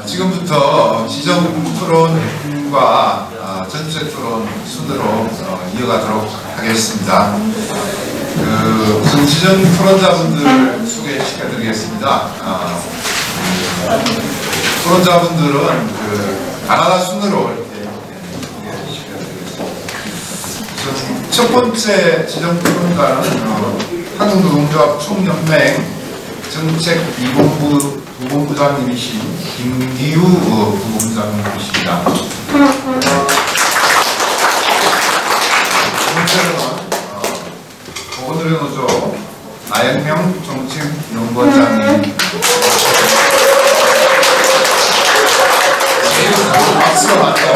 지금부터 지정 토론과 전체 토론 순으로 이어가도록 하겠습니다. 우선 지정 토론자분들 소개시켜드리겠습니다. 토론자분들은 가나다 순으로 이렇게 시켜드리겠습니다. 우선 첫 번째 지정 토론가는 한국노동조합 총연맹 정책 2본부 부장님이신 김기우 부본부장님이십니다. 두 번째는 보건의료노조 나영명 정책연구원장님. 박수가 많네요.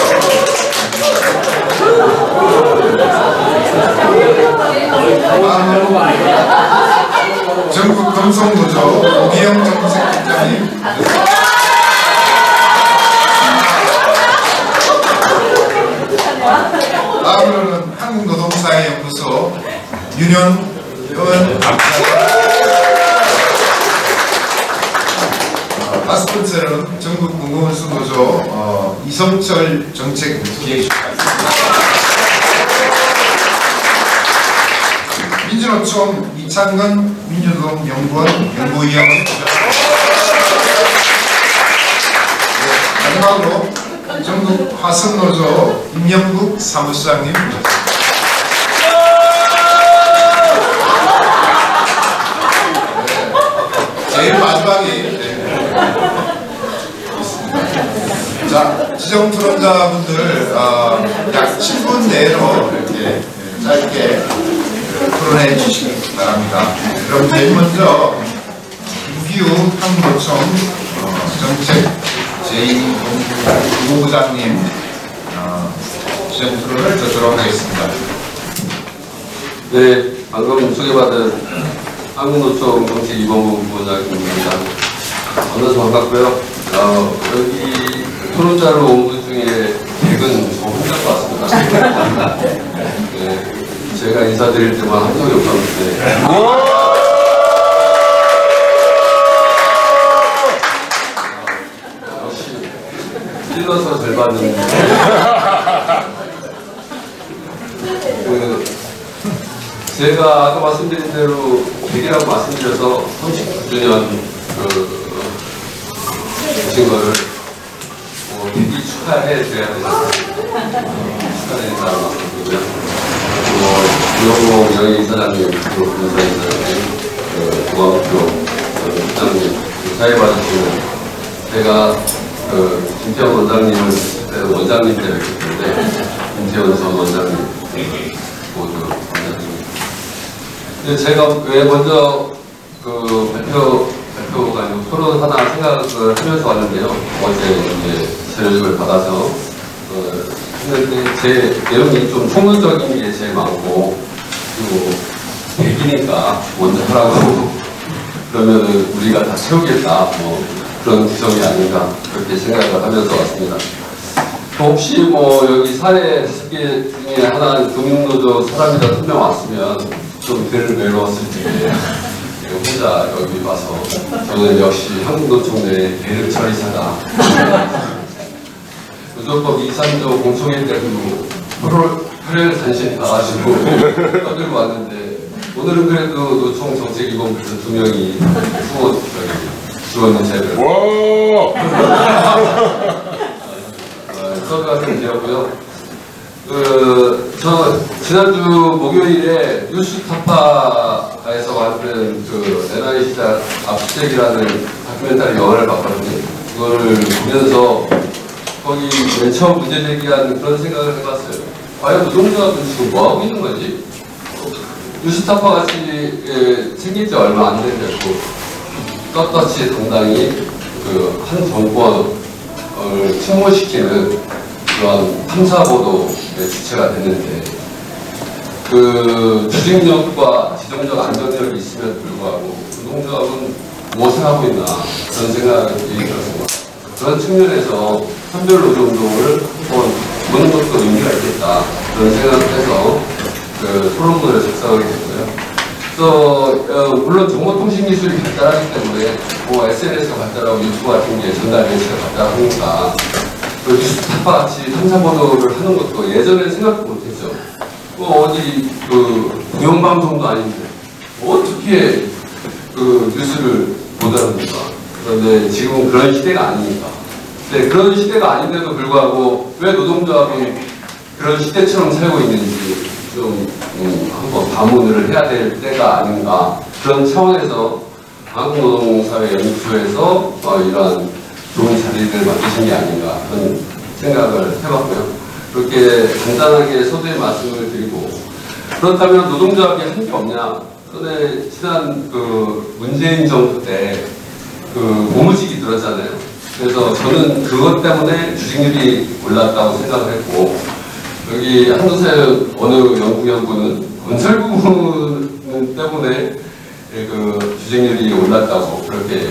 전국 동성노조 오기영 정책국장님. 다음으로는 한국노동사회연구소 윤현은 다섯 번째는 전국 공공운수노조 이성철 정책기획수장입니다. 민주노총 이창근 민주노동연구원 연구위원을 마지막으로 전국 화성노조 임영국 사무처장님 제일 마지막이 자, 지정 토론자분들 약 7분 내로 이렇게 짧게 토론해 주시기 바랍니다. 그럼 제일 먼저 김기우 한국노총 정책 제2본부장님 지정 토론을 듣도록 하겠습니다. 네, 방금 소개받은 한국노총 정책 2본부 부부장입니다. 만나서 반갑고요. 여기 토론자로 온 분 중에 100은 저 혼자인 것 같습니다. 네, 제가 인사드릴 때만 한 적이 없었는데 역시 찔러서 잘 받는데 제가 아까 말씀드린 대로 100이라고 말씀드려서 39주년 주신 거를 100일 축하해 드려야 되겠습니다. 축하해 인사 말씀드리고요. 유영호 명예 이사장님, 군사 이사장님, 고광표 부장님, 사회받으시는 제가 김태원 원장님을 원장님 때 뵙기 때문에 김태원 전 원장님 모두 원장님. 근데 제가 왜 먼저 발표가 아니고 토론 하나 생각을 하면서 왔는데요. 어제 이제 제료직을 받아서 했는데 제 내용이 좀 총론적인 게 제일 많고 그리고 100이니까 먼저 하라고 그러면은 우리가 다 채우겠다 뭐 그런 구성이 아닌가 그렇게 생각을 하면서 왔습니다. 혹시 뭐 여기 사례 5개 중에 하나는 금융노조 사람이 다 1명 왔으면 좀 덜 외로웠을 텐데 혼자 여기 와서 저는 역시 한국노총 내 배를 처리사다. 노조법 2~3조 공청회 때도 8월 단신 가가지고 떠들고 왔는데 오늘은 그래도 노총 정책위본부에서 2명이 지원은 제를 서브가 좀 되었고요. 저 지난주 목요일에 뉴스타파에서 만든 NI 시작 압수수색이라는 다큐멘터리 영화를 봤거든요. 그거를 보면서 거기 맨 처음 문제 제기한 그런 생각을 해봤어요. 과연 노동조합은 지금 뭐 하고 있는 거지? 뉴스타파 같이 생긴 지 얼마 안 됐고 떳떳이 당당히 한 정권을 침몰시키는 그런 탐사보도의 주체가 됐는데 주식력과 지정적 안전력이 있음에도 불구하고 노동조합은 무엇을 하고 있나 그런 생각이 들었습니다. 그런 측면에서 선별노동운동을 한번 보는 것도 의미가 있겠다 그런 생각을 해서 토론문을 작성하게 됐고요. 그래서 물론 정보통신 기술이 발달하기 때문에 뭐 SNS가 발달하고 유튜브 같은 게 전달 매체가 발달하니까 그 뉴스타파 같이 탐사보도를 하는 것도 예전에 생각도 못했죠. 어디 그 공영방송도 아닌데 어떻게 그 뉴스를 보도합니까? 그런데 지금은 그런 시대가 아니니까. 네, 그런 시대가 아닌데도 불구하고 왜 노동조합은 그런 시대처럼 살고 있는지 좀 한번 반문을 해야 될 때가 아닌가. 그런 차원에서 한국노동사회연구소에서 이러한 좋은 자리를 맡으신 게 아닌가 그런 생각을 해봤고요. 그렇게 간단하게 서두에 말씀을 드리고, 그렇다면 노동조합이 한 게 없냐? 전에 지난 그 문재인 정부 때 그 고무직이 늘었잖아요. 그래서 저는 그것 때문에 주식률이 올랐다고 생각을 했고, 여기 한국사회 어느 연구연구는 건설 부분 때문에 그 주식률이 올랐다고 그렇게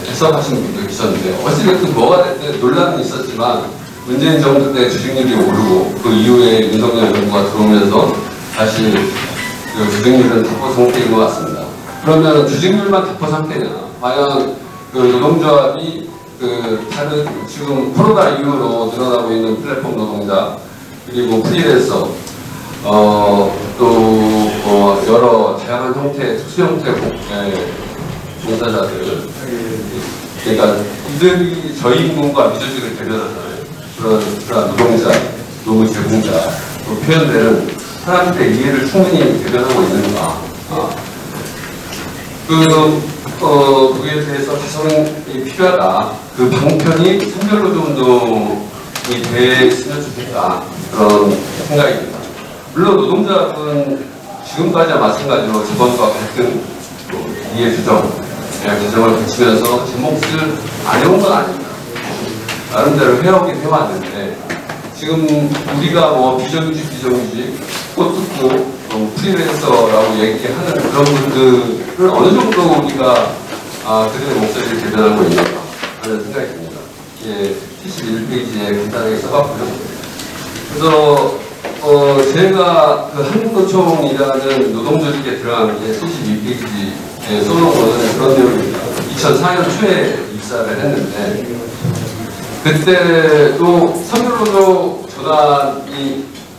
해석하시는 분도 계셨는데, 어찌됐든 뭐가 됐든 논란은 있었지만 문재인 정부 때 주식률이 오르고 그 이후에 윤석열 정부가 들어오면서 다시 그 주식률은 답보 상태인 것 같습니다. 그러면 주식률만 답보 상태냐? 과연 그 노동조합이 그 다른 지금 코로나 이후로 늘어나고 있는 플랫폼 노동자 그리고 프리랜서 또 여러 다양한 형태 특수 형태 종사자들, 그러니까 이들이 저희 임금과 미조직을 대변하잖아요. 그런 노동자, 노무 제공자 표현되는 사람들의 이해를 충분히 대변하고 있는가? 그에 대해서 개선이 필요하다. 그 방편이 선별노동운동이 됐으면 좋겠다. 그런 생각입니다. 물론 노동자분 지금까지와 마찬가지로 저번과 같은 이해 규정, 규정을 붙이면서 제 몫을 안 해온 건 아닙니다. 나름대로 해오긴 해왔는데, 지금 우리가 뭐 비정규직, 꽃뜯고 프리랜서라고 얘기하는 그런 분들을 어느 정도 우리가 그들의 목소리를 대변하고 있는가 하는 생각이 듭니다. 71페이지에 간단하게 써봤고요. 그래서 제가 그 한국노총이라는 노동조직에 들어간 게 72페이지에 써놓은 거는 그런 내용입니다. 2004년 초에 입사를 했는데, 그때도 선별노조 전환이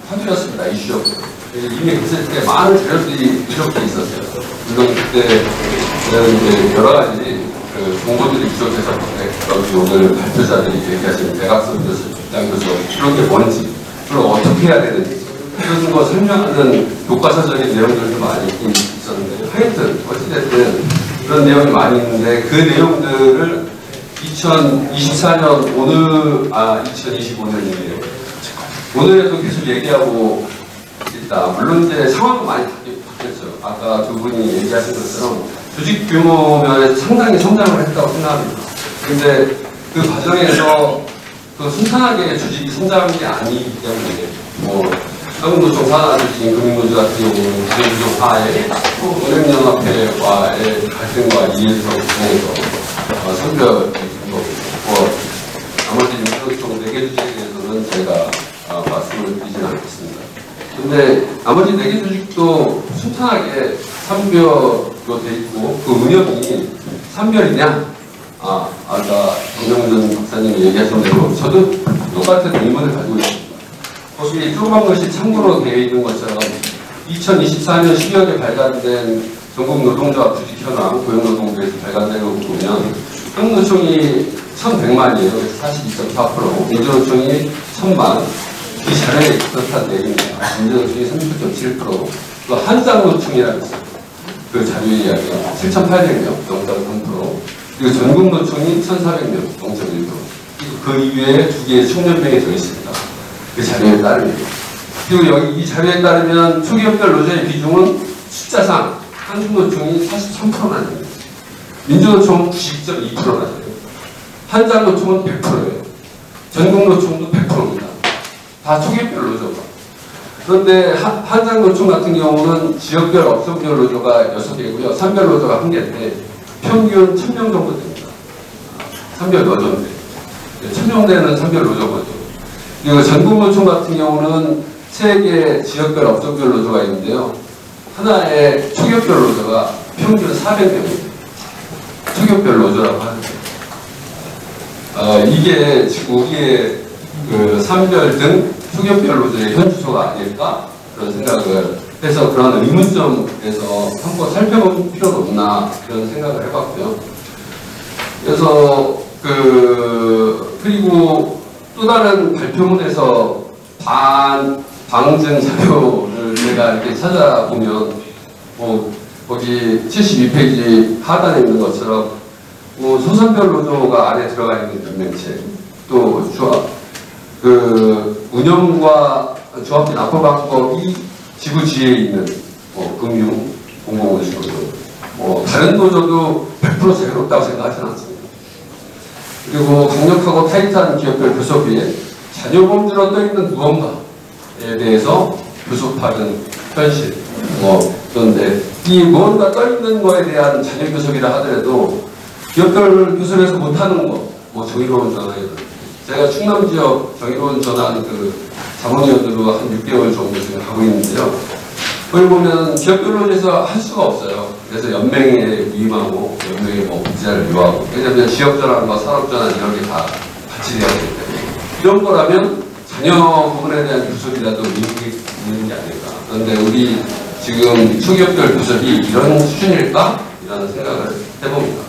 화두였습니다. 이슈였고. 이미 그때 많은 자료들이 누적돼 있었어요. 물론 그때는 이제 여러 가지 정보들이 부족해서 여기 오늘 발표자들이 얘기하시는 대각선 교수, 집단 교수, 이런 게 뭔지, 그걸 어떻게 해야 되는지, 그런 거 설명하는 교과서적인 내용들도 많이 있었는데, 하여튼, 어찌됐든 그런 내용이 많이 있는데, 그 내용들을 2024년 오늘, 2025년이에요. 오늘에도 계속 얘기하고 있다. 물론 이제 상황도 많이 바뀌었죠. 아까 두 분이 얘기하신 것처럼 조직 규모 면에서 상당히 성장을 했다고 생각합니다. 근데 그 과정에서 그 순탄하게 조직이 성장한 게 아니기 때문에, 뭐, 한국노총 산하조직, 금융노조 같은 경우는 금융노조화의 은행연합회와의 갈등과 이해서 구성해서 선별, 나머지 민주노총 4개 조직에 대해서는 제가 말씀을 드리지는 않겠습니다. 근데 나머지 4개 조직도 순탄하게 산별로 돼 있고, 그 운영이 산별이냐? 아까 정명준 박사님이 얘기하신 대로 저도 똑같은 의문을 가지고 있습니다. 거기 조그만 것이 참고로 되어 있는 것처럼 2024년 12월에 발간된 전국노동조합 주식현황 고용노동부에서 발간된 거 보면 한국노총이 1,100만이에요. 그래서 42.4%, 민주노총이 1,000만. 이 자료에 그렇다는 얘기입니다. 민주노총이 39.7%, 또 한쌍노총이라고 있어요. 그 자료의 이야기가 7,800명, 0.3%, 그리고 전국노총이 1,400명, 0.1%. 그 이외에 2개의 청년병이 더 있습니다. 그 자료에 따르면. 그리고 여기 이 자료에 따르면 초기업별 노조의 비중은 숫자상 한국노총이 43%나 됩니다. 민주노총은 90.2%나 돼요. 한쌍노총은 100%예요. 전국노총도 100%입니다. 다 초기별 노조가. 그런데 한상노총 같은 경우는 지역별 업종별 노조가 6개고요. 산별 노조가 1개인데 평균 1000명 정도 됩니다. 산별 노조인데. 1000명 되는 산별 노조거든요. 그리고 전국노총 같은 경우는 3개 지역별 업종별 노조가 있는데요. 하나의 초격별 노조가 평균 400명입니다. 초격별 노조라고 하는데 이게 지금 우리의 그 산별 등 초격별 노조의 현주소가 아닐까 그런 생각을 해서 그런 의문점에서 한번 살펴볼 필요는 없나 이런 생각을 해봤고요. 그래서 그리고 또 다른 발표문에서 방증 자료를 제가 이렇게 찾아보면 거기 72페이지 하단에 있는 것처럼 소선별 노조가 안에 들어가 있는 연맹체 또 운영과 조합비 납부방법이 지구지에 있는 금융, 공공운수 노조 다른 노조도 100% 자유롭다고 생각하지는 않습니다. 그리고 강력하고 타이트한 기업별 교섭위에 자녀범주로 떠있는 무언가에 대해서 교섭하는 현실 그런데 이 무언가 떠있는 거에 대한 자녀 교섭이라 하더라도 기업별 교섭에서 못하는 거 정의로운 전환이든 제가 충남 지역 정의로운 전환 자문위원으로 한 6개월 정도 지금 하고 있는데요. 거기 보면 기업별로에서 할 수가 없어요. 그래서 연맹에 위임하고 연맹에 복지자를 요하고 왜냐하면 지역전환과 산업전환 이런 게 다 같이 돼야 되기 때문에 이런 거라면 자녀 부분에 대한 교섭이라도 미국이 있는 게 아닐까. 그런데 우리 지금 초기업별 교섭이 이런 수준일까? 이라는 생각을 해봅니다.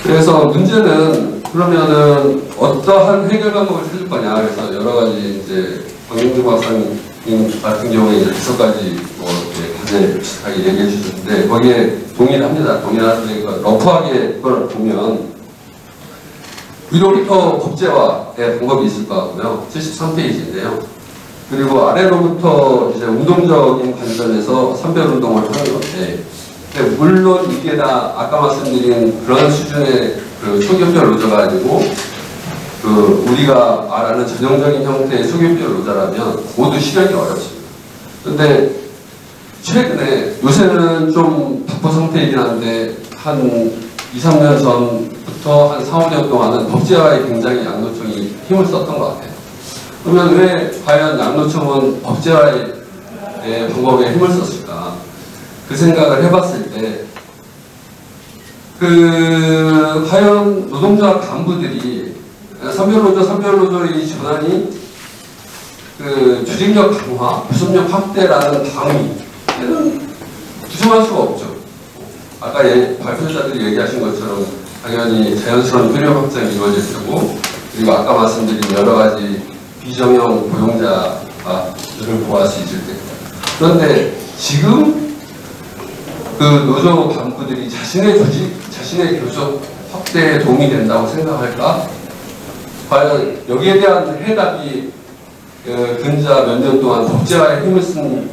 그래서 문제는 그러면은 어떠한 해결 방법을 찾을 거냐. 그래서 여러 가지 이제 박명주 박사님 같은 경우에 이제 5가지 이렇게 과제 비슷하게 얘기해 주셨는데 거기에 동의를 합니다. 동의하는 러프하게 그걸 보면 위로부터 법제화의 방법이 있을 것 같고요. 73페이지인데요. 그리고 아래로부터 이제 운동적인 관점에서 선별운동을 하는 건데 물론 이게 다 아까 말씀드린 그런 수준의 초기업별 노조가 아니고 우리가 말하는 전형적인 형태의 초기업별 노조라면 모두 실현이 어렵습니다. 그런데 최근에 요새는 좀 바쁜 상태이긴 한데 한 2, 3년 전부터 한 4, 5년 동안은 법제화에 굉장히 양노총이 힘을 썼던 것 같아요. 그러면 왜 과연 양노총은 법제화의 방법에 힘을 썼을까? 그 생각을 해봤을 때 과연 노동조합 간부들이 선별노조의 전환이 조직력 강화, 구속력 확대라는 당위는 부정할 수가 없죠. 아까 발표자들이 얘기하신 것처럼 당연히 자연스러운 효력 확장이 이루어질 테고 그리고 아까 말씀드린 여러 가지 비정형 고용자들을 보호할 수 있을 테고 그런데 지금 노조 간부들이 자신의 조직, 자신의 교섭 확대에 도움이 된다고 생각할까? 과연 여기에 대한 해답이 근자 몇 년 동안 법제화에 힘을 쓴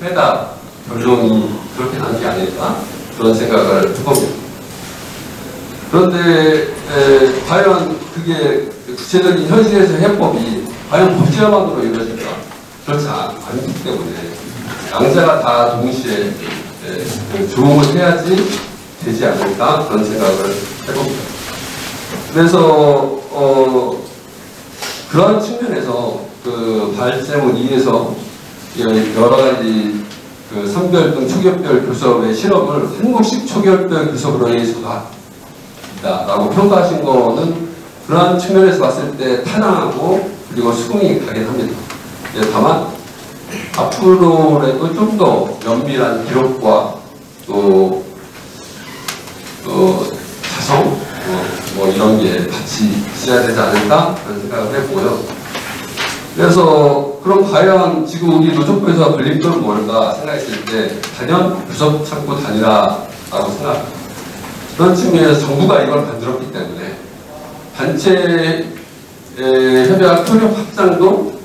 해답 결론이 그렇게 난 게 아닐까? 그런 생각을 해봅니다. 그런데 과연 그게 구체적인 현실에서 해법이 과연 법제화만으로 이루어질까? 그렇지 않기 때문에 양자가 다 동시에 조응을 해야지 되지 않을까? 그런 생각을 해봅니다. 그래서 그런 측면에서 발제문 2에서 여러 가지 선별 등 초기업별 교섭의 실험을 한국식 초기업별 교섭으로의 소가라고 평가하신 거는 그러한 측면에서 봤을 때 타당하고 그리고 수긍이 가긴 합니다. 다만 앞으로라도 좀 더 면밀한 기록과 또 자성 이런 게 같이 있어야 되지 않을까 그런 생각을 해보고요. 그래서 그럼 과연 지금 우리 노조부에서 걸림돌은 뭘까 생각했을 때 단연 교섭 창구 단일화라고 생각합니다. 그런 측면에서 정부가 이걸 만들었기 때문에 단체 협약 효력 확장도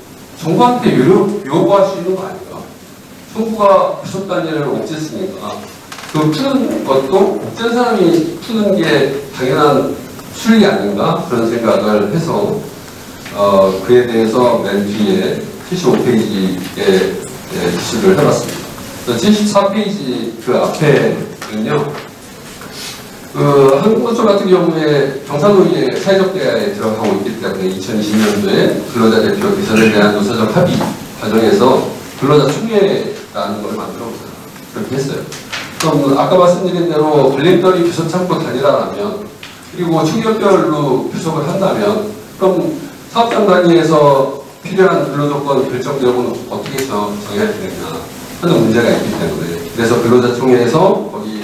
정부한테 요구할 수 있는 거 아닌가. 정부가 교섭 단일화를 억제했으니까 푸는 것도 억제한 사람이 푸는 게 당연한 순리 아닌가 그런 생각을 해서 그에 대해서 맨 뒤에 75페이지에 기술을 해봤습니다. 74페이지 앞에는요, 한국노조 같은 경우에 경사노위의 사회적 대화에 들어가고 있기 때문에 2020년도에 근로자 대표 개선에 대한 노사적 합의 과정에서 근로자 총회 라는 걸 만들어보자. 그렇게 했어요. 그럼 아까 말씀드린 대로 관리인들이 교섭 창구 단일화라면, 그리고 축역별로 교섭을 한다면, 그럼 사업장 단위에서 필요한 근로조건 결정 여부는 어떻게 정해야 되느냐 하는 문제가 있기 때문에, 그래서 근로자총회에서 거기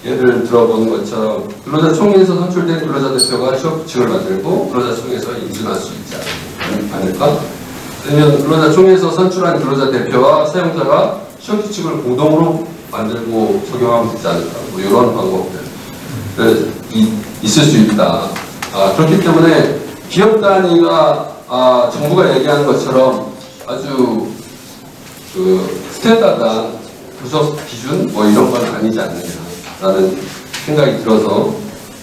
예를 들어보는 것처럼 근로자총회에서 선출된 근로자 대표가 취업 규칙을 만들고 근로자총회에서 인준할 수 있지 않을까? 아니면 근로자총회에서 선출한 근로자 대표와 사용자가 취업 규칙을 공동으로 만들고 적용하면 되지 않을까? 뭐 이런 방법들 있을 수 있다. 그렇기 때문에 기업 단위가 정부가 얘기하는 것처럼 아주 스탠다드한 교섭 기준 뭐 이런 건 아니지 않느냐라는 생각이 들어서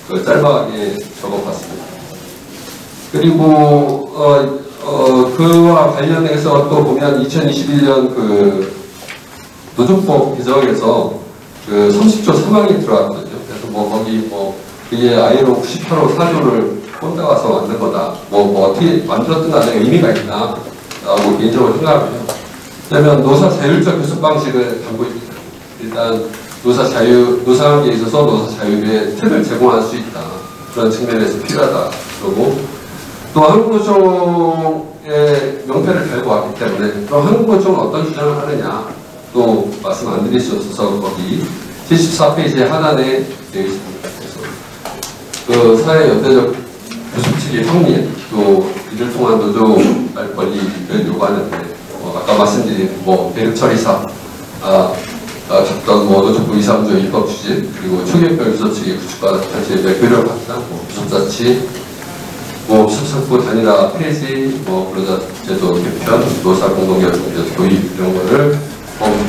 짧게 적어봤습니다. 그리고 그와 관련해서 또 보면 2021년 노조법 개정에서 30조 3항이 들어왔거든요. 그래서 뭐 거기 뭐 그게 ILO 98호 4조를 꼰다가서 만든 거다. 뭐 어떻게 만들었든 간에 의미가 있나 라고 개인적으로 생각을 해요. 왜냐면 노사 자율적 교섭 방식을 담고 있습니다. 일단 노사관계에 있어서 노사 자율의 틀을 제공할 수 있다. 그런 측면에서 필요하다. 그리고 또 한국노총의 명패를 달고 왔기 때문에 그럼 한국노총은 어떤 주장을 하느냐 또 말씀 안 드릴 수 없어서 거기 74페이지의 하단에 되어 있습니다. 그래서 사회 연대적 교섭 측의 확립 또 이를 통한 노조 권리를 요구하는데 아까 말씀드린 대립 처리사 작던 노조법 2, 3조 입법 추진 그리고 초기별 교섭 측의 구축과 단체의 교류를 확산 교섭자치 교섭창구 단일화 폐지 근로자 제도 개편 노사 공동결정제 도입 이런 거를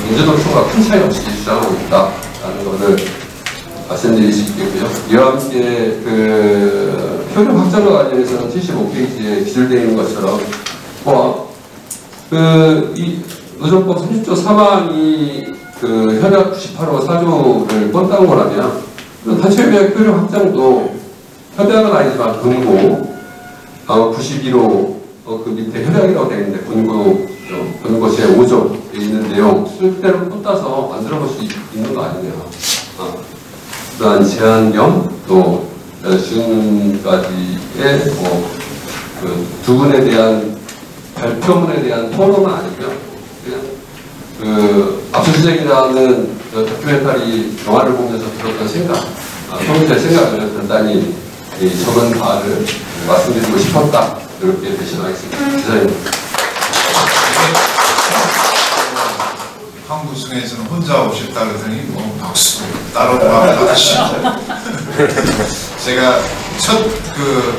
민주노총과 큰 차이 없이 주장하고 있다라는 거를 말씀드릴 수 있겠고요. 이와 함께 효력 확장과 관련해서는 75페이지에 기술되어 있는 것처럼 이 노조법 30조 3항이 현역 98호 4조를 꼰다는 거라면 단체협약 효력 확장도 협약은 아니지만 권고 91호 그 밑에 협약이라고 되어 있는데 권고 제5조에 있는 내용 그대로 꽂아서 만들어 볼 수 있는 거 아니냐. 그러한 제한 겸 또 지금까지의 두 분에 대한 발표문에 대한 토론은 아니고요. 그냥 압수수색이라는 다큐멘터리 영화를 보면서 들었던 생각, 평소의 생각을 간단히 적은 바를 말씀드리고 싶었다. 이렇게 대신하겠습니다. 기자입니다. 한국승에서는 혼자 오셨다 그러더니 박수 따로 받으시죠. 제가 첫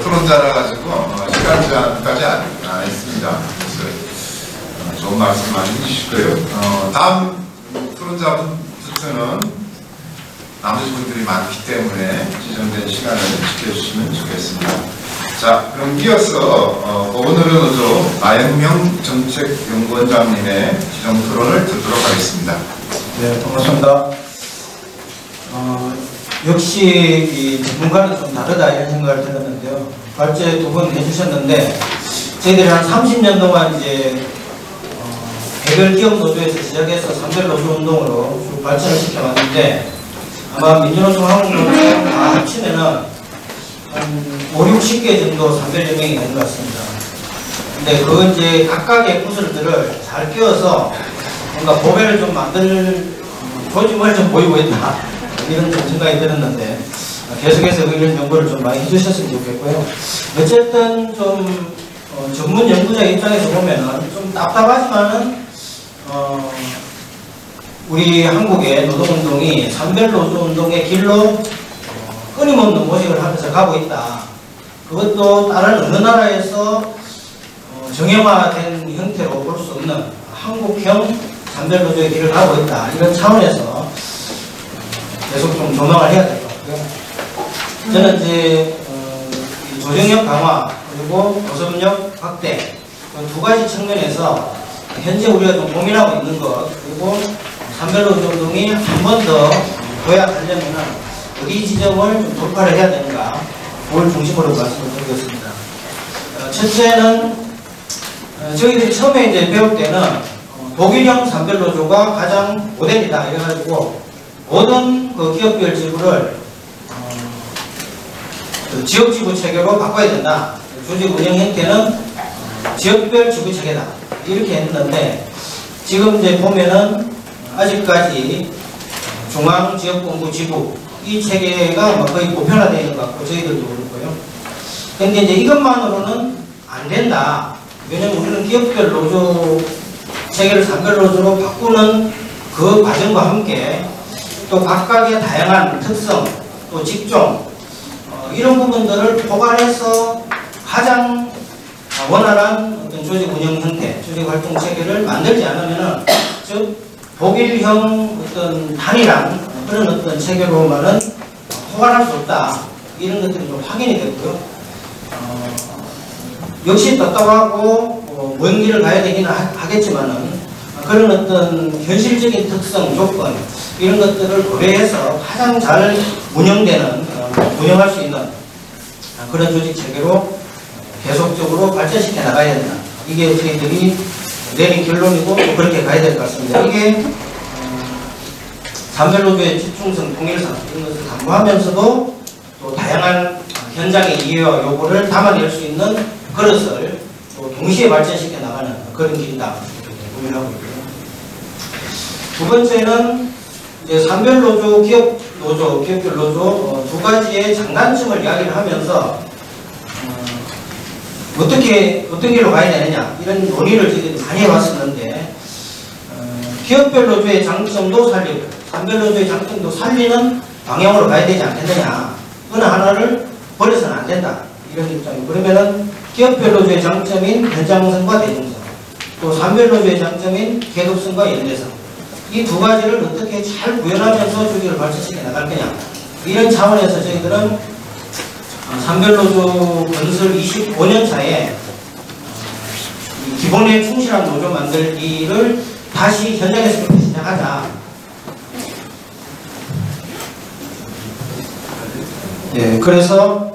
토론자라 가지고 시간 제한까지 안 했습니다. 그래서 좋은 말씀 많이 해주실 거예요. 다음 토론자분들은 나머지 분들이 많기 때문에 지정된 시간을 지켜주시면 좋겠습니다. 자, 그럼 이어서 오늘은 노조 나영명 정책연구원장님의 지정 토론을 듣도록 하겠습니다. 네, 반갑습니다. 역시 이 전문가는 좀 다르다 이런 생각을 들었는데요. 발제 두 번 해주셨는데 저희들이 한 30년 동안 이제 개별 기업 노조에서 시작해서 산별 노조 운동으로 쭉 발전을 시켜왔는데 아마 민주노총 한국노총 다 합치면은 한 5, 60개 정도 산별연맹이 있는 것 같습니다. 근데 그건 이제 각각의 구슬들을 잘 끼워서 뭔가 보배를 좀 만들 조짐을 좀 보이고 있다. 이런 좀 생각이 들었는데 계속해서 이런 정보를 좀 많이 해주셨으면 좋겠고요. 어쨌든 좀 전문 연구자 입장에서 보면은 좀 답답하지만은 우리 한국의 노동운동이 산별 노조운동의 길로 끊임없는 모색을 하면서 가고 있다. 그것도 다른 어느 나라에서 정형화된 형태로 볼 수 없는 한국형 산별 노조의 길을 가고 있다. 이런 차원에서 계속 좀 조망을 해야 될 것 같고요. 저는 이제 조정력 강화 그리고 교섭력 확대 두 가지 측면에서 현재 우리가 좀 고민하고 있는 것 그리고 산별노조 운동이 한 번 더 도약하려면 어디 지점을 좀 돌파를 해야 되는가 그걸 중심으로 말씀을 드리겠습니다. 첫째는 저희들이 처음에 이제 배울 때는 독일형 산별노조가 가장 모델이다 이래가지고 모든 그 기업별 지부를 그 지역지부 체계로 바꿔야 된다. 조직 운영 형태는 지역별 지부 체계다. 이렇게 했는데 지금 이제 보면은 아직까지 중앙지역본부 지부 이 체계가 거의 보편화되어 있는 것 같고 저희들도 그렇고요. 근데 이제 이것만으로는 안 된다. 왜냐면 우리는 기업별 노조 체계를 산별노조로 바꾸는 그 과정과 함께 또 각각의 다양한 특성, 또 직종 이런 부분들을 포괄해서 가장 원활한 어떤 조직 운영 형태, 조직 활동 체계를 만들지 않으면은 즉 독일형 어떤 단일한 그런 어떤 체계로만은 포괄할 수 없다. 이런 것들이 좀 확인이 됐고요. 역시 답답하고 먼 길을 가야 되기는 하겠지만은 그런 어떤 현실적인 특성, 조건 이런 것들을 고려해서 가장 잘 운영할 수 있는 그런 조직 체계로 계속적으로 발전시켜 나가야 된다. 이게 저희들이 내린 결론이고 또 그렇게 가야 될 것 같습니다. 이게 산별노조의 집중성, 통일성 이런 것을 담보하면서도 또 다양한 현장의 이해와 요구를 담아낼 수 있는 그릇을 또 동시에 발전시켜 나가는 그런 길이다. 이렇게 고민하고 있고요. 두 번째는 이제 산별노조, 기업별 노조 두 가지의 장단점을 이야기를 하면서 어떤 길로 가야 되느냐 이런 논의를 저희들이 많이 해왔었는데 기업별 노조의 장점도 살리고 산별노조의 장점도 살리는 방향으로 가야 되지 않겠느냐. 어느 하나를 버려서는 안 된다. 이런 입장이고 그러면은 기업별 노조의 장점인 현장성과 대중성 또 산별노조의 장점인 계급성과 연대성 이 두 가지를 어떻게 잘 구현하면서 조직을 발전시켜 나갈 거냐 이런 차원에서 저희들은 산별노조 건설 25년 차에 기본에 충실한 노조 만들기를 다시 현장에서부터 시작하자. 네, 그래서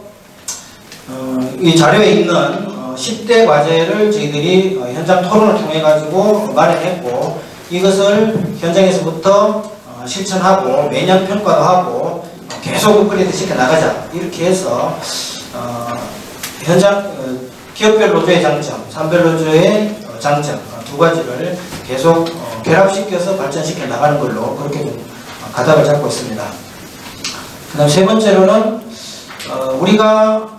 이 자료에 있는 10대 과제를 저희들이 현장 토론을 통해 가지고 마련했고 이것을 현장에서부터 실천하고 매년 평가도 하고 계속 업그레이드 시켜 나가자 이렇게 해서 현장 기업별 노조의 장점, 산별노조의 장점 두 가지를 계속 결합시켜서 발전시켜 나가는 걸로 그렇게 좀 가닥을 잡고 있습니다. 그 다음 세 번째로는 우리가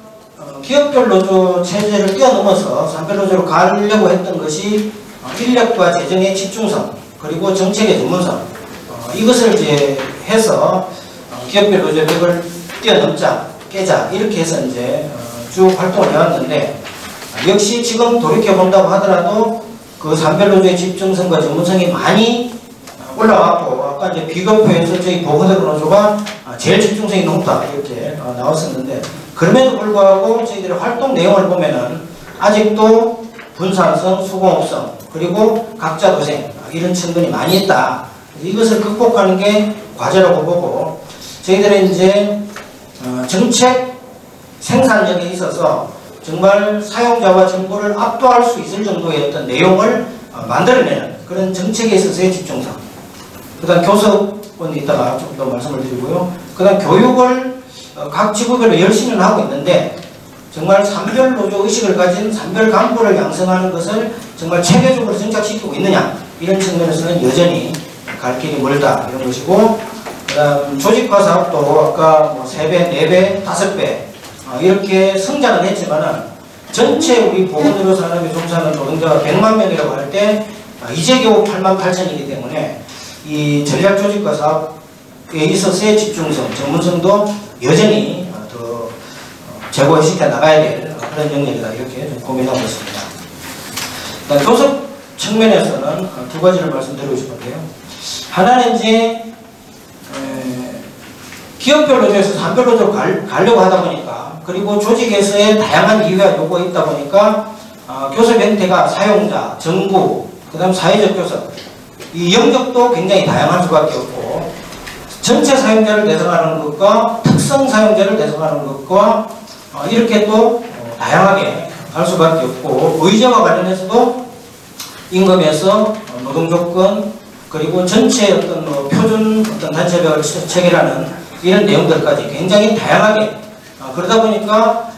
기업별 노조 체제를 뛰어넘어서 산별노조로 가려고 했던 것이 인력과 재정의 집중성 그리고 정책의 전문성 이것을 이제 해서 기업별 노조의 벽을 뛰어넘자 깨자 이렇게 해서 이제 쭉 활동을 해왔는데 역시 지금 돌이켜본다고 하더라도 그 산별노조의 집중성과 전문성이 많이 올라왔고 아까 이제 비교표에서 저희 보건의료 노조가 제일 집중성이 높다 이렇게 나왔었는데 그럼에도 불구하고 저희들의 활동 내용을 보면은 아직도 분산성, 수공업성 그리고 각자 도생 이런 측면이 많이 있다. 이것을 극복하는 게 과제라고 보고 저희들은 이제 정책 생산력에 있어서 정말 사용자와 정보를 압도할 수 있을 정도의 어떤 내용을 만들어내는 그런 정책에 있어서의 집중성. 그 다음 교섭은 이따가 좀 더 말씀을 드리고요. 그 다음 교육을 각 지부별로 열심히 하고 있는데 정말 산별노조 의식을 가진 산별 간부를 양성하는 것을 정말 체계적으로 정착시키고 있느냐 이런 측면에서는 여전히 갈 길이 멀다 이런 것이고 그 다음 조직화 사업도 아까 뭐 3배, 4배, 5배 이렇게 성장은 했지만은 전체 우리 보건의료 산업에 종사하는 노동자가 100만 명이라고 할 때 이제 겨우 8만 8천이기 때문에 이 전략 조직과 사업에 있어서의 집중성, 전문성도 여전히 더 제고시켜 나가야 될 그런 영역이다 이렇게 좀 고민하고 있습니다. 교섭 측면에서는 두 가지를 말씀드리고 싶은데요. 하나는 이제 기업별 노조에서 산별 노조로 가려고 하다 보니까 그리고 조직에서의 다양한 이유와 요구가 있다 보니까 교섭 형태가 사용자, 정부, 그 다음 사회적 교섭 이 영역도 굉장히 다양할 수밖에 없고 전체 사용자를 대상하는 것과 특성 사용자를 대상하는 것과 이렇게 또 다양하게 할 수밖에 없고 의제와 관련해서도 임금에서 노동 조건 그리고 전체 어떤 뭐 표준 어떤 단체별 체계라는 이런 내용들까지 굉장히 다양하게 그러다 보니까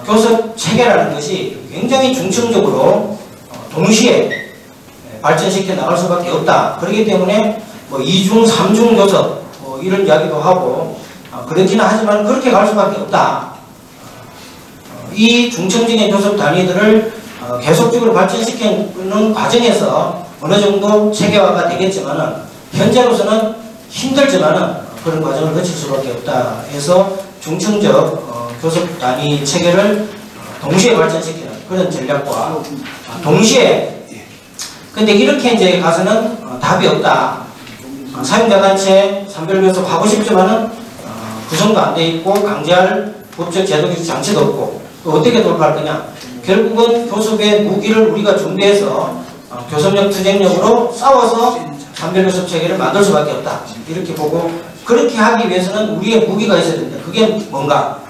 교섭 체계라는 것이 굉장히 중층적으로 동시에 발전시켜 나갈 수밖에 없다. 그렇기 때문에 뭐 2중, 3중 교섭 뭐 이런 이야기도 하고 그렇기는 하지만 그렇게 갈 수밖에 없다. 이 중층적인 교섭 단위들을 계속적으로 발전시키는 과정에서 어느 정도 체계화가 되겠지만은 현재로서는 힘들지만은 그런 과정을 거칠 수밖에 없다 해서 중층적 교섭 단위 체계를 동시에 발전시키는 그런 전략과 동시에 근데 이렇게 이제 가서는 답이 없다. 사용자 단체 산별교섭 하고 싶지만은 구성도 안 돼 있고 강제할 법적 제도적 장치도 없고 또 어떻게 돌파할 거냐? 결국은 교섭의 무기를 우리가 준비해서 교섭력 투쟁력으로 싸워서 산별교섭 체계를 만들 수밖에 없다. 이렇게 보고 그렇게 하기 위해서는 우리의 무기가 있어야 된다. 그게 뭔가?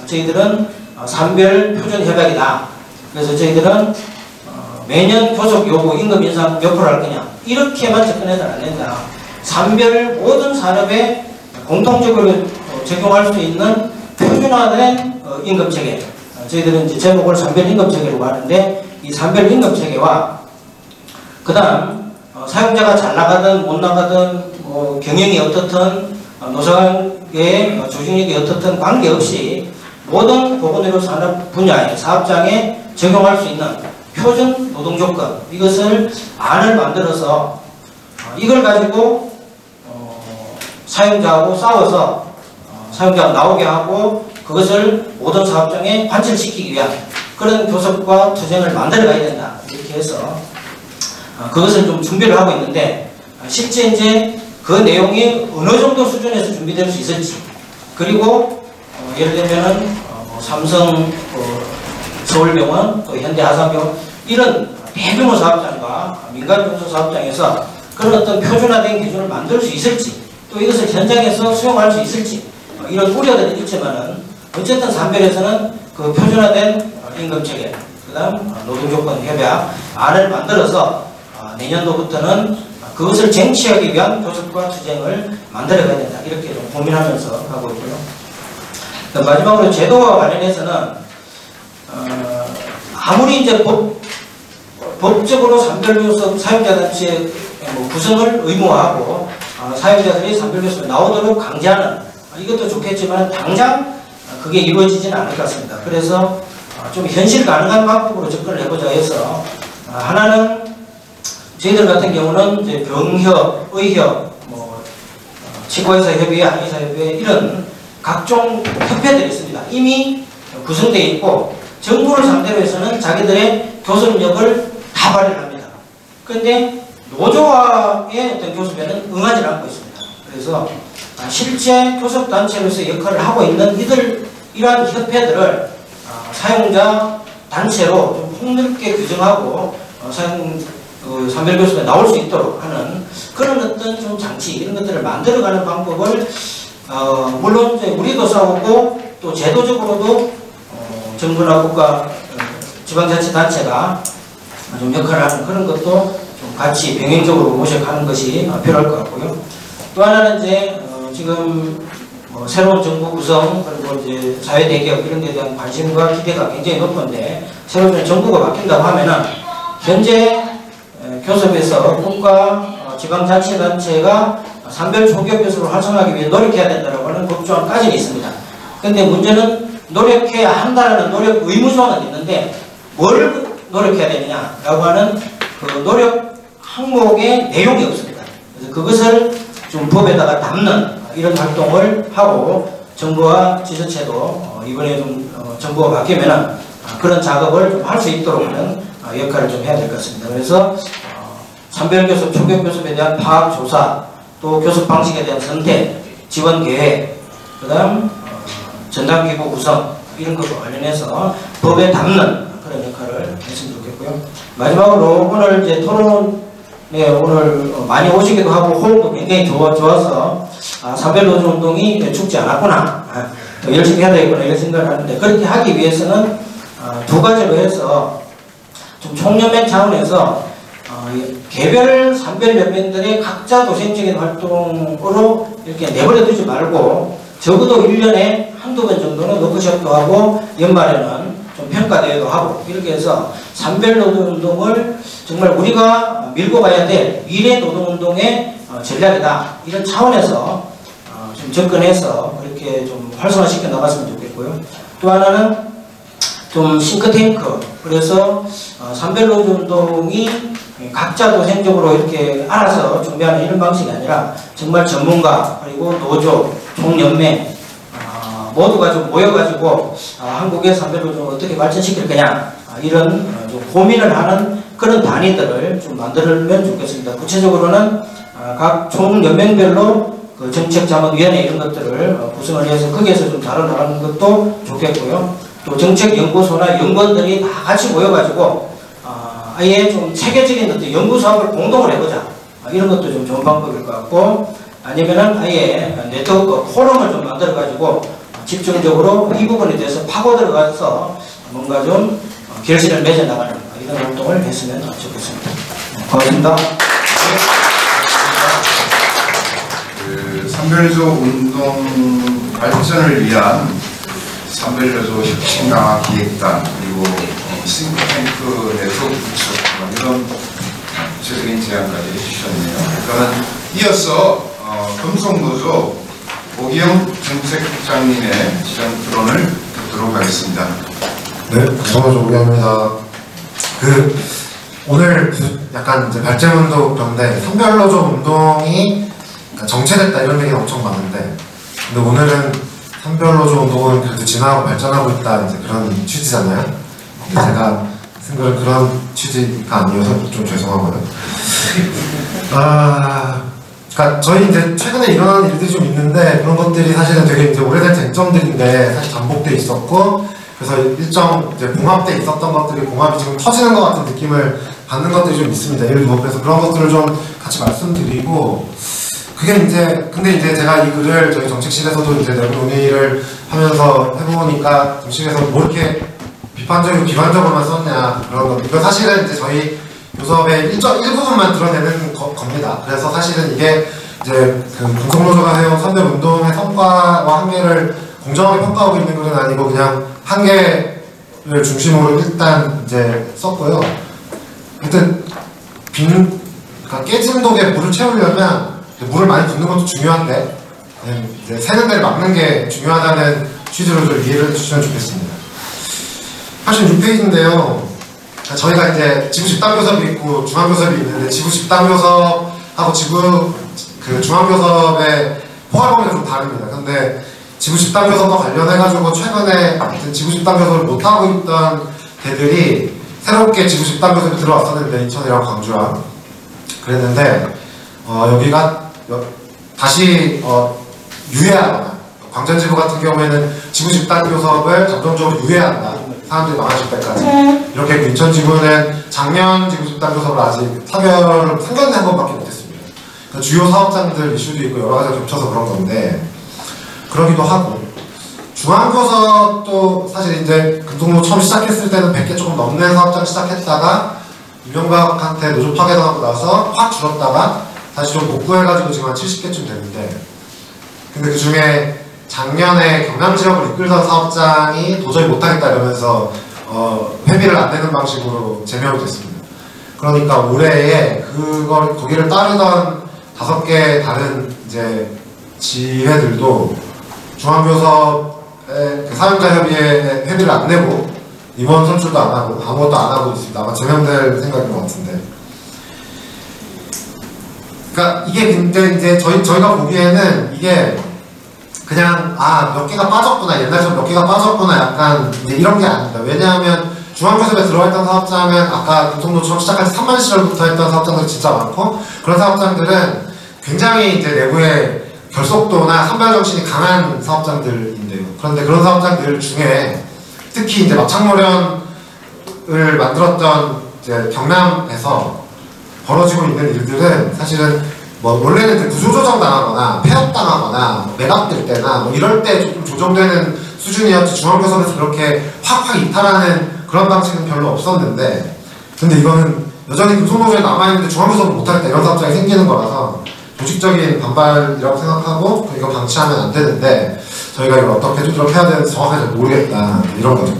저희들은 산별 표준 협약이다. 그래서 저희들은 매년 교섭 요구 임금 인상 몇 프로 할 거냐? 이렇게만 접근해서는 안 된다. 산별 모든 산업에 공통적으로 적용할 수 있는 표준화된 임금 체계. 저희들은 이제 제목을 산별 임금 체계라고 하는데 이 산별 임금 체계와 그 다음 사용자가 잘 나가든 못 나가든 뭐 경영이 어떻든 노사관계의 조직력이 어떻든 관계없이 모든 보건의료 산업 분야의 사업장에 적용할 수 있는 표준 노동 조건 이것을 안을 만들어서 이걸 가지고 사용자하고 싸워서 사용자가 나오게 하고 그것을 모든 사업장에 관철시키기 위한 그런 교섭과 투쟁을 만들어 가야 된다. 이렇게 해서 그것을 좀 준비를 하고 있는데 실제 이제 그 내용이 어느 정도 수준에서 준비될 수 있을지 그리고 예를 들면은 삼성, 서울병원, 또 현대하산병원 이런 대규모 사업장과 민간 중소 사업장에서 그런 어떤 표준화된 기준을 만들 수 있을지 또 이것을 현장에서 수용할 수 있을지 이런 우려들이 있지만은 어쨌든 산별에서는 그 표준화된 임금체계 그 다음 노동조건 협약 안을 만들어서 내년도부터는 그것을 쟁취하기 위한 교섭과 투쟁을 만들어가야 된다. 이렇게 좀 고민하면서 하고 있고요. 마지막으로 제도와 관련해서는 아무리 이제 법적으로 산별교섭 사용자단체 구성을 의무화하고 사용자들이 산별교섭에 나오도록 강제하는 이것도 좋겠지만 당장 그게 이루어지지는 않을 것 같습니다. 그래서 좀 현실 가능한 방법으로 접근을 해보자 해서 하나는 저희들 같은 경우는 이제 병협, 의협, 치과의사 협의회, 한의사 협의회 이런 각종 협회들이 있습니다. 이미 구성되어 있고 정부를 상대로 해서는 자기들의 교섭력을 다 발휘를 합니다. 그런데 노조와의 어떤 교섭에는 응하지 않고 있습니다. 그래서 실제 교섭단체로서의 역할을 하고 있는 이러한 협회들을 사용자 단체로 좀 폭넓게 규정하고 산별교섭에 나올 수 있도록 하는 그런 어떤 좀 장치 이런 것들을 만들어가는 방법을 물론 이제 우리도 싸우고 또 제도적으로도 정부나 국가 지방자치단체가 좀 역할을 하는 그런 것도 좀 같이 병행적으로 모색하는 것이 필요할 것 같고요. 또 하나는 이제 지금 새로운 정부 구성 그리고 이제 사회 대개혁 이런 데 대한 관심과 기대가 굉장히 높은데 새로운 정부가 바뀐다고 하면은 현재 교섭에서 국가 지방자치단체가 산별 초기업 교섭을 활성화하기 위해 노력해야 된다고 하는 법조항까지는 있습니다. 그런데 문제는 노력해야 한다는 노력 의무조항은 있는데 뭘 노력해야 되느냐라고 하는 그 노력 항목의 내용이 없습니다. 그래서 그것을 좀 법에다가 담는 이런 활동을 하고 정부와 지자체도 이번에 좀 정부가 바뀌면은 그런 작업을 좀 할 수 있도록 하는 역할을 좀 해야 될 것 같습니다. 그래서 산별교섭, 초기업교섭에 대한 파악 조사, 또 교섭 방식에 대한 선택, 지원 계획, 그 다음 전담기구 구성 이런 것과 관련해서 법에 담는 그런 역할을 했으면 좋겠고요. 마지막으로 오늘 이제 토론에 오늘 많이 오시기도 하고 호응도 굉장히 좋아서 산별노조 운동이 죽지 않았구나, 더 열심히 해야 되겠구나 이런 생각을 하는데 그렇게 하기 위해서는 두 가지로 해서 좀 총연맹 차원에서 개별 산별 연맹들의 각자 도생적인 활동으로 이렇게 내버려 두지 말고 적어도 1년에 한두 번 정도는 워크숍도 하고 연말에는 좀 평가대회도 하고 이렇게 해서 산별 노동운동을 정말 우리가 밀고 가야 될 미래 노동운동의 전략이다. 이런 차원에서 좀 접근해서 그렇게 좀 활성화시켜 나갔으면 좋겠고요. 또 하나는 좀 싱크탱크, 그래서 산별 노동운동이 각자 도생적으로 이렇게 알아서 준비하는 이런 방식이 아니라 정말 전문가 그리고 노조, 총연맹 모두가 좀 모여가지고 한국의 산별노동을 어떻게 발전시킬 거냐 이런 좀 고민을 하는 그런 단위들을 좀 만들면 좋겠습니다. 구체적으로는 각 총연맹별로 그 정책자문위원회 이런 것들을 구성을 해서 거기에서 좀 다뤄나가는 것도 좋겠고요. 또 정책연구소나 연구원들이 다 같이 모여가지고 아예 좀 체계적인 어떤 연구 사업을 공동을 해보자. 이런 것도 좀 좋은 방법일 것 같고, 아니면은 아예 네트워크 포럼을 좀 만들어가지고 집중적으로 이 부분에 대해서 파고 들어가서 뭔가 좀 결실을 맺어나가는 이런 활동을 했으면 좋겠습니다. 고맙습니다. 그 산별조 운동 발전을 위한 산별조 혁신강화 기획단 그리고 싱크탱크 네트워크 구축 이런 구체적인 제안까지 해주셨네요. 그러면 이어서 금속노조 오기영 정책국장님의 시장 토론을 듣도록 하겠습니다. 네, 금속노조 오기영입니다. 오늘 약간 이제 발전운동 그런데 산별노조 운동이 정체됐다 이런 얘기가 엄청 많은데, 근데 오늘은 산별노조 운동은 그래도 진화하고 발전하고 있다 이제 그런 취지잖아요. 근데 제가 쓴 거는 그런 취지가 아니어서 좀 죄송하고요. 그러니까 저희 이제 최근에 일어나는 일들이 좀 있는데 그런 것들이 사실은 되게 이제 오래된 쟁점들인데 사실 잠복돼 있었고, 그래서 일정 이제 봉합돼 있었던 것들이 봉합이 지금 터지는 것 같은 느낌을 받는 것들이 좀 있습니다. 일부. 그래서 그런 것들을 좀 같이 말씀드리고, 그게 이제 근데 이제 제가 이 글을 저희 정책실에서도 이제 내부 논의를 하면서 해보니까 정책실에서 뭐 이렇게 비판적이고 비관적으로만 썼냐 그런 거. 이거 사실은 이제 저희 교섭의 일부분만 드러내는 겁니다. 그래서 사실은 이게 이제 그 금속노조가 해온 산별운동의 성과와 한계를 공정하게 평가하고 있는 건 아니고 그냥 한계를 중심으로 일단 이제 썼고요. 일단 그러니까 깨진 독에 물을 채우려면 물을 많이 붓는 것도 중요한데 이제 새는 데를 막는 게 중요하다는 취지로 좀 이해를 해주시면 좋겠습니다. 86페이지인데요. 저희가 이제 지구 집단 교섭이 있고 중앙 교섭이 있는데, 지구 집단 교섭하고 중앙 교섭의 포괄 범위가 좀 다릅니다. 근데 지구 집단 교섭과 관련해가지고 최근에 지구 집단 교섭을 못 하고 있던 데들이 새롭게 지구 집단 교섭에 들어왔었는데, 인천이랑 광주랑 그랬는데 여기가 다시 유예하거나, 광전지구 같은 경우에는 지구 집단 교섭을 점점적으로 유예한다. 사람들이 많아질 때까지. 이렇게 했고, 인천지구는 작년 지구 집단 교섭을 아직 상견례 한 번밖에 못했습니다. 그러니까 주요 사업장들 이슈도 있고 여러 가지가 겹쳐서 그런 건데, 그러기도 하고, 중앙교섭도 사실 이제 금속노조 처음 시작했을 때는 100개 조금 넘는 사업장 시작했다가 이명박한테 노조 파괴당하고 나서 확 줄었다가 다시 좀 복구해가지고 지금 한 70개쯤 되는데, 근데 그 중에 작년에 경남 지역을 이끌던 사업장이 도저히 못하겠다 이러면서 회비를 안 내는 방식으로 제명이 됐습니다. 그러니까 올해에 거기를 따르던 5개 다른 이제 지회들도 중앙교섭의 그 사용자 협의회 회비를 안 내고 임원 선출도 안 하고 아무것도 안 하고 있습니다. 아마 제명될 생각인 것 같은데. 그러니까 이게 근데 이제 저희가 보기에는 이게 그냥 몇 개가 빠졌구나, 옛날처럼 몇 개가 빠졌구나 약간 이제 이런 게 아닙니다. 왜냐하면 중앙교섭에 들어있던 사업장은 아까 금속노조처럼 시작할 때 3만 시절부터 했던 사업장들이 진짜 많고, 그런 사업장들은 굉장히 이제 내부의 결속도나 선별정신이 강한 사업장들인데요. 그런데 그런 사업장들 중에 특히 이제 막창노련을 만들었던 이제 경남에서 벌어지고 있는 일들은 사실은 원래는 이제 구조조정 당하거나 폐업 당하거나 매각될 때나 이럴 때 조금 조정되는 수준이었지, 중앙교섭에서 그렇게 확 이탈하는 그런 방식은 별로 없었는데, 근데 이거는 여전히 금속노조에 남아있는데 중앙교섭을 못하겠다 이런 사업장이 생기는 거라서 조직적인 반발이라고 생각하고 이거 방치하면 안 되는데 저희가 이걸 어떻게 두드러 해야 되는지 정확하게 잘 모르겠다 이런 거죠.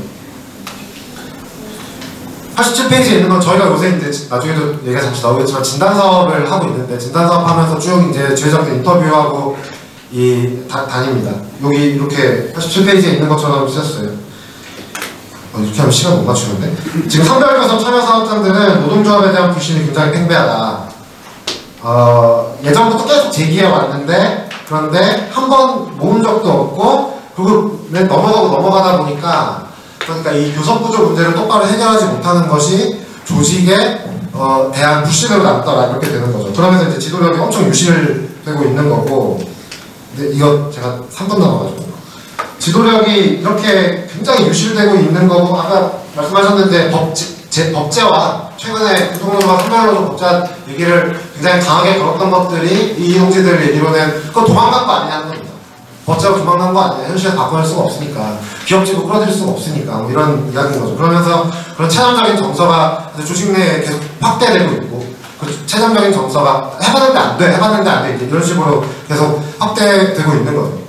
87페이지에 있는 건 저희가 요새 이제 나중에도 얘기가 잠시 나오겠지만 진단사업을 하고 있는데 진단사업 하면서 쭉 이제 지회장들 인터뷰하고 다닙니다. 여기 이렇게 87페이지에 있는 것처럼 쓰셨어요. 이렇게 하면 시간 못 맞추는데? 지금 선별교섭 참여사업장들은 노동조합에 대한 불신이 굉장히 팽배하다. 예전부터 계속 제기해 왔는데 그런데 한 번 모은 적도 없고 그리고 넘어가다 보니까 그러니까 이 교섭 구조 문제를 똑바로 해결하지 못하는 것이 조직에 대한 불신으로 남더라 이렇게 되는 거죠. 그러면서 이제 지도력이 엄청 유실되고 있는 거고 근데 이거 제가 3분 남아가지고 지도력이 이렇게 굉장히 유실되고 있는 거고 아까 말씀하셨는데 법제와 최근에 금속노조가 선별노조 법제화 얘기를 굉장히 강하게 걸었던 것들이 이 동지들 얘기로는 그거 도망간 거 아니냐는 겁니다. 법제가 도망간 거 아니냐. 현실에 바꿔낼 수가 없으니까 기업지도 끌어들일 수가 없으니까 뭐 이런 이야기인 거죠. 그러면서 그런 체념적인 정서가 조직 내에 계속 확대되고 있고 그 체념적인 정서가 해봤는데 안 돼 이런 식으로 계속 확대되고 있는 거죠.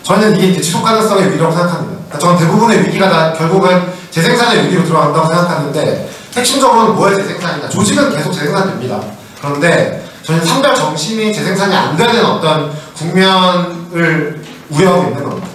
저는 이게 지속 가능성의 위기라고 생각합니다. 그러니까 저는 대부분의 위기가 다 결국은 재생산의 위기로 들어간다고 생각하는데 핵심적으로는 뭐의 재생산이냐. 조직은 계속 재생산됩니다. 그런데 저는 선별 정신이 재생산이 안 되는 어떤 국면을 우려하고 있는 겁니다.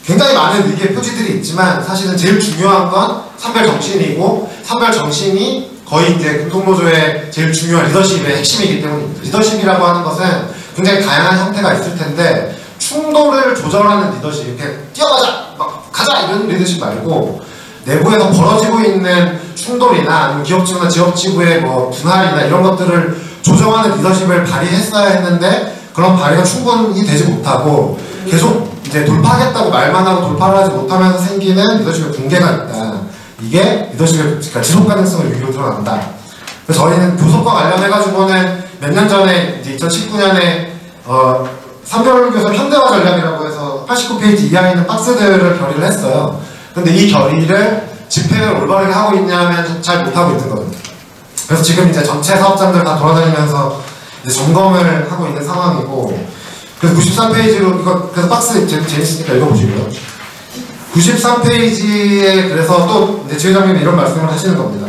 굉장히 많은 위기의 표지들이 있지만 사실은 제일 중요한 건 선별 정신이고 선별 정신이 거의 이제 금속노조의 제일 중요한 리더십의 핵심이기 때문입니다. 리더십이라고 하는 것은 굉장히 다양한 형태가 있을 텐데 충돌을 조절하는 리더십, 이렇게 뛰어가자, 막 가자 이런 리더십 말고 내부에서 벌어지고 있는 충돌이나 아니면 기업지구나 지역지구의 뭐 분할이나 이런 것들을 조정하는 리더십을 발휘했어야 했는데 그런 발휘가 충분히 되지 못하고 계속 이제 돌파하겠다고 말만 하고 돌파를 하지 못하면서 생기는 리더십의 붕괴가 있다. 이게 리더십의 그러니까 지속 가능성을 위기로 드러난다. 그래서 저희는 교섭과 관련해가지고는 몇 년 전에 이제 2019년에 선별교섭 현대화 전략이라고 해서 89페이지 이하에 있는 박스들을 결의를 했어요. 근데 이 결의를 집행을 올바르게 하고 있냐면 잘 못하고 있는 거거든요. 그래서 지금 이제 전체 사업장들 다 돌아다니면서 이제 점검을 하고 있는 상황이고 그래서 93페이지로 이거 그래서 박스 재밌으니까 읽어보시고요. 93페이지에 그래서 또 이제 지회장님이 이런 말씀을 하시는 겁니다.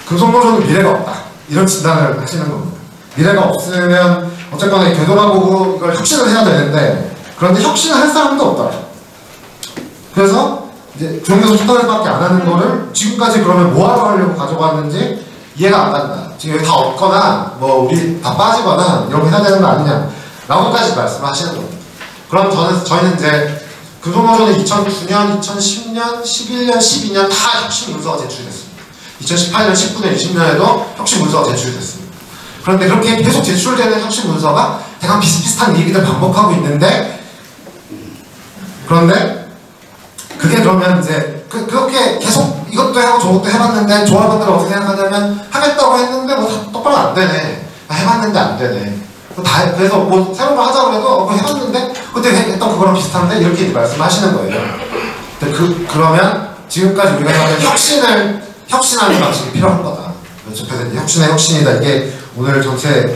금속노조는 미래가 없다. 이런 진단을 하시는 겁니다. 미래가 없으면 어쨌거나 되돌아보고 이걸 혁신을 해야 되는데 그런데 혁신을 할 사람도 없더라. 그래서 이제 중앙교섭 수단을밖에 안 하는 거를 지금까지 그러면 뭐하러 하려고 가지고 왔는지 이해가 안 간다. 지금 여기 다 없거나 뭐 우리 다 빠지거나 이런 거 해야 되는 거 아니냐 라고까지 말씀하시는 겁니다. 그럼 저희는 이제 금속노조는 2009년, 2010년, 11년, 12년 다 혁신 문서가 제출됐습니다. 2018년, 19년, 20년에도 혁신 문서가 제출됐습니다. 그런데 그렇게 계속 제출되는 혁신 문서가 대강 비슷비슷한 얘기들 반복하고 있는데 그런데 그게 그러면 이제 그렇게 계속 이것도 하고 저것도 해봤는데 조합원들은 어떻게 생각하냐면 하겠다고 했는데 뭐 똑바로 안 되네. 해봤는데 안 되네. 그래서 뭐 새로운 거 하자고 해도 그거 해봤는데 그때 했던 그거랑 비슷한데 이렇게 말씀하시는 거예요. 근데 그러면 지금까지 우리가 하는 혁신하는 방식이 필요한 거다. 그래서 혁신의 혁신이다. 이게 오늘 전체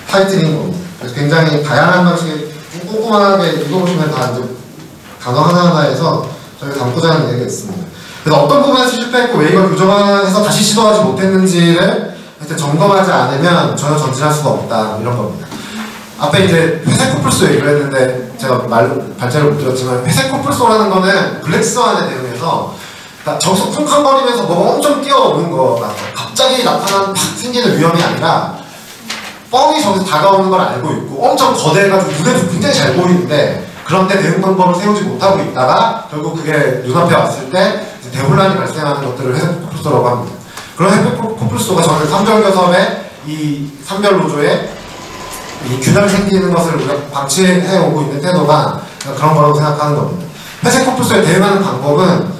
타이틀인 겁니다. 그래서 굉장히 다양한 방식의 좀 꼼꼼하게 읽어보시면 다 이제 단어 하나하나에서 저희가 담고자 하는 얘기가 있습니다. 그래서 어떤 부분에서 실패했고 왜 이걸 교정해서 다시 시도하지 못했는지를 점검하지 않으면 전혀 전진할 수가 없다. 이런 겁니다. 앞에 이제 회색 코뿔소 얘기를 했는데 제가 발제를 못 드렸지만 회색 코뿔소라는 거는 블랙스완에 대응해서 그러니까 저기서 쿵쾅거리면서 뭐가 엄청 뛰어오는 거가 갑자기 나타난 팍 생기는 위험이 아니라 뻥이 저기서 다가오는 걸 알고 있고 엄청 거대해가지고 눈에도 굉장히 잘 보이는데 그런데 대응 방법을 세우지 못하고 있다가 결국 그게 눈앞에 왔을 때 대혼란이 발생하는 것들을 회색 코뿔소라고 합니다. 그런 회색 코뿔소가 저는 선별교섭의 이 선별노조의 이 균열 생기는 것을 우리가 방치해 오고 있는 태도가 그런 거라고 생각하는 겁니다. 회색 코뿔소에 대응하는 방법은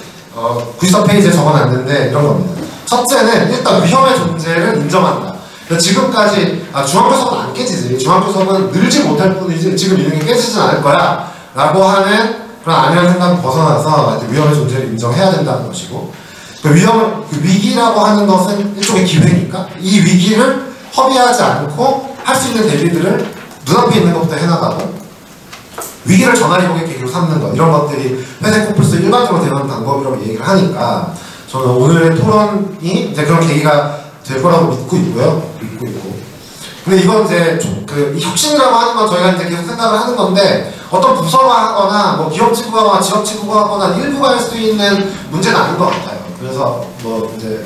93페이지에 적어놨는데 이런 겁니다. 첫째는 일단 위험의 존재를 인정한다. 지금까지 중앙교섭은 안 깨지지. 중앙교섭은 늘지 못할 뿐이지 지금 이런 게 깨지진 않을 거야 라고 하는 그런 안일한 생각을 벗어나서 위험의 존재를 인정해야 된다는 것이고 그 위기라고 하는 것은 일종의 기회니까 이 위기를 허비하지 않고 할 수 있는 대비들을 눈앞에 있는 것부터 해나가고 위기를 전화리복의 계기로 삼는 것 이런 것들이 회색 코뿔소 일반적으로 대응하는 방법이라고 얘기를 하니까 저는 오늘의 토론이 이제 그런 계기가 될 거라고 믿고 있고 근데 이건 이제 이 혁신이라고 하는 건 저희가 이제 계속 생각을 하는 건데 어떤 부서가 하거나 뭐 기업 지부가 하거나 지역 지부가 하거나 일부가 할 수 있는 문제는 아닌 것 같아요. 그래서 뭐 이제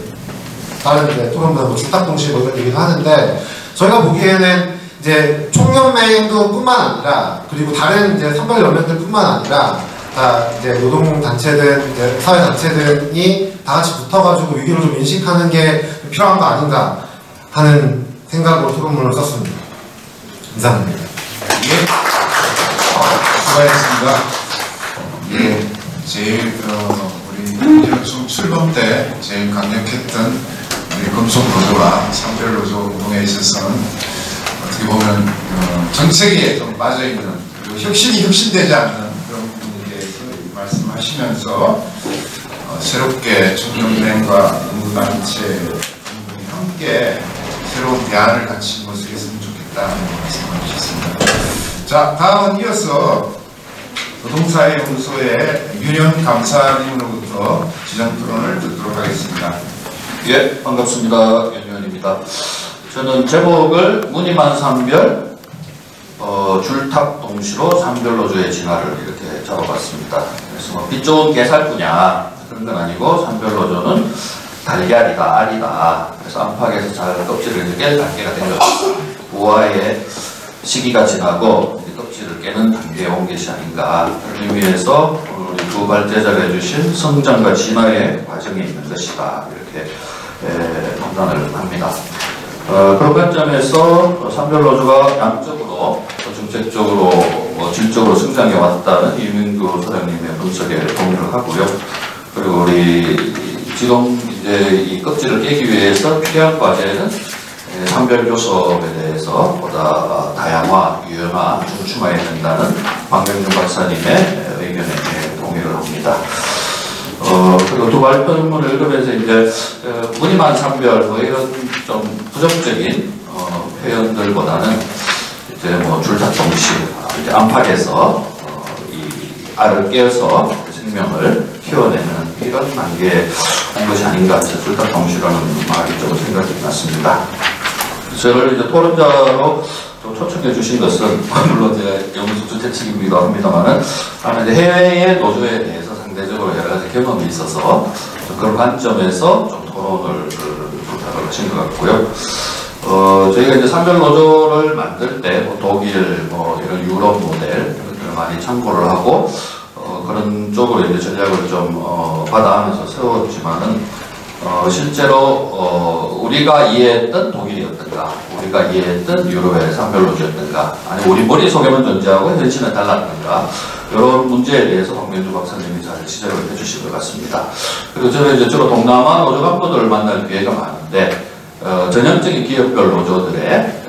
다른 이제 토론보다 뭐 주탁동시 뭐 이런 얘기도 하는데 저희가 보기에는 이제 총연맹도 뿐만 아니라 그리고 다른 이제 선별 연맹들 뿐만 아니라 다 이제 노동단체든 이제 사회단체들이 다 같이 붙어가지고 위기를 좀 인식하는 게 필요한 거 아닌가 하는 생각으로 토론문을 썼습니다. 이상입니다. 예. 수고하셨습니다. 예. 제일 우리 출범 때 제일 강력했던 우리 금속노조와 상별노조 운동에 있어서는 어떻게 보면 정책에 좀 빠져있는 그리고 혁신이 혁신되지 않는 그런 부분에 대해서 말씀하시면서 새롭게 총연맹과 노동단체 등등이 함께 새로운 대안을 같이 모색했으면 좋겠다는 말씀을 주셨습니다. 자, 다음은 이어서 노동사회연구소의 윤현 감사님으로부터 지정 토론을 듣도록 하겠습니다. 예, 반갑습니다. 윤현입니다. 저는 제목을 무늬만 산별, 줄탁동시로 산별노조의 진화를 이렇게 잡아봤습니다. 그래서 뭐 빛 좋은 게살뿐이야 그런 건 아니고 산별노조는 달걀이다, 알이다. 그래서 안팎에서 잘 껍질을 깰 단계가 된 것입니다. 부화의 시기가 지나고 껍질을 깨는 단계에 온 것이 아닌가. 그런 의미에서 오늘 우리 두 발제자가 해주신 성장과 진화의 과정에 있는 것이다. 이렇게 판단을 합니다. 그런 관점에서 산별노조가 양적으로 정책적으로 질적으로 성장해 왔다는 이민규 소장님의 분석에 동의를 하고요. 그리고 우리 지금 이제 이 껍질을 깨기 위해서 필요한 과제는 산별교섭에 대해서 보다 다양화, 유연화, 중춤화해야 된다는 박명준 박사님의 의견에 동의를 합니다. 그리고 두 발표문을 읽으면서 이제 무늬만 산별 뭐 이런 좀 부정적인 표현들보다는 이제 뭐 줄탁동시 이제 안팎에서 이 알을 깨어서 생명을 키워내는 이런 단계에 온 것이 아닌가. 줄탁동시라는 말이 좀 생각이 났습니다. 저를 이제 토론자로 좀 초청해 주신 것은 물론 제가 연구소 주최측이기도 합니다만은 이제 해외의 노조에 대해서 상대적으로 여러 가지 경험이 있어서 그런 관점에서 좀 토론을 부탁을 하신 것 같고요. 저희가 이제 산별노조를 만들 때 뭐 독일, 뭐 이런 유럽 모델 이런 것들을 많이 참고를 하고 그런 쪽으로 이제 전략을 좀 받아가면서 세웠지만은 실제로 우리가 이해했던 독일이었던가, 우리가 이해했던 유럽의 산별노조였던가, 아니 우리 머릿속에만 존재하고 현실은 달랐던가, 이런 문제에 대해서 박명준 박사님이 잘 지적을 해주신 것 같습니다. 그리고 저는 이제 주로 동남아 노조 간부들을 만날 기회가 많은데 전형적인 기업별 노조들의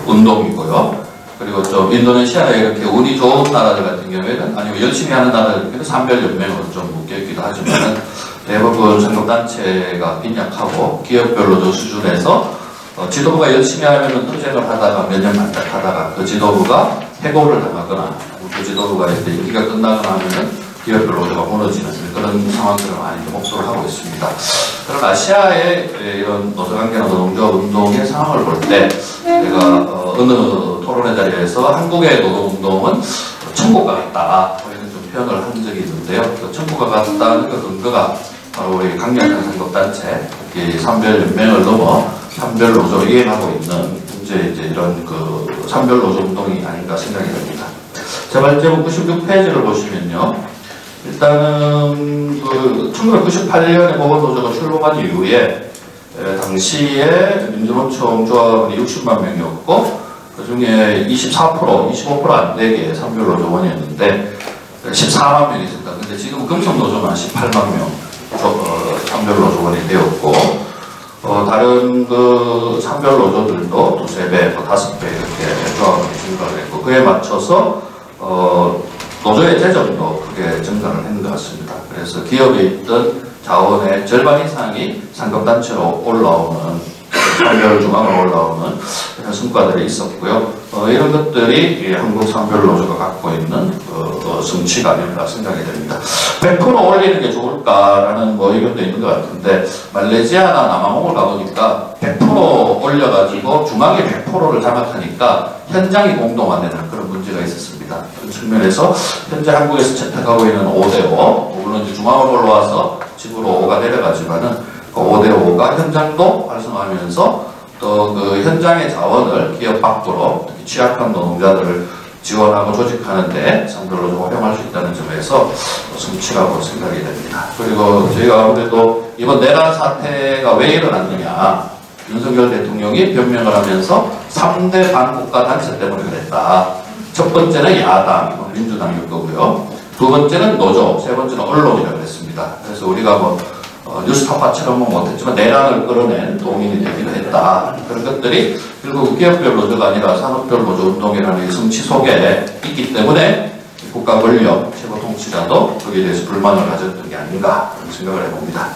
운동이고요. 그리고 좀 인도네시아에 이렇게 운이 좋은 나라들 같은 경우에는 아니면 열심히 하는 나라들 같은 경우에는 산별연맹으로 좀 묶여있기도 하지만 대부분 상급단체가 빈약하고 기업별 노조 수준에서 지도부가 열심히 하면 투쟁을 하다가 몇 년 만족하다가 그 지도부가 해고를 당하거나 그 지도부가 이제 임기가 끝나거나 하면은 기업별 노조가 무너지는 그런 상황들을 많이 목도를 하고 있습니다. 그런 아시아의 이런 노조관계나 노동조합 운동의 상황을 볼 때 제가 어느 토론회 자리에서 한국의 노동운동은 천국과 같다 이런 좀 표현을 한 적이 있는데요. 그 천국과 같다는 그 근거가 바로 우리 강력한 상급단체, 산별연맹을 넘어 산별노조로 이행하고 있는 문제 이제 이런 그 산별노조 운동이 아닌가 생각이 됩니다. 제발제목 96페이지를 보시면요. 일단은 그 1998년에 보건노조가 출범한 이후에 당시에 민주노총 조합원이 60만 명이었고 그 중에 24%, 25% 안 되게 산별노조원이었는데 14만 명이 있습니다. 근데 지금 금속노조만 18만 명 산별노조원이 되었고 다른 그 산별노조들도 2~3배, 5배 이렇게 조합원이 증가를 했고 그에 맞춰서 노조의 재정도 크게 증가를 했는 것 같습니다. 그래서 기업에 있던 자원의 절반 이상이 상급단체로 올라오는, 산별 중앙으로 올라오는 그런 성과들이 있었고요. 이런 것들이 한국산별노조가 갖고 있는 성취가 아닐까 생각이 됩니다. 100% 올리는 게 좋을까라는 의견도 있는 것 같은데, 말레이시아나 남아공을 가보니까 100% 올려가지고 중앙에 100%를 장악하니까 현장이 공동화되는 그런 문제가 있었습니다. 그런 측면에서 현재 한국에서 채택하고 있는 5대5, 물론 이제 중앙으로 올라와서 집으로 5가 내려가지만은 5대5가 현장도 활성화하면서 또 그 현장의 자원을 기업 밖으로 특히 취약한 노동자들을 지원하고 조직하는데 산별노조가 활용할 수 있다는 점에서 성취라고 생각이 됩니다. 그리고 저희가 아무래도 이번 내란 사태가 왜 일어났느냐, 윤석열 대통령이 변명을 하면서 3대 반국가 단체 때문에 그랬다. 첫 번째는 야당, 민주당일 거고요. 두 번째는 노조, 세 번째는 언론이라고 했습니다. 그래서 우리가 뉴스타파처럼 못했지만 내란을 끌어낸 동인이 되기도 했다. 그런 것들이 결국 기업별 노조가 아니라 산업별 노조 운동이라는 성취 속에 있기 때문에 국가 권력, 최고 통치자도 거기에 대해서 불만을 가졌던 게 아닌가 그런 생각을 해봅니다.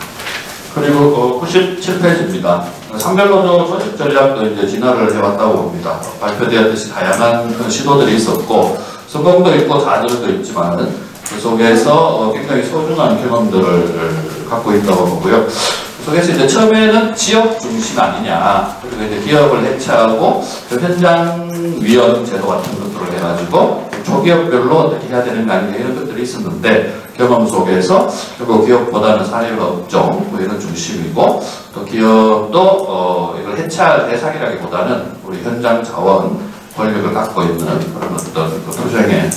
그리고 97페이지입니다. 산별노조 조직 전략도 이제 진화를 해왔다고 봅니다. 발표되었듯이 다양한 그런 시도들이 있었고 성공도 있고 좌절도 있지만 그 속에서 굉장히 소중한 경험들을 갖고 있다고 보고요. 그 속에서 이제 처음에는 지역 중심 아니냐, 그리고 이제 기업을 해체하고 그 현장위원 제도 같은 것들을 해가지고 초기업별로 어떻게 해야 되는 거 아니냐 이런 것들이 있었는데, 경험 속에서 결국 기업보다는 산업 업종 이런 중심이고, 또 기업도 이걸 해체할 대상이라기보다는 우리 현장 자원 권력을 갖고 있는 그런 어떤 투쟁의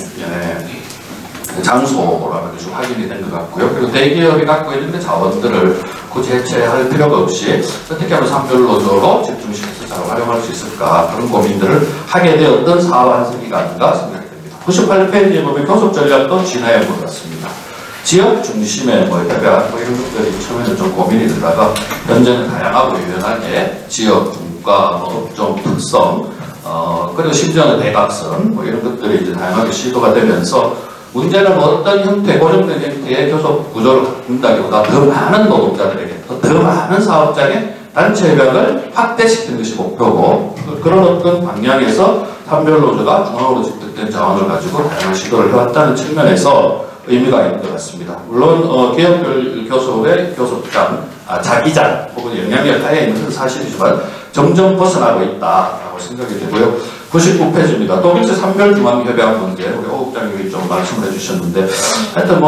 장소라는 것이 확인이 된 것 같고요. 그리고 대기업이 갖고 있는 자원들을 굳이 해체할 필요가 없이 어떻게 하면 산별노조로 집중시켜서 잘 활용할 수 있을까, 그런 고민들을 하게 되었던 사업 한세기가 아닌가 생각이 됩니다. 98페이지에 보면 교섭 전략도 진화해 본 것 같습니다. 지역 중심의 협약 이런 것들이 처음에는 좀 고민이 들다가 현재는 다양하고 유연하게 지역, 분과, 업종 특성, 그리고 심지어는 대각선 이런 것들이 이제 다양하게 시도가 되면서, 문제는 어떤 형태, 고정된 형태의 교섭 구조를 갖는다기보다 더 많은 노동자들에게, 더 많은 사업장의 단체 협약을 확대시키는 것이 목표고, 그런 어떤 방향에서 산별노조가 중앙으로 집중된 자원을 가지고 다양한 시도를 해왔다는 측면에서 의미가 있는 것 같습니다. 물론 기업별 교섭의 교섭장, 자기장 혹은 영향력 하에 있는 건 사실이지만 점점 벗어나고 있다라고 생각이 되고요. 99페이지입니다. 독일제 산별중앙협약 문제, 우리 호국장님이 좀 말씀을 해주셨는데, 하여튼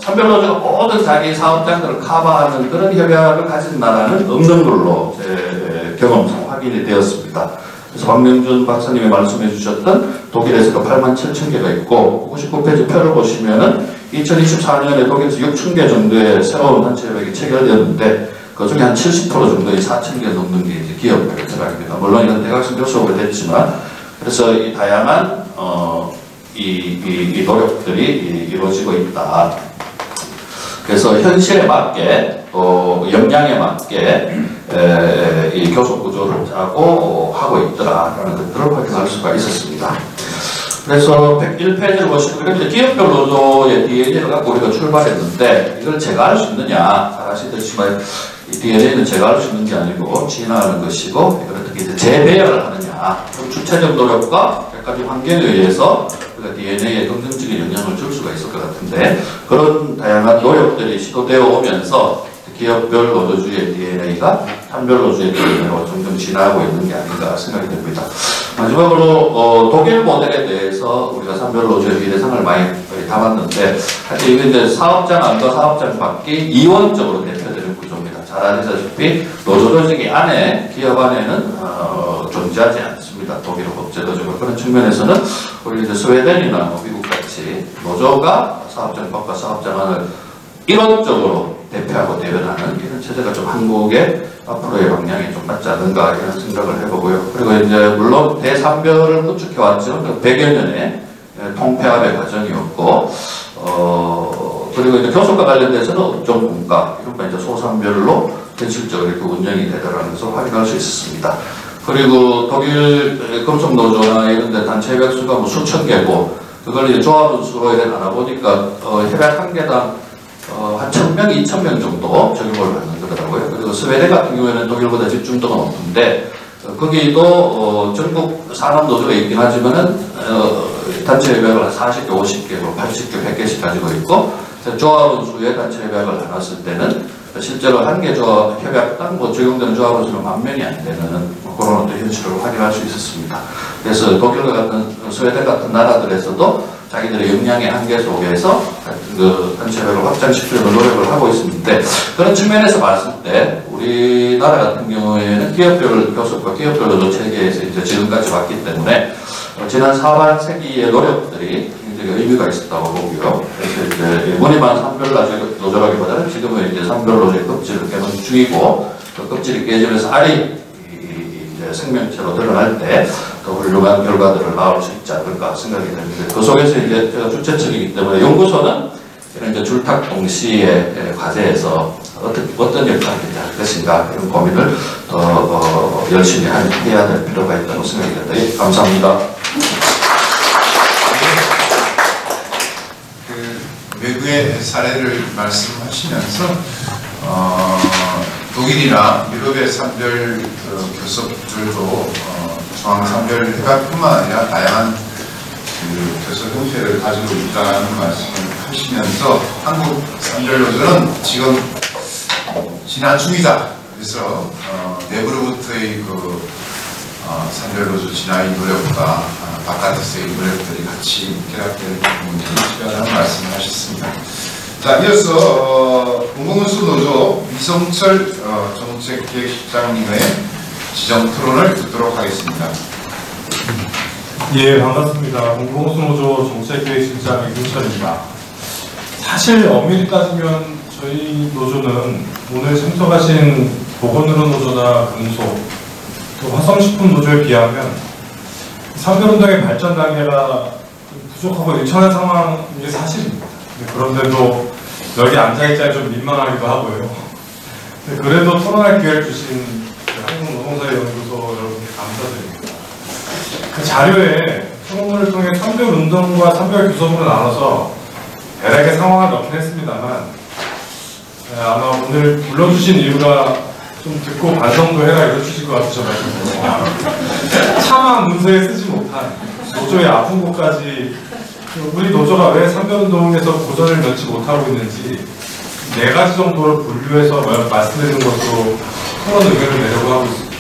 산별노조가 모든 자기 사업장들을 커버하는 그런 협약을 가진 나라는 없는 걸로 제 경험상 확인이 되었습니다. 그래서 박명준 박사님이 말씀해 주셨던 독일에서도 87,000개가 있고, 99페이지 표를 보시면은 2024년에 독일에서 6,000개 정도의 새로운 단체 협약이 체결되었는데, 그 중에 한 70% 정도의 4,000개 넘는 게 이제 기업 협약입니다. 물론 이건 대각선 교섭으로 됐지만, 그래서 이 다양한 이 노력들이 이루어지고 있다. 그래서 현실에 맞게 또 역량에 맞게 이 교섭 구조를 짜고 하고 있더라라는 것들을 확인할 수가 있었습니다. 그래서 101페이지를 보시면 이제 기업별 노조의 DNA를 갖고 우리가 출발했는데, 이걸 제거할 수 있느냐, 잘 아시듯이만 이 DNA는 제거할 수 있는 게 아니고 진화하는 것이고, 이걸 어떻게 이제 재배열을 하느냐, 주체적 노력과 몇 가지 환경에 의해서 우리가 DNA에 긍정적인 영향을 줄 수가 있을 것 같은데, 그런 다양한 노력들이 시도되어 오면서 기업별 노조주의 DNA가 산별노조의 DNA로 점점 진화하고 있는 게 아닌가 생각이 됩니다. 마지막으로 독일 모델에 대해서 우리가 산별노조의 비례상을 많이 담았는데, 하여튼 이게 이제 사업장 안과 사업장 밖이 이원적으로 대표되는 구조입니다. 잘 아시다시피 노조 조직이 안에, 기업 안에는 존재하지 않습니다. 독일의 법제도적으로. 그런 측면에서는 우리 이제 스웨덴이나 미국 같이 노조가 사업장 밖과 사업장 안을 이론적으로 대표하고 대변하는 이런 체제가 좀 한국의 앞으로의 방향이 좀 맞지 않는가 이런 생각을 해보고요. 그리고 이제 물론 대산별을 구축해왔죠. 100여 년의 통폐합의 과정이었고, 그리고 이제 교섭과 관련돼서는 업종 분과 이런 거 이제 소산별로 현실적으로 이렇게 운영이 되더라는 것을 확인할 수 있었습니다. 그리고 독일 금속노조나 이런 데 단체 협약 수가 수천 개고, 그걸 이제 조합원 수로 이렇게 나눠보니까 협약 한 개당 한 1000명, 2000명 정도 적용을 받는 거더라고요. 그리고 스웨덴 같은 경우에는 독일보다 집중도가 높은데 거기도 전국 산업노조가 있긴 하지만은 단체 협약을 한 40개, 50개, 80개, 100개씩 가지고 있고 조합원 수의 단체 협약을 나눴을 때는 실제로 한 개 조합 협약당 적용되는 조합원 수는 10,000명이 안 되는 그런 어떤 현실을 확인할 수 있었습니다. 그래서 독일과 같은 스웨덴 같은 나라들에서도 자기들의 역량의 한계 속에서 그 단체 협약을 확장시키려는 노력을 하고 있었는데 그런 측면에서 봤을 때 우리나라 같은 경우에는 기업별 교섭과 기업별 노조 체계에서 이제 지금까지 왔기 때문에 지난 하반세기의 노력들이 굉장히 의미가 있었다고 보고요. 그래서 이제 일본이만 산별 노조라기보다는 지금은 이제 산별 노조의 껍질을 깨는 중이고 그 껍질이 깨지면서 알이 이제 생명체로 드러날 때 더 훌륭한 결과들을 나올 수 있지 않을까 생각이 되는데 그 속에서 이제 제가 주최 측이기 때문에 연구소는 이런 이제 줄탁 동시에 과제에서 어떤 역할을 할 것인가 이런 고민을 더 열심히 해야 될 필요가 있다고 생각이 됩니다. 예, 감사합니다. 외국의 사례를 말씀하시면서 독일이나 유럽의 산별 교섭들도 중앙산별협약뿐만 아니라 다양한 교섭 형태를 가지고 있다는 말씀을 하시면서 한국 산별노조는 지금 진행 중이다. 그래서 내부로부터의 산별노조 진화의 노력과 바깥에서의 노력들이 같이 결합될 부분이 필요하다는 말씀을 하셨습니다. 자, 이어서 공공운수노조 이성철 정책기획실장님의 지정 토론을 듣도록 하겠습니다. 예, 반갑습니다. 공공운수노조 정책기획실장 이승철입니다. 사실 엄밀히 따지면 저희 노조는 오늘 참석하신 보건의료노조나 금속, 또 화성식품노조에 비하면 산별운동의 발전 단계가 부족하고 일천한 상황인 게 사실입니다. 그런데도 여기 앉아있자니 좀 민망하기도 하고요. 그래도 토론할 기회를 주신 한국노동사회연구소 여러분께 감사드립니다. 그 자료에 토론을 통해 산별운동과 산별교섭으로 나눠서 대략의 상황을 넣긴 했습니다만 아마 오늘 불러주신 이유가 좀 듣고 반성도 해라 이러주실 것 같으셔가지고 차마 문서에 쓰지 못한 노조의 아픈 곳까지 우리 노조가 왜 산별운동에서 고전을 면치 못하고 있는지 4가지 정도를 분류해서 말씀드리는 것으로 토론 의견을 내려고 하고 있습니다.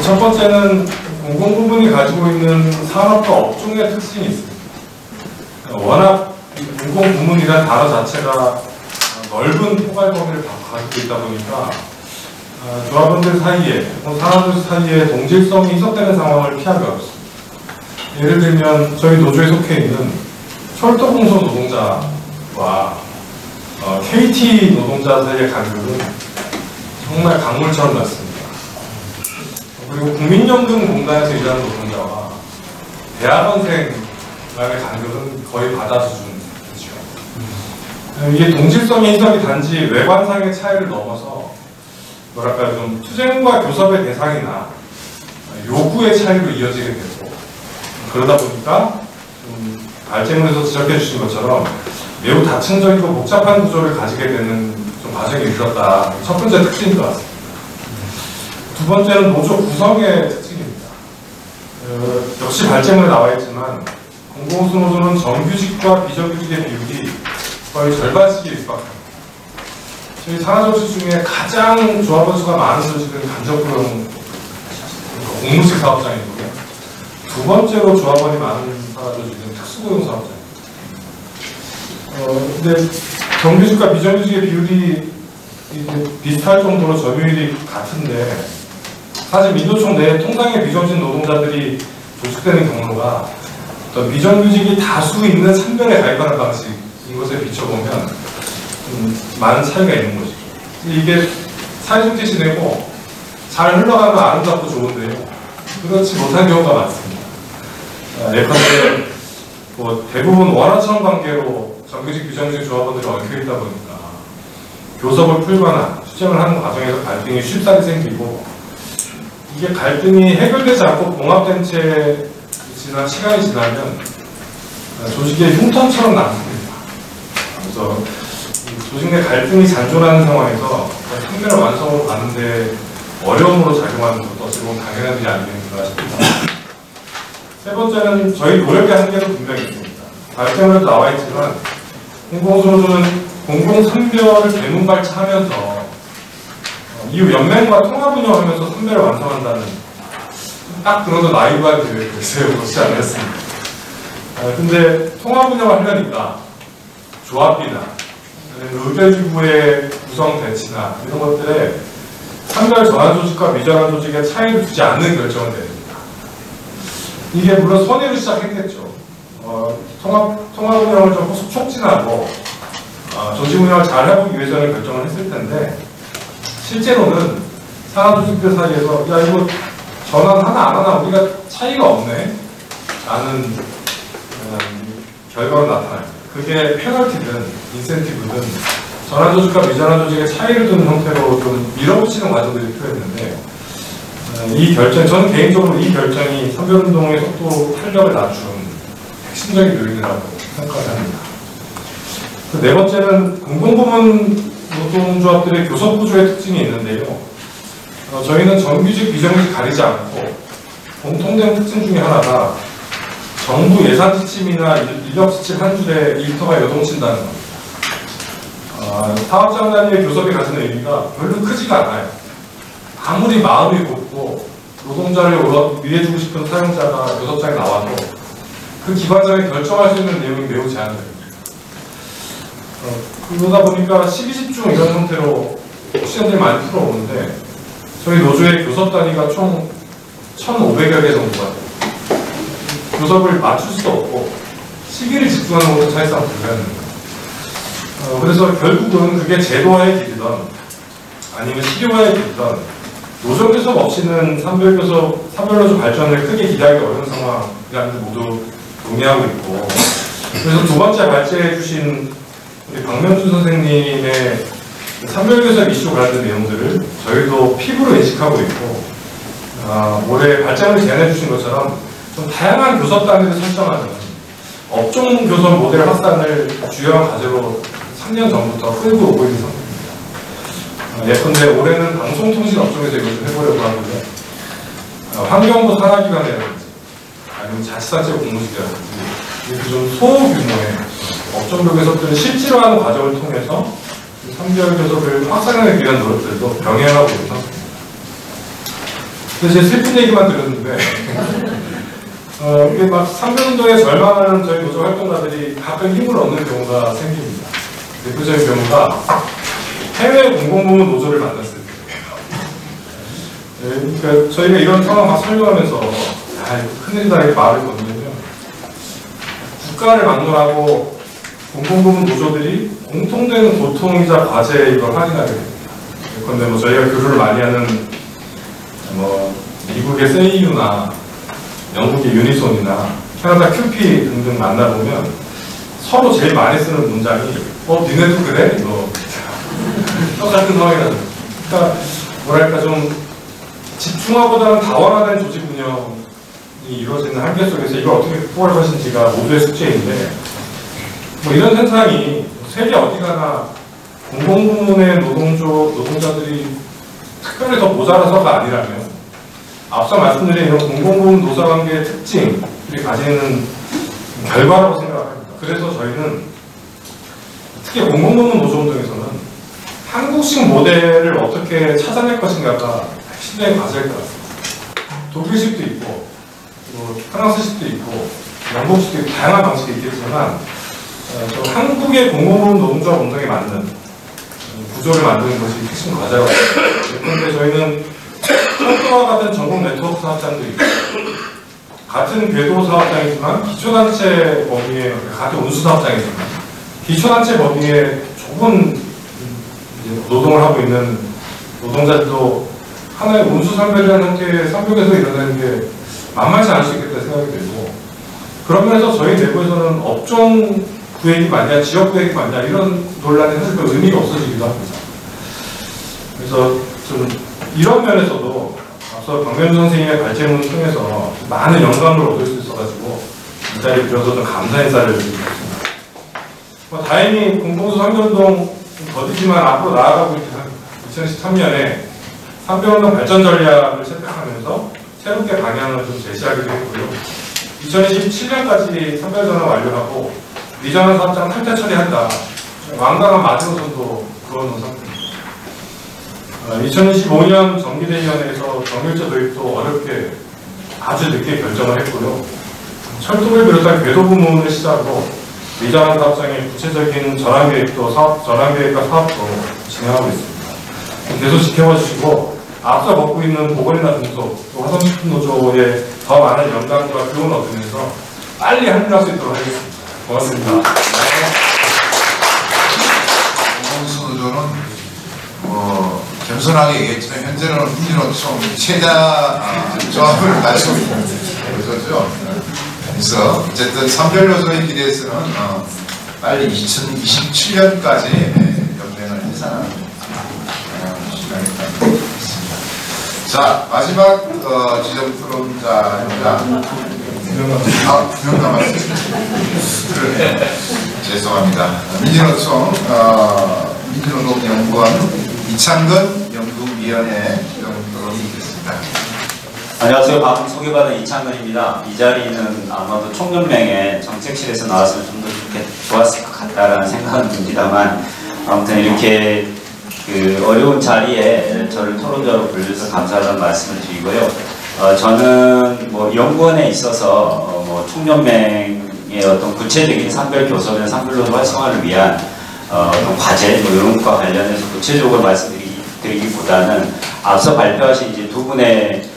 첫 번째는 공공부문이 가지고 있는 산업과 업종의 특징이 있습니다. 워낙 공공부문이라는 단어 자체가 넓은 포괄 범위를 가지고 있다 보니까 조합원들 사이에, 산업들 사이에 동질성이 희석되는 상황을 피하기 어렵습니다. 예를 들면 저희 노조에 속해 있는 철도공소 노동자와 KT 노동자 사이의 간극은 정말 강물처럼 낮습니다. 그리고 국민연금공단에서 일하는 노동자와 대학원생 간의 간극은 거의 바다 수준이죠. 이게 동질성의 희석이 단지 외관상의 차이를 넘어서 뭐랄까 좀 투쟁과 교섭의 대상이나 요구의 차이로 이어지게 되고 그러다 보니까 좀 발제문에서 지적해 주신 것처럼 매우 다층적이고 복잡한 구조를 가지게 되는 좀 과정이 있었다. 첫 번째 특징인 것 같습니다. 두 번째는 노조 구성의 특징입니다. 역시 발제문에 나와 있지만 공공운수노조는 정규직과 비정규직의 비율이 거의 절반씩에 육박합니다. 저희 산하조직 중에 가장 조합원 수가 많은 조직은 간접고용 공무직 사업장이고요. 두 번째로 조합원이 많은 산하조직은 특수고용 사업장입니다. 근데 정규직과 비정규직의 비율이 비슷할 정도로 점유율이 같은데 사실 민노총 내 통상의 비정규직 노동자들이 조직되는 경로가 어떤 비정규직이 다수 있는 산별에 가입하는 방식인 것에 비춰보면 많은 차이가 있는 것이죠. 이게 사이좋게 지내고 잘 흘러가면 아름답고 좋은데요. 그렇지 못한 경우가 많습니다. 예컨대 대부분 원화청 관계로 정규직, 비정규직 조합원들이 얽혀있다 보니까 교섭을 풀거나 투쟁을 하는 과정에서 갈등이 쉽사리 생기고 이게 갈등이 해결되지 않고 봉합된 채 시간이 지나면 조직의 흉터처럼 남습니다. 그래서 조직 내 갈등이 잔존하는 상황에서 판결 완성으로 가는데 어려움으로 작용하는 것도 어찌 보면 당연한 일이 아니겠는가 싶습니다. 세 번째는 저희 노력의 한계도 분명히 있습니다. 발표에도 나와 있지만 공공노조는 공공선별을 대문발차하면서 이후 연맹과 통합 운영하면서 선별을 완성한다는 딱 들어도 나이브한 계획을 세우지 않았습니다. 근데 통합 운영을 하려니까 조합이나 의결기구의 구성 배치나 이런 것들에 선별 전환 조직과 미전환 조직의 차이를 두지 않는 결정을 내립니다. 이게 물론 선의로 시작했겠죠. 통합 운영을 좀 촉진하고 조직 운영을 잘 해보기 위해서는 결정을 했을 텐데 실제로는 산하 조직들 사이에서 야 이거 전환 하나 안 하나 우리가 차이가 없네 라는 결과가 나타나요. 그게 페널티든 인센티브든 전환 조직과 미전환 조직의 차이를 두는 형태로 좀 밀어붙이는 과정들이 필요했는데 이 결정, 저는 개인적으로 이 결정이 선별운동의 속도, 탄력을 낮춘 핵심적인 요인이라고 생각을 합니다. 네 번째는 공공부문 노동조합들의 교섭 구조의 특징이 있는데요. 저희는 정규직, 비정규직 가리지 않고 공통된 특징 중에 하나가 정부 예산 지침이나 인력 지침 한 줄에 일터가 요동친다는 겁니다. 사업장 단위의 교섭이 가지는 의미가 별로 크지가 않아요. 아무리 마음이 곱고 노동자를 위해주고 싶은 사용자가 교섭장에 나와도 그 기관장이 결정할 수 있는 내용이 매우 제한됩니다. 그러다 보니까 12집중 이런 형태로 시간들이 많이 풀어오는데 저희 노조의 교섭 단위가 총 1,500여 개 정도가 돼요. 교섭을 맞출 수도 없고 시기를 집중하는 것도 사실상 불가능합니다. 그래서 결국은 그게 제도화의 길이든 아니면 실효화의 길이든 노조 교섭 없이는 산별노조 발전을 크게 기대하기 어려운 상황이라는 모두 동의하고 있고 그래서 두 번째 발제해 주신 우리 박명준 선생님의 산별교섭 이슈 관련된 내용들을 저희도 피부로 인식하고 있고 올해 발제를 제안해 주신 것처럼 좀 다양한 교섭 단위를 설정하는 업종 교섭 모델 확산을 주요한 과제로 3년 전부터 끌고 오고 있는 상태입니다. 예컨대 올해는 방송통신 업종에서 이걸 좀 해보려고 하고요. 환경부 산하기관이라든지 아니면 자치단체 공무직이라든지 이렇게 좀 소규모의 업종별 교섭들을 실질화하는 과정을 통해서 선별 교섭을 확산하기 위한 노력들도 병행하고 있는 상태입니다. 근데 제 슬픈 얘기만 들었는데 이게 막 선별운동에 절망하는 저희 노조 활동가들이 가끔 힘을 얻는 경우가 생깁니다. 대표적인 경우가 해외 공공부문 노조를 만났을 때 그러니까 저희가 이런 상황 막 설명하면서 큰일이다 이렇게 말을 거두면 국가를 막론하고 공공부문 노조들이 공통되는 고통이자 과제에 이걸 확인하게 됩니다. 그런데 뭐 저희가 교류를 많이 하는 뭐 미국의 세이유나 영국의 유니손이나 캐나다 큐피 등등 만나보면 서로 제일 많이 쓰는 문장이 니네도 그래? 이거 똑같은 상황이라서 그러니까 뭐랄까 좀 집중화보다는 다원화된 조직 운영이 이루어지는 한계 속에서 이걸 어떻게 극복할 것인지가 모두의 숙제인데 뭐 이런 현상이 세계 어디 가나 공공부문의 노동자들이 특별히 더 모자라서가 아니라면 앞서 말씀드린 이런 공공부문 노사관계의 특징들이 가지는 결과라고 생각합니다. 그래서 저희는 특히 공공부문 노조운동에서는 한국식 모델을 어떻게 찾아낼 것인가가 핵심적인 과제일 것 같습니다. 독일식도 있고 프랑스식도 있고 영국식도 있고 다양한 방식이 있겠지만 한국의 공공부문 노동조합 운동에 맞는 구조를 만드는 것이 핵심 과제라고 생각합니다. 그런데 저희는 철도와 같은 전국 네트워크 사업장도 있고 같은 궤도 사업장이지만 기초단체 범위의 같은 운수 사업장이지만 기초단체 범위의 좁은 노동을 하고 있는 노동자들도 하나의 운수 선별이라는 형태의 선벽에서 일어나는 게 만만치 않을 수 있겠다 생각이 들고 그런 면에서 저희 내부에서는 업종 구획이 맞냐 지역 구획이 맞냐 이런 논란이 사실 그 의미가 없어지기도 합니다. 그래서 좀 이런 면에서도 앞서 박명준 선생님의 발제문을 통해서 많은 영감을 얻을 수 있어가지고 이 자리에 빌어서 좀 감사 인사를 드리겠습니다. 다행히 공공수 선거운동 더디지만 앞으로 나아가고 있는 2013년에 상별운동 발전 전략을 채택하면서 새롭게 방향을 좀 제시하기도 했고요. 2027년까지 선별전환 완료하고 리전al 사업장 탈퇴 처리한다. 완강한 마지노선도 그어놓은 상태입니다. 2025년 정기대의원회에서 정밀제 도입도 어렵게 아주 늦게 결정을 했고요. 철도를 비롯한 궤도 부문을 시작으로 리전al 사업장의 구체적인 전환계획과 사업도 진행하고 있습니다. 계속 지켜봐 주시고 앞서 먹고 있는 보건이나 중소, 또 화성식품노조에 더 많은 영감과 교훈을 얻으면서 빨리 합류할 수 있도록 하겠습니다. 고맙습니다. 공공수노조는 겸손하게 얘기했지만 현재는 민주노총 최다 조합을 가지고 있는 거죠. 그래서 어쨌든 선별노조의 기대에서는 빨리 2027년까지 연맹을 해산하는 시간이 있습니다. 자, 마지막 지정 토론자입니다. 2명 남았습니다. 죄송합니다. 민주노동연구원 이창근 연구위원회 토론이 있겠습니다. 안녕하세요. 방금 소개받은 이창근입니다. 이 자리는 아마도 총연맹의 정책실에서 나왔으면 좀 더 좋았을 것 같다라는 생각은 듭니다만, 아무튼 이렇게 어려운 자리에 저를 토론자로 불러주셔서 감사하다는 말씀을 드리고요. 저는 연구원에 있어서 총연맹의 어떤 구체적인 산별교섭이나 산별노조 활성화를 위한 어떤 과제, 이런 것과 관련해서 구체적으로 말씀드리기보다는 앞서 발표하신 이제 두 분의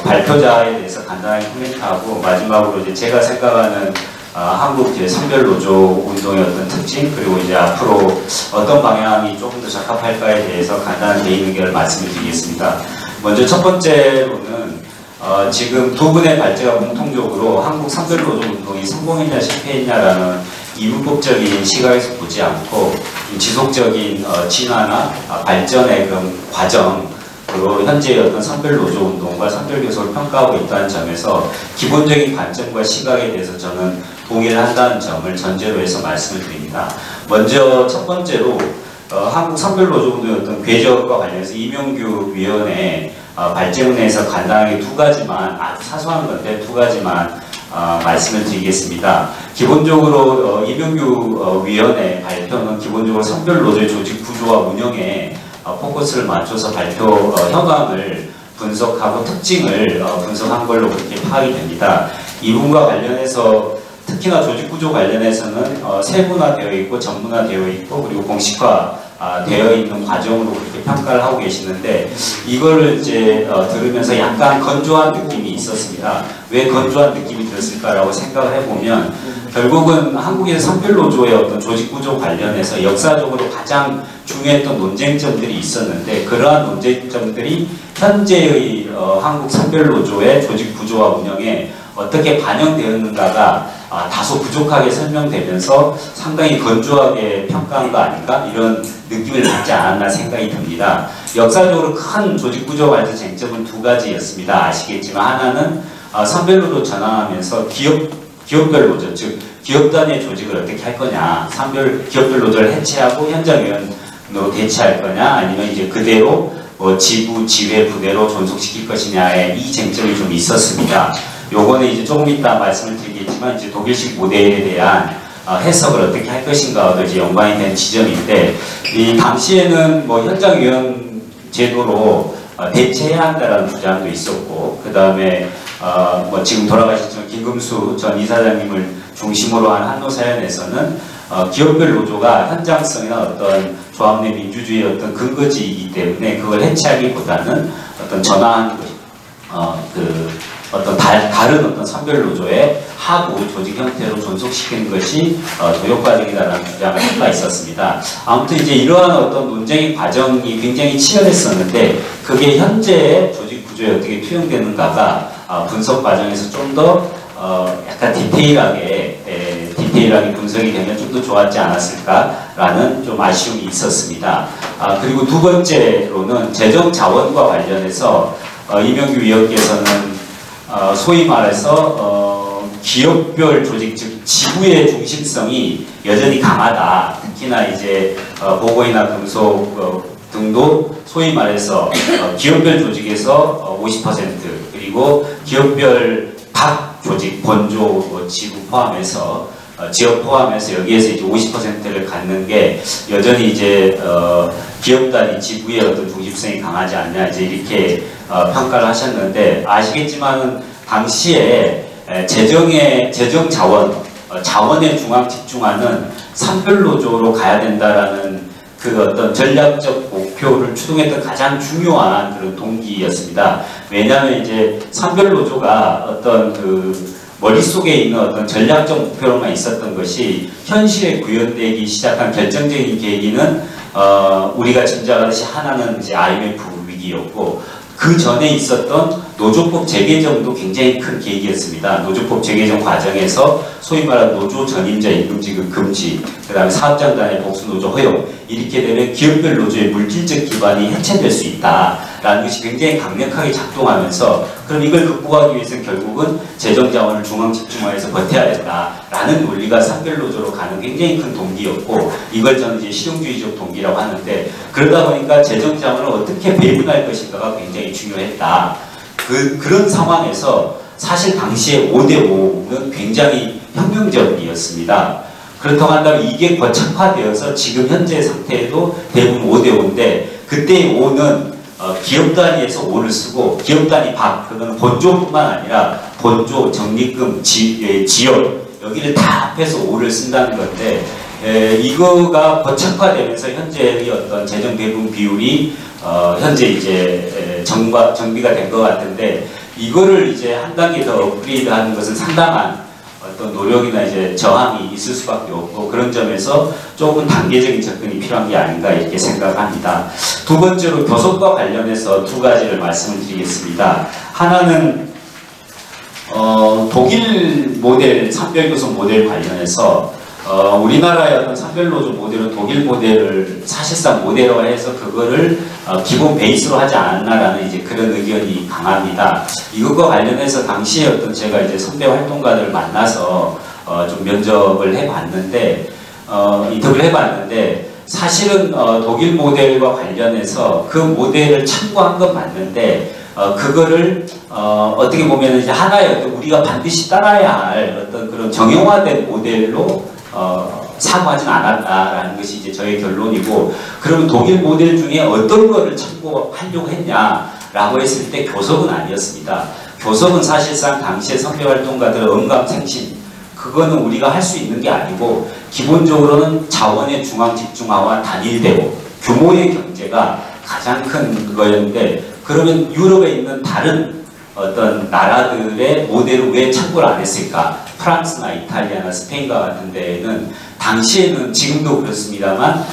발표자에 대해서 간단하게 코멘트하고, 마지막으로 이제 제가 생각하는 한국 선별노조 운동의 어떤 특징, 그리고 이제 앞으로 어떤 방향이 조금 더 적합할까에 대해서 간단한 개인 의견을 말씀을 드리겠습니다. 먼저 첫 번째로는 지금 두 분의 발제가 공통적으로 한국 선별노조 운동이 성공했냐 실패했냐라는 이분법적인 시각에서 보지 않고 지속적인 진화나 발전의 그런 과정으로 현재의 어떤 선별노조 운동과 선별교섭을 평가하고 있다는 점에서 기본적인 관점과 시각에 대해서 저는 동의를 한다는 점을 전제로 해서 말씀을 드립니다. 먼저 첫 번째로 한국 선별노조 운동의 어떤 궤적과 관련해서 이명규 위원회 발제문에서 간단하게 두 가지만, 아주 사소한 건데 두 가지만 말씀을 드리겠습니다. 기본적으로 이명규 위원회 발표는 기본적으로 선별노조의 조직 구조와 운영에 포커스를 맞춰서 발표 현황을 분석하고 특징을 분석한 걸로 그렇게 파악이 됩니다. 이 부분과 관련해서 특히나 조직 구조 관련해서는 세분화되어 있고 전문화되어 있고 그리고 공식화 되어 있는 과정으로 그렇게 평가를 하고 계시는데, 이거를 이제 들으면서 약간 건조한 느낌이 있었습니다. 왜 건조한 느낌이 들었을까라고 생각을 해보면, 결국은 한국에서 선별노조의 어떤 조직 구조 관련해서 역사적으로 가장 중요했던 논쟁점들이 있었는데, 그러한 논쟁점들이 현재의 한국 선별노조의 조직 구조와 운영에 어떻게 반영되었는가가 다소 부족하게 설명되면서 상당히 건조하게 평가한 거 아닌가, 이런 느낌을 받지 않았나 생각이 듭니다. 역사적으로 큰 조직구조 관련 쟁점은 두 가지였습니다. 아시겠지만 하나는 선별로도 전환하면서 기업별 노조, 즉 기업 단위의 조직을 어떻게 할 거냐, 기업별 노조를 해체하고 현장위원으로 대체할 거냐, 아니면 이제 그대로 지부, 지회, 부대로 존속시킬 것이냐의 이 쟁점이 좀 있었습니다. 요거는 이제 조금 이따 말씀을 드리겠지만, 이제 독일식 모델에 대한 해석을 어떻게 할 것인가와 이제 연관이 된 지점인데, 이 당시에는 현장위원 제도로 대체해야 한다라는 주장도 있었고, 그 다음에 지금 돌아가셨지만 김금수 전 이사장님을 중심으로 한 한노사연에서는 기업별 노조가 현장성이나 어떤 조합 내 민주주의의 어떤 근거지이기 때문에 그걸 해체하기보다는 어떤 전환한 어떤 다른 어떤 선별노조의 하부 조직 형태로 존속시키는 것이 더 효과적이다라는 주장을 한 바 있었습니다. 아무튼 이제 이러한 어떤 논쟁의 과정이 굉장히 치열했었는데, 그게 현재의 조직 구조에 어떻게 투영되는가가 분석 과정에서 좀 더 약간 디테일하게 분석이 되면 좀 더 좋았지 않았을까라는 좀 아쉬움이 있었습니다. 그리고 두 번째로는 재정 자원과 관련해서 이명규 위원께서는 소위 말해서 기업별 조직, 즉 지부의 중심성이 여전히 강하다. 특히나 이제 보고이나 금속 등도 소위 말해서 기업별 조직에서 50% 그리고 기업별 박 조직, 본조, 지부 포함해서 지역 포함해서 여기에서 이제 50%를 갖는 게 여전히 이제 기업 단위 지부의 어떤 중심성이 강하지 않냐 이제 이렇게 평가를 하셨는데 아시겠지만은 당시에 재정 자원에 중앙 집중하는 산별노조로 가야 된다라는 그 어떤 전략적 목표를 추동했던 가장 중요한 그런 동기였습니다. 왜냐하면 이제 산별노조가 어떤 그 머릿속에 있는 어떤 전략적 목표로만 있었던 것이 현실에 구현되기 시작한 결정적인 계기는 우리가 짐작하듯이 하나는 이제 IMF 위기였고 그 전에 있었던 노조법 재개정도 굉장히 큰 계기였습니다. 노조법 재개정 과정에서 소위 말하는 노조 전임자 임금지급 금지, 그 다음에 사업장단의 복수노조 허용, 이렇게 되면 기업별 노조의 물질적 기반이 해체될 수 있다라는 것이 굉장히 강력하게 작동하면서 그럼 이걸 극복하기 위해서는 결국은 재정자원을 중앙 집중화해서 버텨야 된다라는 논리가 산별노조로 가는 굉장히 큰 동기였고 이걸 저는 이제 실용주의적 동기라고 하는데 그러다 보니까 재정자원을 어떻게 배분할 것인가가 굉장히 중요했다. 그런 상황에서 사실 당시에 5대5는 굉장히 혁명적이었습니다. 그렇다고 한다면 이게 거창화되어서 지금 현재 상태에도 대부분 5대5인데 그때의 5는 기업 단위에서 5를 쓰고 기업 단위 박, 그거는 본조뿐만 아니라 본조, 적립금, 지역 여기를 다 합해서 5를 쓴다는 건데 이거가 거창화되면서 현재의 어떤 재정 배분 비율이 현재 이제 정비가 된 것 같은데 이거를 이제 한 단계 더 업그레이드하는 것은 상당한 어떤 노력이나 이제 저항이 있을 수밖에 없고 그런 점에서 조금 단계적인 접근이 필요한 게 아닌가 이렇게 생각합니다. 두 번째로 교섭과 관련해서 두 가지를 말씀을 드리겠습니다. 하나는 독일 모델, 산별교섭 모델 관련해서 우리나라의 어떤 산별노조 모델은 독일 모델을 사실상 모델화해서 그거를 기본 베이스로 하지 않았나라는 이제 그런 의견이 강합니다. 이것과 관련해서 당시에 어떤 제가 이제 선배 활동가들을 만나서 좀 면접을 해봤는데 인터뷰를 해봤는데 사실은 독일 모델과 관련해서 그 모델을 참고한 건 맞는데 그거를 어떻게 보면 이제 하나의 어떤 우리가 반드시 따라야 할 어떤 그런 정형화된 모델로 사고하진 않았다라는 것이 이제 저의 결론이고 그러면 독일 모델 중에 어떤 거를 참고하려고 했냐라고 했을 때 교섭은 아니었습니다. 교섭은 사실상 당시의 선배활동가들의 언감생심 그거는 우리가 할 수 있는 게 아니고 기본적으로는 자원의 중앙 집중화와 단일되고 규모의 경제가 가장 큰 거였는데 그러면 유럽에 있는 다른 어떤 나라들의 모델을 왜 참고를 안 했을까? 프랑스나 이탈리아나 스페인과 같은 데에는 당시에는 지금도 그렇습니다만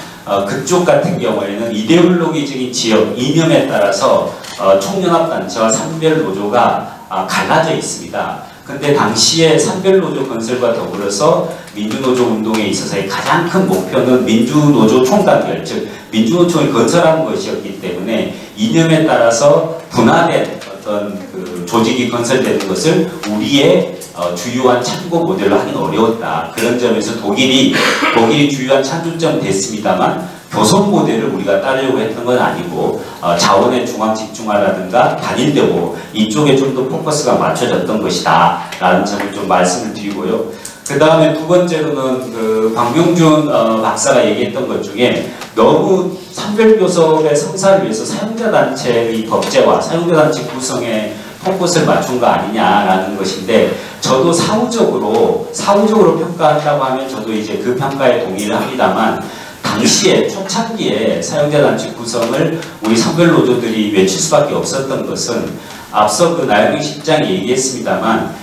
그쪽 같은 경우에는 이데올로기적인 지역, 이념에 따라서 총연합단체와 산별노조가 갈라져 있습니다. 근데 당시에 산별노조 건설과 더불어서 민주노조 운동에 있어서의 가장 큰 목표는 민주노조 총단결, 즉 민주노총을 건설하는 것이었기 때문에 이념에 따라서 분화된 어떤 그 조직이 건설되는 것을 우리의 주요한 참고 모델로 하기는 어려웠다. 그런 점에서 독일이 주요한 참조점 됐습니다만 교섭 모델을 우리가 따르려고 했던 건 아니고 자원의 중앙 집중화라든가 단일되고 이쪽에 좀 더 포커스가 맞춰졌던 것이다 라는 점을 좀 말씀을 드리고요. 그 다음에 두 번째로는 그 박명준 박사가 얘기했던 것 중에 너무 산별교섭의 성사를 위해서 사용자단체의 법제화, 사용자단체 구성에 포커스를 맞춘 거 아니냐라는 것인데 저도 사후적으로 평가한다고 하면 저도 이제 그 평가에 동의를 합니다만 당시에 초창기에 사용자단체 구성을 우리 산별노조들이 외칠 수밖에 없었던 것은 앞서 그 나영민 실장이 얘기했습니다만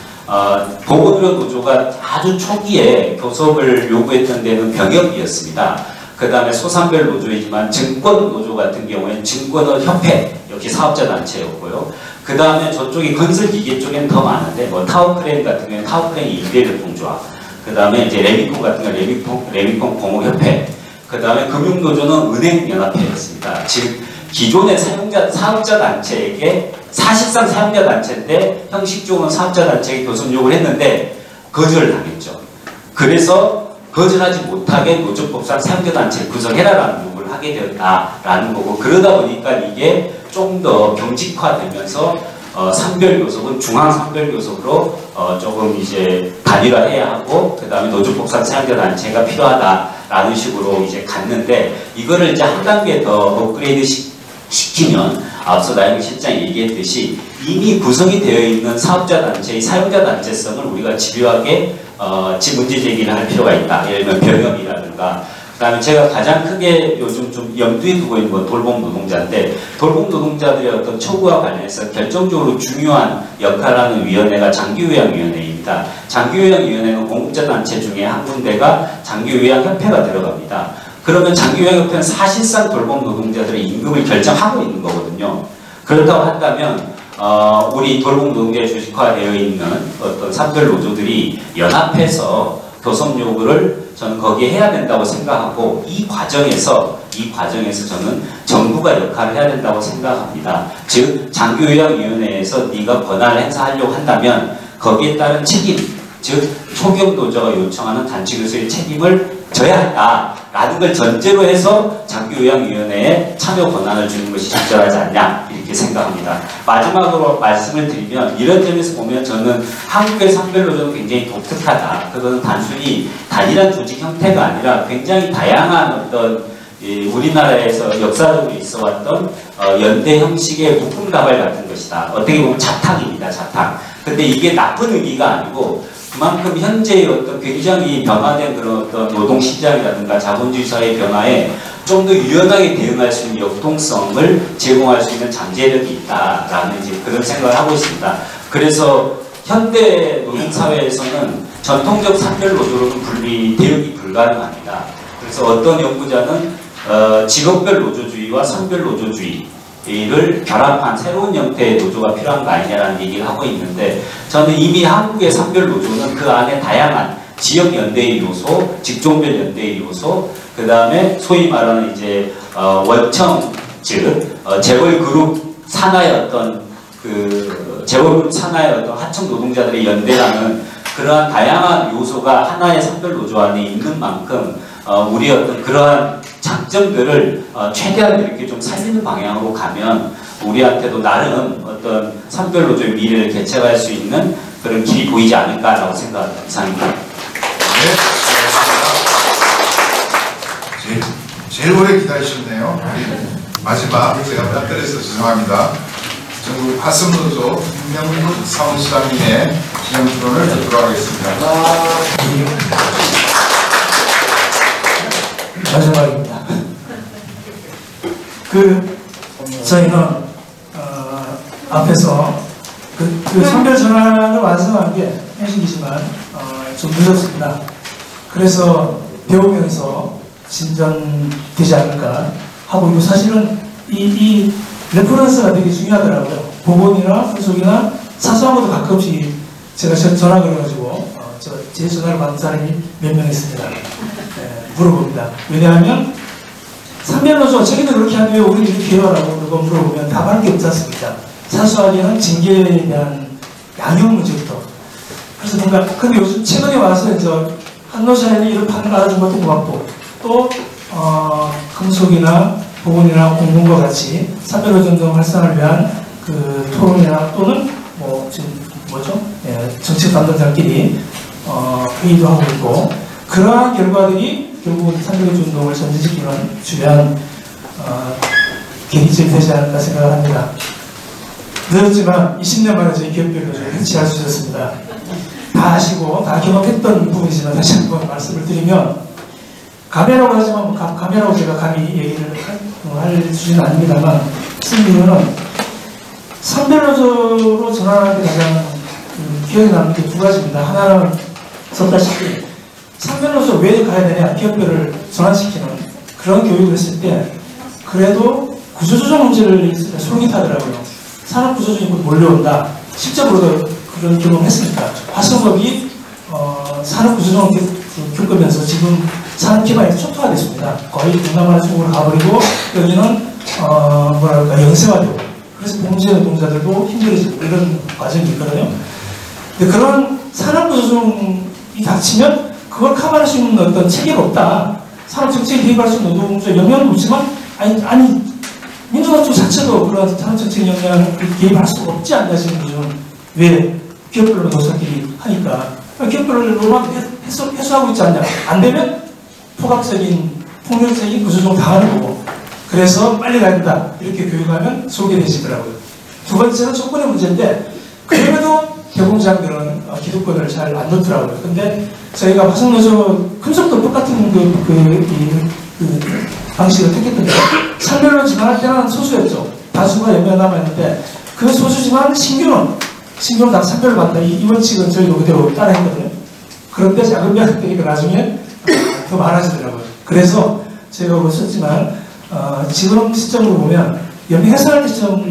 보건의료 노조가 아주 초기에 교섭을 요구했던 데는 병역이었습니다. 그 다음에 소산별 노조이지만 증권노조 같은 경우에는 증권협회 역시 사업자단체였고요. 그 다음에 저쪽이 건설기계 쪽에는 더 많은데 뭐 타워크레인 같은 경우에는 타워크레인 일대협동조합, 그 다음에 이제 레미콘 같은 경우는 레미콘 공업협회, 그 다음에 금융노조는 은행연합회였습니다. 즉 기존의 사업자단체에게 사실상 사용자단체인데 형식적으로는 사업자단체에게 교섭 요구를 했는데 거절을 당했죠. 그래서 거절하지 못하게 노조법상 사용자단체를 구성해라라는 요구를 하게 되었다라는 거고, 그러다 보니까 이게 좀 더 경직화되면서 산별교섭은 중앙산별교섭으로 조금 이제 단일화해야 하고, 그 다음에 노조법상 사용자단체가 필요하다라는 식으로 이제 갔는데, 이거를 이제 한 단계 더 업그레이드 시키면 앞서 나영희 실장이 얘기했듯이 이미 구성이 되어 있는 사업자단체의 사용자단체성을 우리가 집요하게 문제 제기를 할 필요가 있다. 예를 들면 병역이라든가, 그 다음에 제가 가장 크게 요즘 좀 염두에 두고 있는 건 돌봄 노동자인데, 돌봄 노동자들의 어떤 처우와 관련해서 결정적으로 중요한 역할을 하는 위원회가 장기요양위원회입니다. 장기요양위원회는 공급자단체 중에 한 군데가 장기요양협회가 들어갑니다. 그러면 장기요양협회는 사실상 돌봄 노동자들의 임금을 결정하고 있는 거거든요. 그렇다고 한다면 우리 돌봄 노동자에 주식화되어 있는 어떤 산별 노조들이 연합해서 교섭 요구를 저는 거기에 해야 된다고 생각하고, 이 과정에서 저는 정부가 역할을 해야 된다고 생각합니다. 즉 장기요양위원회에서 네가 권한을 행사하려고 한다면 거기에 따른 책임, 즉 초경노조가 요청하는 단체교섭의 책임을 져야 한다라는 걸 전제로 해서 장기요양위원회에 참여 권한을 주는 것이 적절하지 않냐, 이렇게 생각합니다. 마지막으로 말씀을 드리면, 이런 점에서 보면 저는 한국의 산별노조는 굉장히 독특하다. 그거는 단순히 단일한 조직 형태가 아니라 굉장히 다양한 어떤 우리나라에서 역사적으로 있어왔던 연대 형식의 묶음다발 같은 것이다. 어떻게 보면 자탕입니다. 자탕. 근데 이게 나쁜 의미가 아니고, 그만큼 현재의 어떤 굉장히 변화된 그런 어떤 노동시장이라든가 자본주의 사회의 변화에 좀 더 유연하게 대응할 수 있는 역동성을 제공할 수 있는 잠재력이 있다라는 이제 그런 생각을 하고 있습니다. 그래서 현대 노동사회에서는 전통적 산별 노조로는 대응이 불가능합니다. 그래서 어떤 연구자는 직업별 노조주의와 선별 노조주의를 결합한 새로운 형태의 노조가 필요한 거 아니냐라는 얘기를 하고 있는데, 저는 이미 한국의 산별 노조는 그 안에 다양한 지역 연대의 요소, 직종별 연대의 요소, 그 다음에 소위 말하는 이제 원청, 즉 재벌 그룹 산하의 어떤 재벌 그룹 산하의 어떤 하청 노동자들의 연대라는 그러한 다양한 요소가 하나의 산별 노조 안에 있는 만큼 우리 어떤 그러한 장점들을 최대한 이렇게 좀 살리는 방향으로 가면 우리한테도 나름 어떤 산별 노조의 미래를 개척할 수 있는 그런 길이 보이지 않을까라고 생각합니다. 이상입니다. 네, 고맙습니다. 제일 오래 기다리셨네요. 마지막 제가 빠뜨려서 죄송합니다. 전국 화성노조 김명훈 사무시장님의 기념 토론을 듣도록 하겠습니다. 마지막입니다. 저희는 앞에서 선별 전환을 완성한 게 현실이지만 좀 늦었습니다. 그래서 배우면서 진전되지 않을까 하고, 이거 사실은 이 레퍼런스가 되게 중요하더라고요. 법원이나 후속이나 사소한 것도 가끔씩 제가 전화 걸어가지고 제 전화를 받는 사람이 몇 명 있습니다. 물어봅니다. 왜냐하면 산별노조 자기들 그렇게 하는데 왜 우리 이렇게 해요라고 그거 물어보면 답할 게 없지 않습니까? 사소하게는 징계에 대한 양형 문제부터. 그래서 뭔가 근데 요즘 최근에 와서 이제 한노사에는 이런 판을 알아준 것도 고맙고, 또 금속이나 보건이나 공공과 같이 산별노조 운동 활성화를 위한 그 토론이나 또는 지금 정책 담당자끼리 회의도 하고 있고, 그러한 결과들이 결국은 산별노조 운동을 전진시키는 중요한 계기점이 되지 않을까 생각을 합니다. 늦었지만 20년 만에 저희 기업별노조를 해체할 수 있었습니다. 다 아시고 다 경험했던 부분이지만 다시 한번 말씀을 드리면, 감회라고 하지만 감회라고 제가 감히 얘기를 할 수준은 아닙니다만, 무슨 이유는 산별노조로 전환하는 게 가장 기억에 남는 게 두 가지입니다. 하나는 썼다시피 산별노조 왜 가야 되냐, 기업별을 전환시키는 그런 교육을 했을 때 그래도 구조조정 문제를 솔깃하더라고요. 산업 구조조정이 몰려온다. 실제로도 그런 경험을 했으니까 화성업이 산업 구조조정을 겪으면서 지금 산업 기반이 초토화됐습니다. 거의 동남아 쪽으로 가버리고 여기는 영세화되고, 그래서 봉제 노동자들도 힘들어지고 이런 과정이 있거든요. 근데 그런 산업구조조정이 닥치면 그걸 커버할 수 있는 어떤 체계가 없다. 산업정책에 개입할 수 있는 노동조의 영향도 없지만 아니 민주노총 자체도 그런 산업정책 영향을 개입할 수가 없지 않나 싶은 거죠. 왜? 기업별로 노사끼리 하니까 기업별로만 해소하고 있지 않냐. 안 되면 포괄적인 폭력적인 구조조정 당하는 거고. 그래서 빨리 가야 된다. 이렇게 교육하면 소개되시더라고요. 두 번째는 조건의 문제인데 그래도 개공장들은 기득권을 잘 안 놓더라고요. 근데 저희가 화성노조 금속도 똑같은 방식을 택했던데 산별로 지방할 때는 소수였죠. 다수가 연명 남아있는데 그 소수지만 신규는 다 산별로 받는다. 이 원칙은 저희도 그대로 따라했거든요. 그런데 작은 배가 되니까 나중에 더 많아지더라고요. 그래서 제가 썼지만 지금 시점으로 보면 연맹 해산할 시점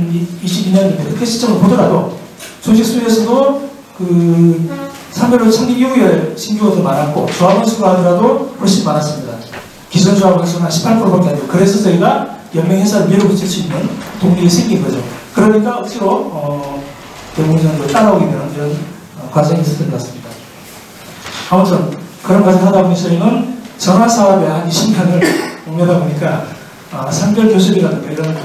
22년인데 그 시점을 보더라도 조직 수에서도 그 산별로 창립 이후에 신규가 더 많았고 조합원 수가 하더라도 훨씬 많았습니다. 기존 조합원 수는 한 18%밖에 안 되고 그래서 저희가 연맹 해산을 밀어붙일 수 있는 동력이 생긴 거죠. 그러니까 억지로 대공장도 따라오게 되는 이런 과정이 있었던 것 같습니다. 아무튼 그런 과정 하다 보니 저희는 전화사업에 한 20년을 공매다 보니까 산별 교섭이라든가 이런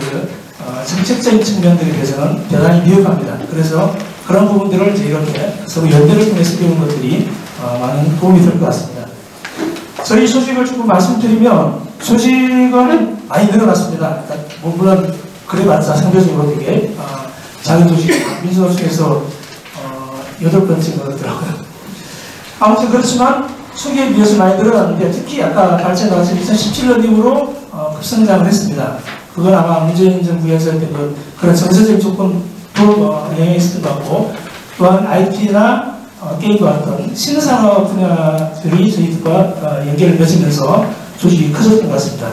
정책적인 측면들에 대해서는 대단히 미흡합니다. 그래서 그런 부분들을 이제 이렇게 서로 연대를 통해서 배우는 것들이 많은 도움이 될 것 같습니다. 저희 조직을 조금 말씀드리면 조직은 많이 늘어났습니다. 물론 그래봤자 상대적으로 되게 작은 조직, 민주노총에서 8번째인 것 같더라고요. 아무튼 그렇지만 초기에 비해서 많이 늘어났는데 특히 아까 발제 나와서 2017년 이후로 급성장을 했습니다. 그건 아마 문재인 정부에서 했던 그런 정서적인 조건도 영향이 있었던 것 같고 또한 IT나 게임과 같은 신산업 분야들이 저희들과 연계를 맺으면서 조직이 커졌던 것 같습니다.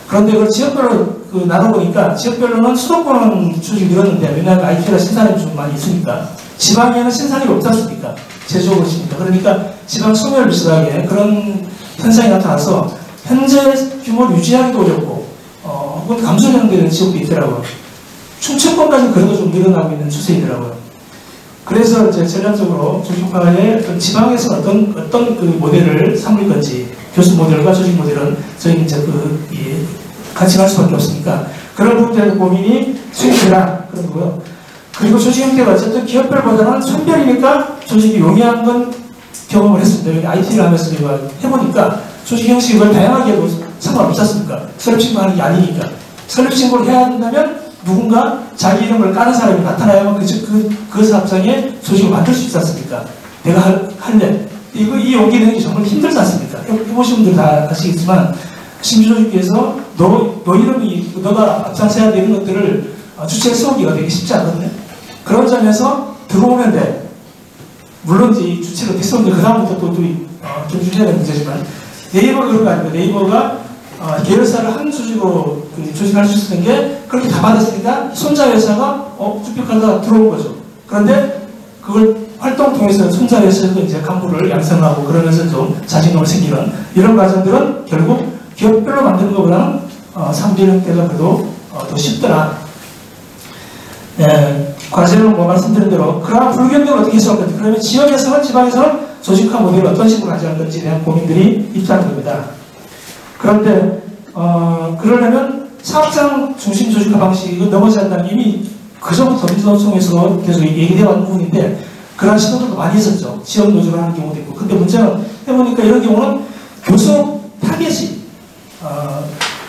그런데 그걸 지역별로 나눠보니까 지역별로는 수도권은 조직이 늘었는데 왜냐하면 IT가 신산업이 좀 많이 있으니까 지방에는 신산업이 없지 않습니까? 제조업을 있습니다. 그러니까 지방 소멸 비슷하게 그런 현상이 나타나서 현재 규모를 유지하기도 어렵고 혹은 감소되는 지역도 있더라고요. 충청권까지 그래도 좀 늘어나고 있는 추세이더라고요. 그래서 이제 전략적으로 조직화에 지방에서 어떤 그 모델을 삼을 건지 교수 모델과 조직 모델은 저희는 이제 같이 갈 수밖에 없으니까 그런 부분에 대한 고민이 수익되라 그런 거고요. 그리고 조직 형태가 어쨌든 기업별보다는 선별이니까 조직이 용이한 건 경험을 했습니다. IT를 하면서 제가 해보니까 조직 형식을 다양하게 해도 상관없지 않습니까? 설립신고를 하는 게 아니니까. 설립신고를 해야 한다면 누군가 자기 이름을 까는 사람이 나타나야만 그 사업장에 조직을 만들 수 있지 않습니까? 내가 할래. 이 용기 내는 게 정말 힘들지 않습니까? 해보신 분들 다 아시겠지만 신규조직에서 너 이름이 너가 앞장서야 되는 것들을 주체에 세우기가 되게 쉽지 않거든요. 그런 점에서 들어오면 돼. 물론 이 주체가 됐었는데 그 다음부터 또 준비해야 되는 문제지만 네이버가 그런 거 아닙니다. 네이버가 계열사를 한 조직으로 조직할 수 있었던 게 그렇게 다 받았으니까 손자 회사가 쭈뼛하다 들어온 거죠. 그런데 그걸 활동 통해서 손자 회사에서 이제 간부를 양성하고 그러면서 좀 자신감을 생기는 이런 과정들은 결국 기업별로 만드는 것보다는 상비 형태가 그래도 더 쉽더라. 과제는 말씀드린 대로 그러한 불균형을 어떻게 해소할 건지 그러면 지역에서는 지방에서는 조직화 모델을 어떤 식으로 가져갈 건지에 대한 고민들이 있다는 겁니다. 그런데 그러려면 사업장 중심 조직화 방식을 넘어지 않다면 이미 그전부터 민주노총에서 계속 얘기되어 왔는 부분인데 그런 시도들도 많이 있었죠. 지역 노조를 하는 경우도 있고. 근데 문제는 해보니까 이런 경우는 교섭 타겟이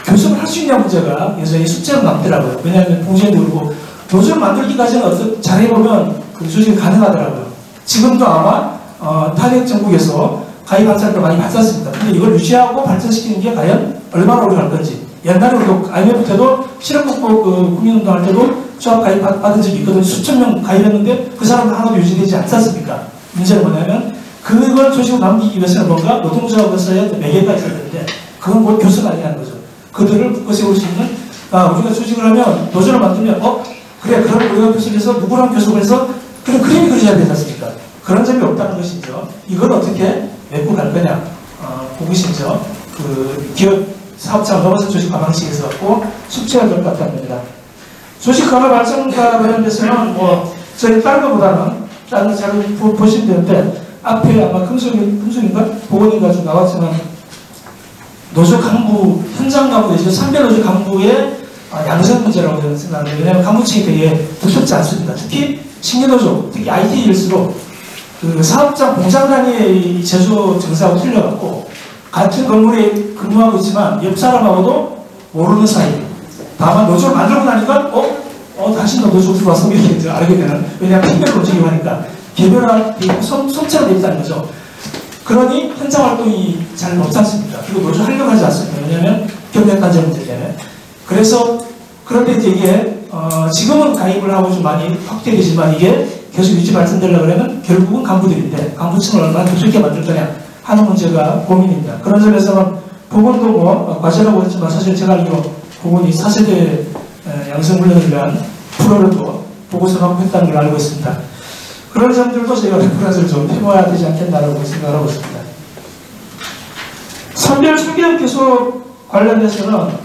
교섭을 할 수 있냐 문제가 여전히 숙제로 남더라고요. 왜냐하면 봉쇄도 그렇고 노조를 만들기까지는 잘해보면 그 조직이 가능하더라고요. 지금도 아마 타겟 전국에서 가입한 사람들 많이 받았습니다. 근데 이걸 유지하고 발전시키는 게 과연 얼마나 오래 갈 건지. 옛날에 우리도 IMF 때도 실업극복 국민운동 할 때도 조합 가입 받은 적이 있거든요. 수천 명 가입했는데 그 사람들 하나도 유지되지 않지 않습니까? 문제는 뭐냐면 그걸 조직으로 남기기 위해서는 뭔가 노동조합에서의 매개가 있어야 되는데 그건 뭐 교수가 아니라는 거죠. 그들을 묶어 세울 수 있는 우리가 조직을 하면 노조를 만들면 그래 그럼 우리가 교섭해서 누구랑 교섭을 해서 그런 그림이 그려져야 되지 않습니까? 그런 점이 없다는 것이죠. 이걸 어떻게 메고 갈 거냐 그것이죠. 그 기업 사업장 넘어서 조직화 방식에서 갖고 숙제가 될 것 같다는 겁니다. 조직화와 발전과 관련돼서는 저희 다른 것보다는 다른 자료 보시면 되는데 앞에 아마 금속인가? 보건인가 좀 나왔지만 노조 간부, 현장 간부 내지는 선별 노조 간부의 양성 문제라고 저는 생각합니다. 왜냐하면 간부층이 되게 두텁지 않습니다. 특히 신규노조, 특히 IT일수록 그 사업장 공장 단위의 제조 정사하고 틀려갖고 같은 건물에 근무하고 있지만 옆 사람하고도 모르는 사이. 다만 노조를 만들고 나니까 당신도 노조 들어와서 이렇게 이제 알게 되는. 왜냐하면 팀별로 움직임하니까 개별화 손체로 되어 있다는 거죠. 그러니 현장 활동이 잘 못지 않습니다. 그리고 노조 하려고 하지 않습니다. 왜냐하면 경력단절 문제 때문에. 그래서 그런데 이제 이게 지금은 가입을 하고 좀 많이 확대되지만 이게 계속 유지 발전되려고 하면 결국은 간부들인데 간부층을 얼마나 깊게 만들 거냐 하는 문제가 고민입니다. 그런 점에서는 보건도 뭐 과제라고 했지만 사실 제가 알기로 보건이 4세대 양성훈련을 위한 프로를 또 보고서 하고 했다는 걸 알고 있습니다. 그런 점들도 저희가 레퍼런스를 좀 해봐야 되지 않겠나라고 생각하고 있습니다. 선별 초기업 교수 관련돼서는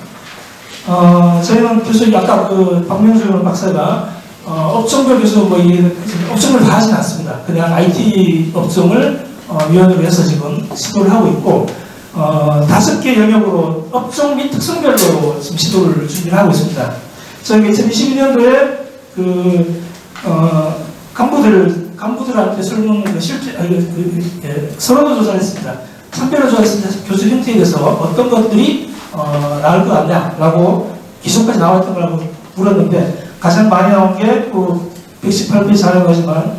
저희는 교수 아까 그 박명수 박사가 업종별 교수 뭐 업종을 다 하진 않습니다. 그냥 IT 업종을 위원으로 해서 지금 시도를 하고 있고 5개 영역으로 업종 및 특성별로 지금 시도를 준비를 하고 있습니다. 저희가 2022년도에 그 간부들한테 설문 서론을 조사를 했습니다. 참별을 조사했습니다. 교수 형태에 대해서 어떤 것들이 나을 것 같냐라고 기존까지 나왔던 거라고 물었는데 가장 많이 나온 게 118페이지 자료인 거지만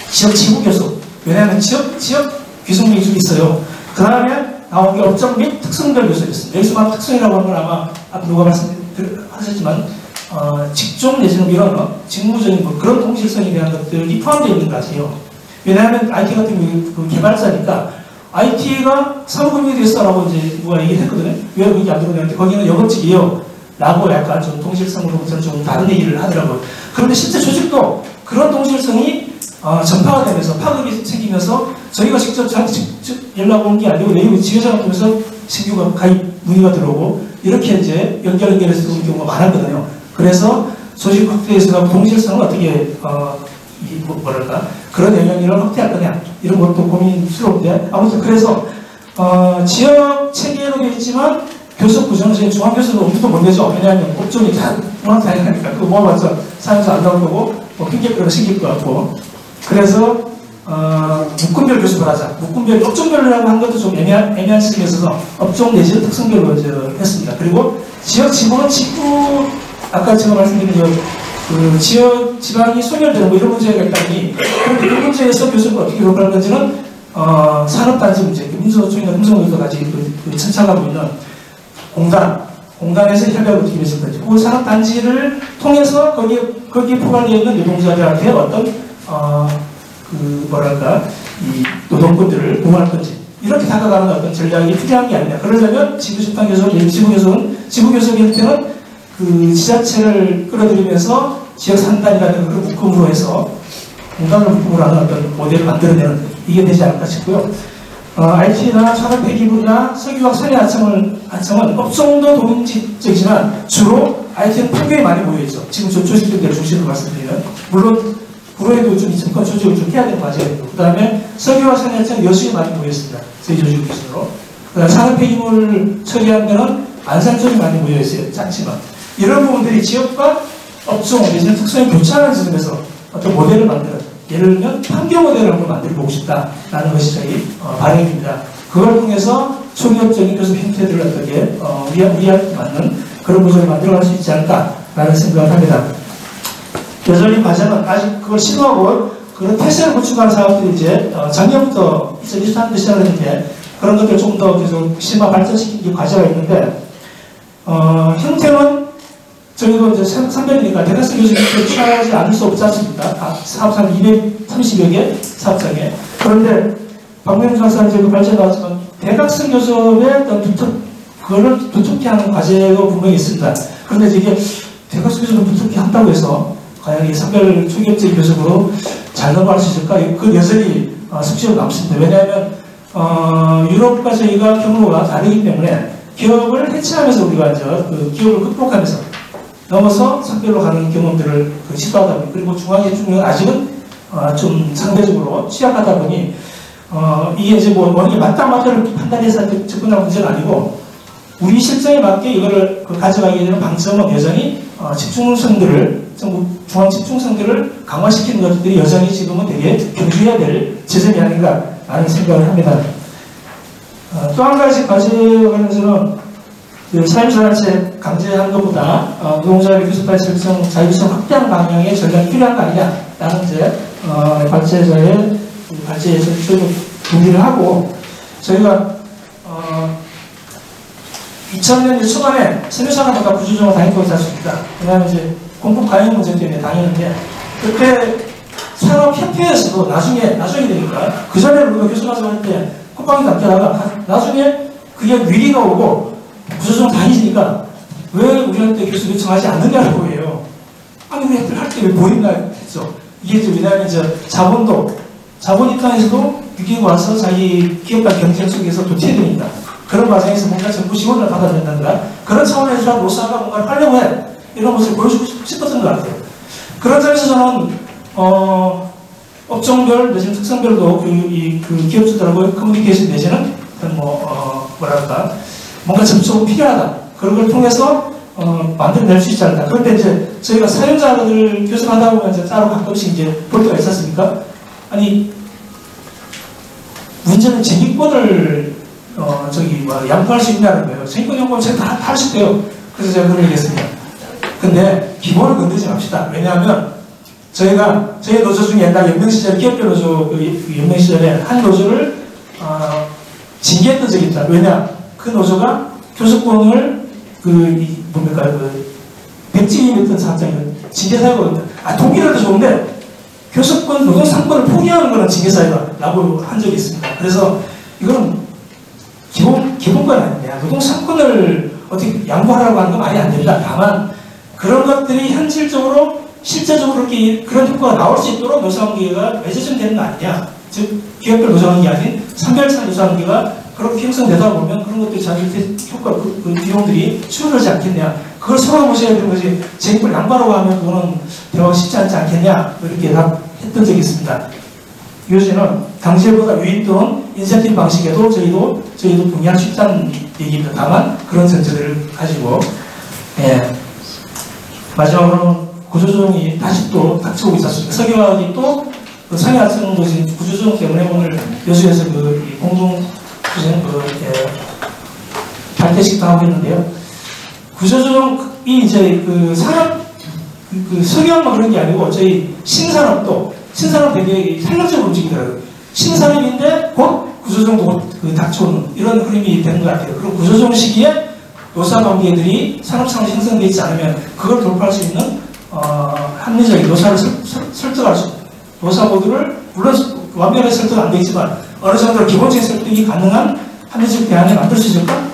지역 교수. 왜냐하면 지역 귀속력이 좀 있어요. 그 다음에 나온 게 업종 및 특성별 교수였습니다. 여기서만 특성이라고 하는 건 아마 앞으로 누가 말씀하셨지만 직종 내지는 이런 직무적인 뭐 그런 동질성에 대한 것들이 포함되어 있는 것 같아요. 왜냐하면 IT 같은 경우 개발자니까 IT가 사무금융이 됐어라고 이제 누가 얘기를 했거든요. 왜 그게 안 들어오냐는데 거기는 영업직이에요. 라고 약간 좀 동질성으로부터 좀 다른 얘기를 하더라고요. 그런데 실제 조직도 그런 동질성이 전파가 되면서 파급이 생기면서 저희가 직접 저한테 연락 온 게 아니고 내부 지회장을 통해서 신규가 가입 문의가 들어오고 이렇게 이제 연결해서 들어오는 경우가 많았거든요. 그래서 조직 확대에서 동질성을 어떻게 뭐랄까 그런 영향력을 확대할 거냐 이런 것도 고민스러운데 아무튼 그래서 지역 체계로 되어 있지만 교수 구조는 저희 중앙교수도 엄두도 못 내죠. 왜냐하면 업종이 다 워낙 다양하니까 그거 모아봤자 사연서 안 나올 거고 핑계거리가 생길 것 같고 그래서 묶음별 교수를 하자. 묶음별 업종별로라고 한 것도 좀 애매한 시기에 있어서 업종 내지는 특성별로 했습니다. 그리고 지역 지구는 직구 아까 제가 말씀드린 그 지역 지방이 소멸되는 뭐 이런 문제가 있다니 그런데 이 문제에서 교수가 어떻게 돌아갈 건지는 산업단지 문제, 민주노총이나 금속노조까지 천착하고 있는 공단에서 협약을 어떻게 했을 건지 그 산업단지를 통해서 거기에 포괄되어 있는 노동자들한테 어떤 뭐랄까 이 노동권들을 보호할 건지 이렇게 다가가는 어떤 전략이 필요한 게 아니냐. 그러려면 지구집단교섭, 지구교섭한테는 그 지자체를 끌어들이면서 지역 산단이라는 그런 묶음으로 해서 공간을 묶음으로 하는 어떤 모델을 만들어내는 이게 되지 않을까 싶고요. IT나 산업폐기물이나 석유화학 산해하청은 업종도 동인지적이지만 주로 IT는 판교에 많이 모여있죠. 지금 저 조직들대로 중심으로 말씀드리면 물론 구로에도 좀 이전권 조직을 좀 해야 되는 과제가 있고 그 다음에 석유화학 산해하청 여수에 많이 모여있습니다. 저희 조직 기준으로. 그 다음에 산업폐기물 처리하는 데는 안산 쪽이 많이 모여있어요. 작지만 이런 부분들이 지역과 업종 내지는 특성이 교차하는 지점에서 어떤 모델을 만들어 예를 들면 판교 모델을 한번 만들어보고 싶다라는 것이 저희 바람입니다. 그걸 통해서 초기업적인 교섭 형태들을 어떻게 우리한테 맞는 그런 구조를 만들어갈 수 있지 않을까라는 생각을 합니다. 여전히 과제는 아직 그걸 시도하고 그런 태세를 구축하는 사업들이 이제 작년부터 2023년도 시작했는데 그런 것들을 좀 더 계속 심화 발전시키는 과제가 있는데 형태는 저희도 이제 선별이니까 대학생 교수님을 취하지 않을 수 없지 않습니까? 사업장 230여 개 사업장에. 그런데 박명수 박사는 지금 발제 나왔지만 대학생 교섭의 어떤 그거를 두텁게 하는 과제가 분명히 있습니다. 그런데 이게 대학생 교섭을 두텁게 한다고 해서 과연 이 선별 초기업적인 교섭으로 잘 넘어갈 수 있을까? 그 여전히 숙제로 남습니다. 왜냐하면 유럽과 저희가 경로가 다르기 때문에 기업을 해체하면서 우리가 이제 그 기업을 극복하면서 넘어서 선별로 가는 경험들을 시도하다 보니 그리고 중앙의 중요한 아직은 좀 상대적으로 취약하다 보니 이게 이제 뭐 어느 게 맞다 맞다를 판단해서 접근할 문제는 아니고 우리 실정에 맞게 이거를 가져가게 되는 방점은 여전히 집중성들을 전국 중앙 집중성들을 강화시키는 것들이 여전히 지금은 되게 경주해야 될 지점이 아닌가라는 생각을 합니다. 또 한 가지 과제에 관해서는 그 사회자체 강제하는 것보다 노동자의 교섭과의 설정, 자율성 확대하는 방향의 전략이 필요한 거 아니냐라는 이제 발제자의 발제에서 저희도 동의를 하고 저희가 2000년 초반에 세무사관보다 구조조정을 당했다고 할 수 있다. 왜냐하면 이제 공급 과잉 문제 때문에 당했는데 그렇게 산업협회에서도 나중에 되니까 그 전에 우리가 교수가서 할 때 콧방이 닦다가 나중에 그게 위기가 오고 구조조정 당해지니까 왜 우리한테 교수 요청하지 않느냐고 해요. 아니 우리 애들 할 때 왜 보인다 했죠. 이게 이제 왜냐하면 이제 자본 입장에서도 위기가 와서 자기 기업과 경쟁 속에서 도태해야 되니까 그런 과정에서 뭔가 정부 지원을 받아야 된다든가 그런 차원에서 노사가 뭔가를 하려고 해 이런 것을 보여주고 싶었던 것 같아요. 그런 점에서 저는 업종별 내지는 특성별로 그 기업주들하고 커뮤니케이션 내지는 뭐랄까 뭔가 접촉이 필요하다. 그런 걸 통해서 만들어낼 수 있지 않을까. 그런데 이제 저희가 사용자들 교섭하다 보면 이제 따로 가끔씩 이제 볼 때가 있었습니까? 아니 문제는 쟁의권을 양보할 수 있냐는 거예요. 쟁의권 양보는 제가 다 할 수 있대요. 그래서 제가 그걸 얘기했습니다. 근데 기본을 건드리지 맙시다. 왜냐하면 저희 노조 중에 옛날 연명시절 기업별 노조 연명시절에 한 노조를 징계했던 적이 있다. 왜냐? 그 노조가 교섭권을 백지임했던 사업장이거든요. 징계사유거든요. 동기라도 좋은데 교섭권, 노동상권을 포기하는 거는 징계사유다라고 한 적이 있습니다. 그래서 이건 기본권 아니냐. 노동상권을 어떻게 양보하라고 하는 건 말이 안 됩니다. 다만 그런 것들이 현실적으로 실제적으로 이렇게 그런 효과가 나올 수 있도록 노사관계가 맺어지면 되는 거 아니냐. 즉 기업별 노사관계 아닌 산별차 노사관계가 그렇게 형성되다 보면 그런 것들이 자기 효과, 그 비용들이 줄어들지 않겠냐. 그걸 서로 보셔야 되는 거지. 쟁의권 양보하라고 하면 그거는 대화가 쉽지 않지 않겠냐. 이렇게 했던 적이 있습니다. 요새는 당시보다 유인 또는 인센티브 방식에도 저희도 동의할 수 있다는 얘기입니다. 다만 그런 전제들을 가지고 마지막으로는 구조조정이 다시 또 닥쳐오고 있었습니다. 석유화학이 또 상해학생 구조조정 때문에 오늘 여수에서 공동구조조정 발대식도 하고 있는데요. 구조조정이 이제 석유화학만 그런 게 아니고 저희 신산업 되게 탄력적으로 움직이더라고요. 신산업인데 곧 구조조정도 닥쳐오는 이런 흐름이 되는 것 같아요. 그리고 구조조정 시기에 노사관계들이 산업상으로 형성되어 있지 않으면 그걸 돌파할 수 있는 합리적인 노사를 설득할 수 있는 노사 모두를 물론 완벽하게 설득 안 되지만 어느 정도 기본적인 설득이 가능한 합리적 대안을 만들 수 있을까?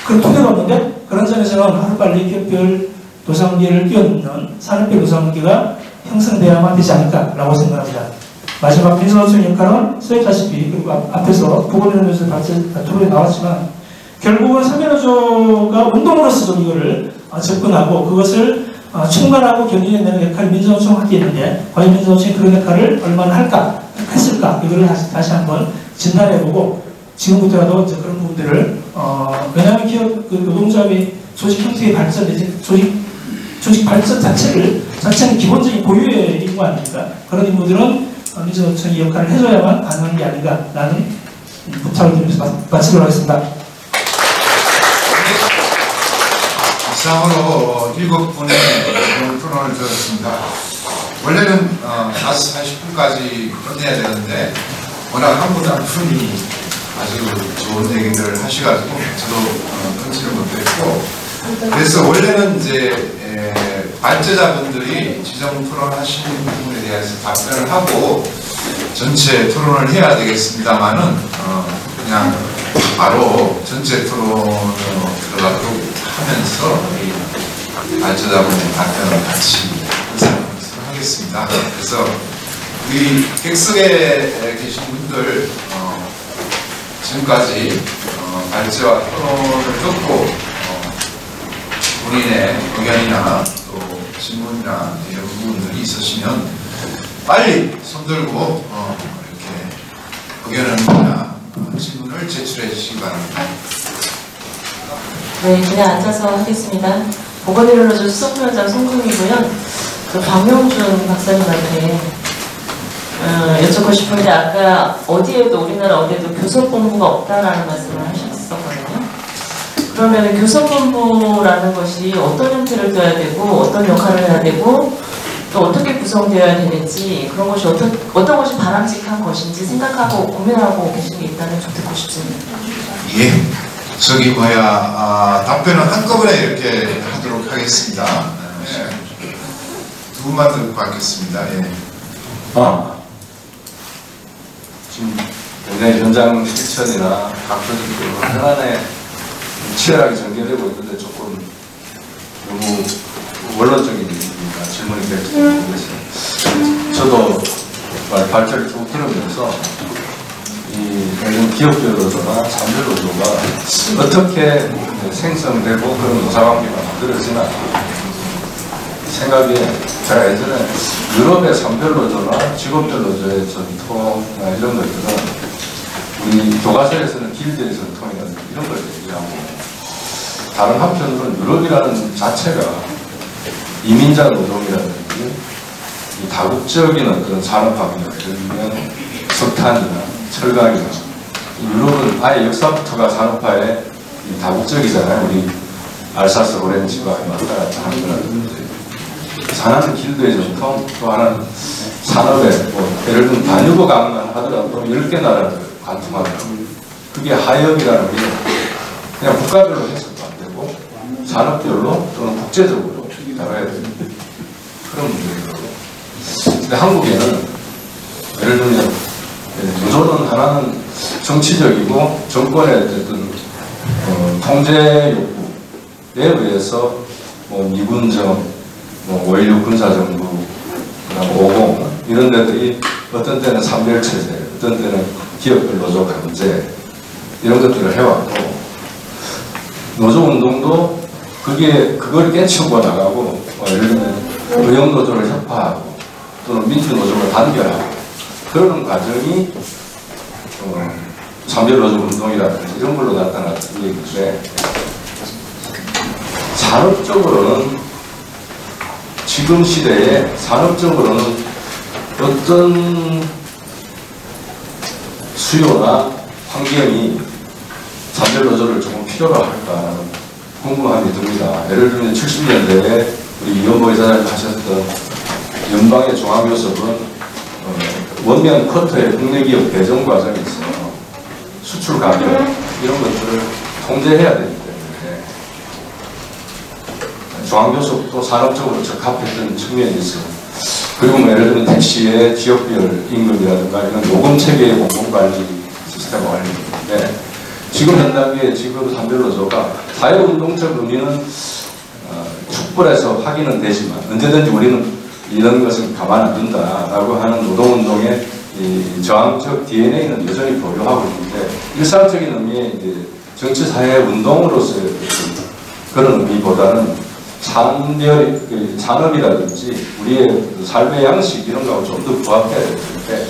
그런 토대가 없는데 그런 점에서는 하루빨리 기업별 노사관계를 뛰어넘는 산업별 노사관계가 형성되어야만 되지 않을까라고 생각합니다. 마지막 민주노총 역할은 써있다시피 그리고 앞에서 보건위원회에서 토론이 나왔지만 결국은 산별노조가 운동으로서 좀 이거를 접근하고 그것을 총괄하고 견인해내는 역할을 민주노총은 하게 있는데 과연 민주노총이 그런 역할을 얼마나 했을까 이거를 다시 한번 진단해보고 지금부터라도 이제 그런 부분들을 왜냐하면 기업 노동조합의 조직 형태의 발전 내지 조직 발전 자체는 기본적인 고유의 임무 아닙니까? 그런 임무들은 민주노총이 역할을 해줘야만 가능한 게 아닌가라는 부탁을 드리면서 마치도록 하겠습니다. 이상으로 7분의 토론을 들었습니다. 원래는 40분까지 끝내야 되는데 워낙 한 분 한 분이 아주 좋은 얘기들을 하셔가지고 저도 끊지를 못했고 그래서 원래는 이제 발제자분들이 지정 토론하시는 부분에 대해서 답변을 하고 전체 토론을 해야 되겠습니다만은 그냥 바로 전체 토론으로 들어가도록 하면서 발제자분의 답변을 같이 하겠습니다. 그래서 우리 객석에 계신 분들 지금까지 발제와 토론을 듣고 본인의 의견이나 또 질문이나 이런 부분들이 있으시면 빨리 손들고 이렇게 의견을 질문을 제출해 주시기 바랍니다. 네, 그냥 앉아서 하겠습니다. 보건의료노조 수석위원장 송중이고요. 그 박명준 박사님한테 여쭙고 싶은데 아까 어디에도 우리나라 어디에도 교섭본부가 없다라는 말씀을 하셨었거든요. 그러면 교섭본부라는 것이 어떤 형태를 둬야 되고 어떤 역할을 해야 되고 또 어떻게 구성되어야 되는지 그런 것이 어떤 것이 바람직한 것인지 생각하고 고민하고 계신 게 있다면 좀 듣고 싶습니다. 예, 답변은 한꺼번에 이렇게 하도록 하겠습니다. 두 분만 듣고 받겠습니다. 예. 지금 굉장히 현장 실천이나 각 조직들로 현안에 치열하게 전개되고 있는데 조금 너무 원론적인 질문이 될지 모르겠어요. 저도 발표를 쭉 들으면서 이 기업별로조나 산별로조가 어떻게 생성되고 그런 노사관계가 만들어지나 생각에 제가 예전에 유럽의 산별노조나 직업별노조의 전통이나 이런 것들은 우리 교과서에서는 길드의 전통이라든지 이런 걸 얘기하고 다른 한편으로는 유럽이라는 자체가 이민자 노동이라든지 이 다국적인 그런 산업화입니다. 예를 들면 석탄이나 철강이나 유럽은 아예 역사부터가 산업화에 다국적이잖아요. 우리 알사스 오렌지가 왔다 갔다 하는 거라든지 하나는 길드의 전통, 또 하나는 산업의 예를 들면 단유고 강만 하더라도 10개 나라를 관통하더라고요. 그게 하역이라는 게 그냥 국가별로 해석도 안 되고 산업별로 또는 국제적으로 나가야 되는 그런 문제더라고요. 근데 한국에는 예를 들면 노조는 하나는 정치적이고 정권의 어쨌든 통제 욕구에 의해서 미군정 5.16 군사정부, 5.50 이런 데들이 어떤 때는 산별체제, 어떤 때는 기업별 노조 강제 이런 것들을 해왔고 노조운동도 그걸 깨치고 나가고 예를 들면 의형노조를 협파하고 또는 민주노조를 단결하고 그런 과정이 산별노조 운동이라든지 이런 걸로 나타났던 얘기인데 산업적으로는 지금 시대에 산업적으로는 어떤 수요나 환경이 산별노조를 조금 필요로 할까 궁금함이 듭니다. 예를 들면 70년대에 우리 이원보 이사장님 하셨던 연방의 종합교섭은 원면 쿼터의 국내기업 배정 과정이 있어 수출 가격 이런 것들을 통제해야 되기 때문에 중앙교섭도 산업적으로 적합했던 측면이 있어요. 그리고 예를 들면 택시의 지역별 임금이라든가 이런 요금체계의 공공관리 시스템을 관리했는데 지금 현 단계에 지금 산별노조가 사회운동적 의미는 축벌해서 확인은 되지만 언제든지 우리는 이런 것은 가만 안 둔다라고 하는 노동운동의 이 저항적 DNA는 여전히 보유하고 있는데 일상적인 의미의 이제 정치사회 운동으로서의 그런 의미보다는 산업이라든지 우리의 삶의 양식 이런 거하고 좀 더 부합해야 되는데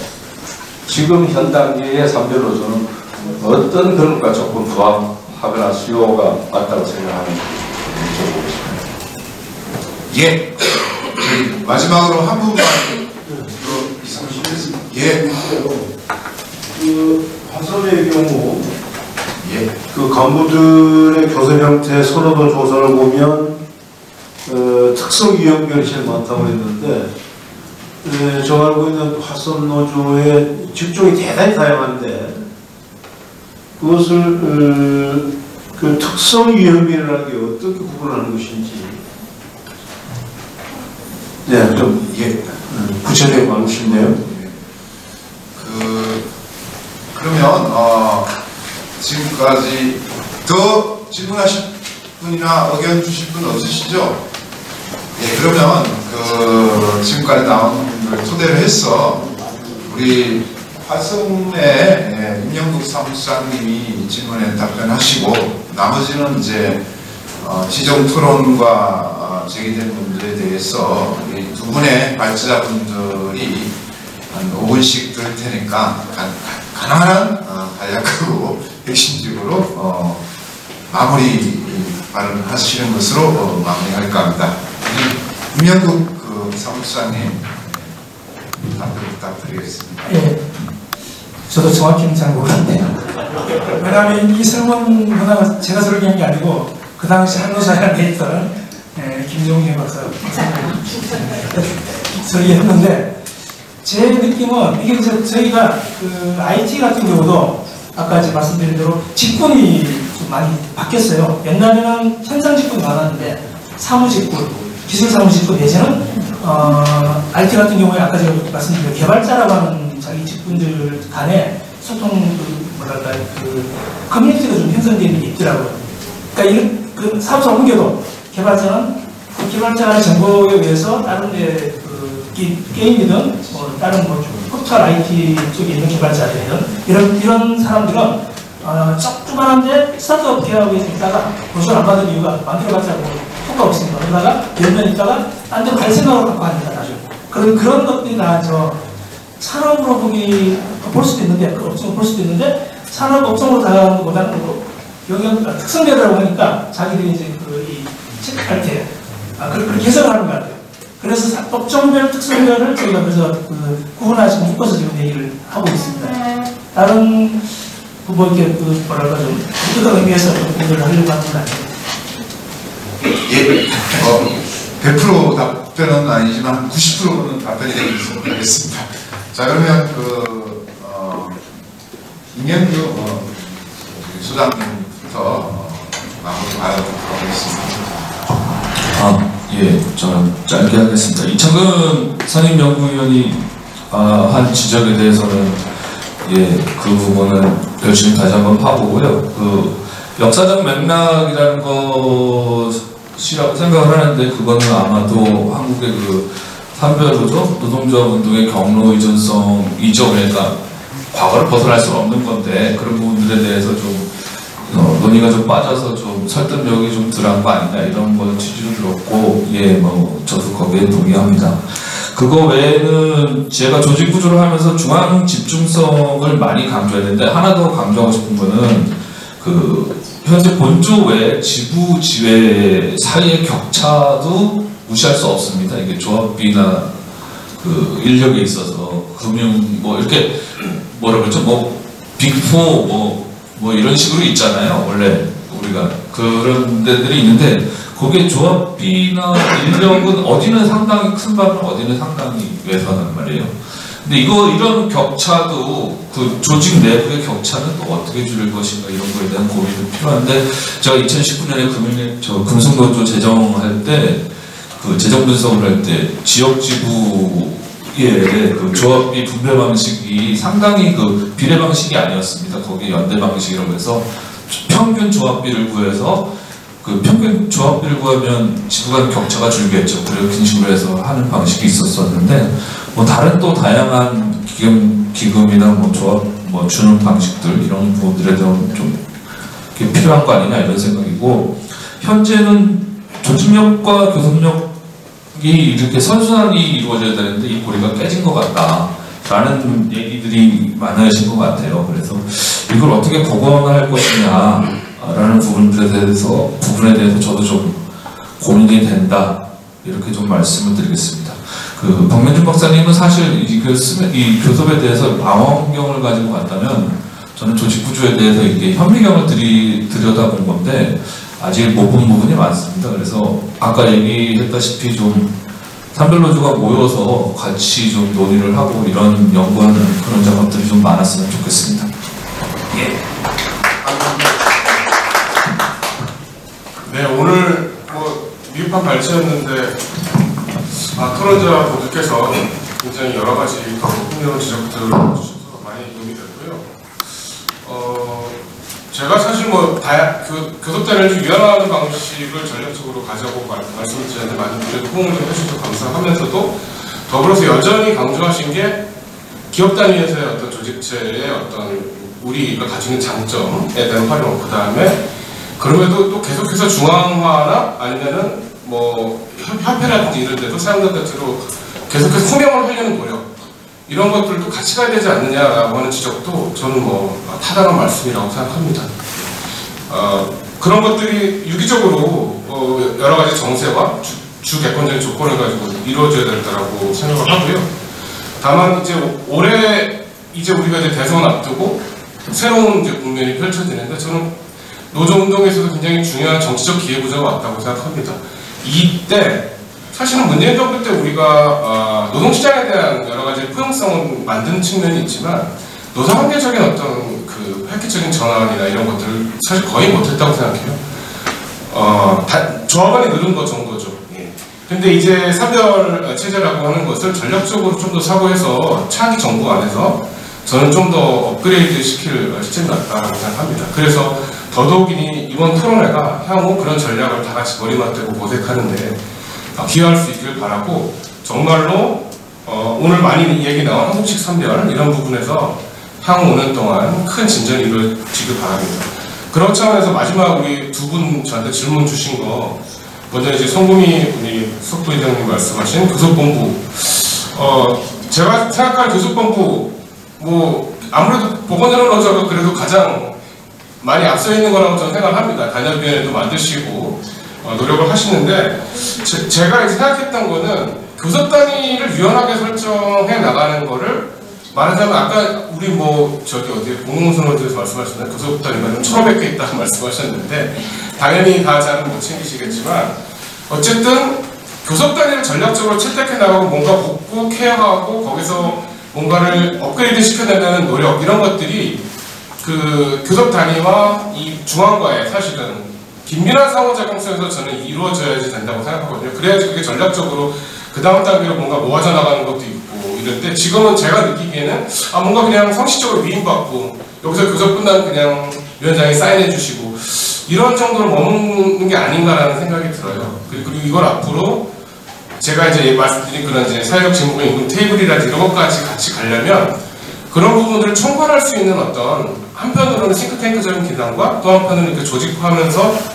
지금 현 단계의 산별노조는 어떤 그런 것과 조금 부합하거나 수요가 맞다고 생각하는지 여쭤보고 싶습니다. 예. 마지막으로 한 분만 있으시겠습니다. 예. 그 화성의 경우 예. 그 간부들의 교섭 형태 선호도 조사를 보면 특성 유형별이 제일 많다고 했는데 제가 알고 있는 화성노조의 직종이 대단히 다양한데 그것을 그 특성 유형별이라는 게 어떻게 구분하는 것인지 네, 좀 구체적으로 알고 싶네요. 그러면 지금까지 더 질문하실 분이나 의견 주실 분 없으시죠? 예, 그러면 지금까지 나온 분들 토대로 해서 우리 화성의 임영국 사무장님이 질문에 답변하시고 나머지는 이제 지정 토론과 제기된 문제에 대해서 우리 두 분의 발제자분들이 한 5분씩 드릴 테니까 가능한 간략하고 핵심적으로 마무리 발언하시는 것으로 마무리할까 합니다. 임명국 사무처장님 답변 부탁드리겠습니다. 예, 저도 정확히는 잘 모르는데요. 왜냐하면 이 설문 문화가 제가 설계한 게 아니고 그 당시 한노사에 있던 김종희 박사 설계했는데 제 느낌은 이게 이제 저희가 그 IT 같은 경우도 아까 이제 말씀드린 대로 직군이 좀 많이 바뀌었어요. 옛날에는 현장 직군이 많았는데 사무직군, 기술사무직군 내지는 IT 같은 경우에 아까 제가 말씀드린 개발자라고 하는 자기 직군들 간에 소통 커뮤니티가 좀 형성되는 게 있더라고요. 그러니까 이런 그 사업자 옮겨도 개발자는 그 개발자의 정보에 의해서 다른 데 게임이든 다른 포털 IT 쪽에 있는 개발자들이든 이런 사람들은 조그만한데 스타트업 기업에 있다가 보수를 안 받은 이유가 만들어봤자 효과 없으니까 그러다가 몇 년 있다가 딴 데로 갈 생각을 갖고 합니다. 나중에 그런 것들이 나저 산업으로 볼 수도 있는데 그 업종을 볼 수도 있는데 산업 업종으로 다가가는 것보다는 영역 특성별이라고 하니까 자기들이 이제 이 체크할 때 그렇게 해석을 하는 것 같아요. 그래서 업종별 특성별을 저희가 그래서 구분하시고 묶어서 지금 얘기를 하고 있습니다. 다른 이렇게 뭐랄까 좀 그런 의미에서 좀 공부를 하려고 하는 건 아니에요. 예, 100% 답변은 아니지만 한 90%는 답변이 되겠으면 하겠습니다. 자, 그러면 임명규 소장님부터 마무리 발언을 하겠습니다. 예, 저는 짧게 하겠습니다. 이창근 선임연구위원이 한 지적에 대해서는 그 부분은 열심히 다시 한번 파보고요. 그 역사적 맥락이라는 것이라고 생각을 하는데 그거는 아마도 한국의 그 산별노조 노동조합 운동의 경로 이전성 이전에가 과거를 벗어날 수 없는 건데 그런 부분들에 대해서 좀 논의가 좀 빠져서 좀 설득력이 좀 덜한 거 아니냐 이런 거 취지로 들었고 저도 거기에 동의합니다. 그거 외에는 제가 조직 구조를 하면서 중앙 집중성을 많이 강조해야 되는데 하나 더 강조하고 싶은 거는 그 현재 본조 외 지부 지회 사이의 격차도 무시할 수 없습니다. 이게 조합비나 그 인력에 있어서 금융 이렇게 뭐라 그러죠? 빅4 이런 식으로 있잖아요. 원래 우리가 그런 데들이 있는데 거기에 조합비나 인력은 어디는 상당히 큰 밥은 어디는 상당히 왜소하단 말이에요. 근데 이런 격차도 그 조직 내부의 격차는 또 어떻게 줄일 것인가 이런 거에 대한 고민도 필요한데 제가 2019년에 금속노조 제정할 때 그 재정 분석을 할 때 지역 지부의 그 조합비 분배 방식이 상당히 그 비례 방식이 아니었습니다. 거기에 연대 방식이라고 해서 평균 조합비를 구해서 그 평균 조합비를 구하면 지부 간 격차가 줄겠죠. 그런 식으로 해서 하는 방식이 있었었는데 다른 또 다양한 기금이나 조합 주는 방식들 이런 부분들에 대한 좀 필요한 거 아니냐 이런 생각이고 현재는 조직력과 교섭력이 이렇게 선순환이 이루어져야 되는데 이 고리가 깨진 것 같다라는 얘기들이 많으신 것 같아요. 그래서 이걸 어떻게 복원할 것이냐라는 부분에 대해서 저도 좀 고민이 된다 이렇게 좀 말씀을 드리겠습니다. 그 박명준 박사님은 사실 이 교섭에 대해서 망원경을 가지고 갔다면 저는 조직 구조에 대해서 이게 현미경을 들여다본 건데 아직 못 본 부분이 많습니다. 그래서 아까 얘기했다시피 좀 산별노조가 모여서 같이 좀 논의를 하고 이런 연구하는 그런 작업들이 좀 많았으면 좋겠습니다. 예. 네, 오늘 미흡한 발치였는데 토론자 분들께서 굉장히 여러 가지 흥미로운 지적들을 해주셔서 많이 도움이 됐고요. 제가 사실 교섭단을 유연화하는 방식을 전략적으로 가자고 말씀을 드렸는데 많은 분들이 호응을 좀 해주셔서 감사하면서도 더불어서 여전히 강조하신 게 기업 단위에서의 어떤 조직체의 어떤 우리가 가지고 있는 장점에 대한 활용, 그 다음에 그럼에도 또 계속해서 중앙화나 아니면은 협회라든지 이런 데도 사용자 자체로 계속해서 호명을 하려는 노력, 이런 것들도 같이 가야 되지 않느냐라고 하는 지적도 저는 뭐 타당한 말씀이라고 생각합니다. 그런 것들이 유기적으로 여러 가지 정세와 주 객관적인 조건을 가지고 이루어져야 된다고 생각을 하고요. 다만 이제 올해 이제 우리가 이제 대선 앞두고 새로운 이제 국면이 펼쳐지는데 저는 노조운동에서도 굉장히 중요한 정치적 기회구조가 왔다고 생각합니다. 이때 사실은 문재인 정부 때 우리가 노동시장에 대한 여러 가지 포용성을 만든 측면이 있지만 노사관계적인 어떤 그 획기적인 전환이나 이런 것들을 사실 거의 못했다고 생각해요. 조합안이 늘은 것 정도죠. 예. 근데 이제 사별 체제라고 하는 것을 전략적으로 좀 더 사고해서 차기 정부 안에서 저는 좀 더 업그레이드 시킬 시점이 같다고 생각합니다. 그래서 더더욱이니 이번 토론회가 향후 그런 전략을 다 같이 머리맡대고 모색하는데 기여할 수 있기를 바라고, 정말로 오늘 많이 얘기 나온 한국식 선별 이런 부분에서 향후 5년 동안 큰 진전이 이루어지길 바랍니다. 그런 차원에서 마지막 우리 두 분 저한테 질문 주신 거, 먼저 이제 송구미 우리 수석부회장님 말씀하신 교섭본부, 제가 생각하는 교섭본부 뭐 아무래도 보건의료노조가 그래도 가장 많이 앞서 있는 거라고 저는 생각을 합니다. 단협위원회도 만드시고 노력을 하시는데, 제가 이제 생각했던 거는 교섭 단위를 유연하게 설정해 나가는 거를 말하자면, 아까 우리 뭐 저기 어디 공공선언에서 말씀하셨나요? 교섭 단위가 1,500개 있다고 말씀하셨는데 당연히 다 잘은 못 챙기시겠지만 어쨌든 교섭 단위를 전략적으로 채택해 나가고 뭔가 복구 케어하고 거기서 뭔가를 업그레이드 시켜내는 노력, 이런 것들이 그 교섭 단위와 이 중앙과의 사실은 긴밀한 상호작용성에서 저는 이루어져야지 된다고 생각하거든요. 그래야지 그게 전략적으로 그 다음 단계로 뭔가 모아져 나가는 것도 있고 이런데, 지금은 제가 느끼기에는 뭔가 그냥 상식적으로 위임받고 여기서 교섭 끝나면 그냥 위원장이 사인해 주시고 이런 정도로 머무는 게 아닌가라는 생각이 들어요. 그리고 이걸 앞으로 제가 이제 말씀드린 그런 이제 사회적 직무의 임금 테이블이라든지 이런 것까지 같이 가려면 그런 부분들을 총괄할 수 있는 어떤, 한편으로는 싱크탱크적인 기능과 또 한편으로는 이렇게 조직화하면서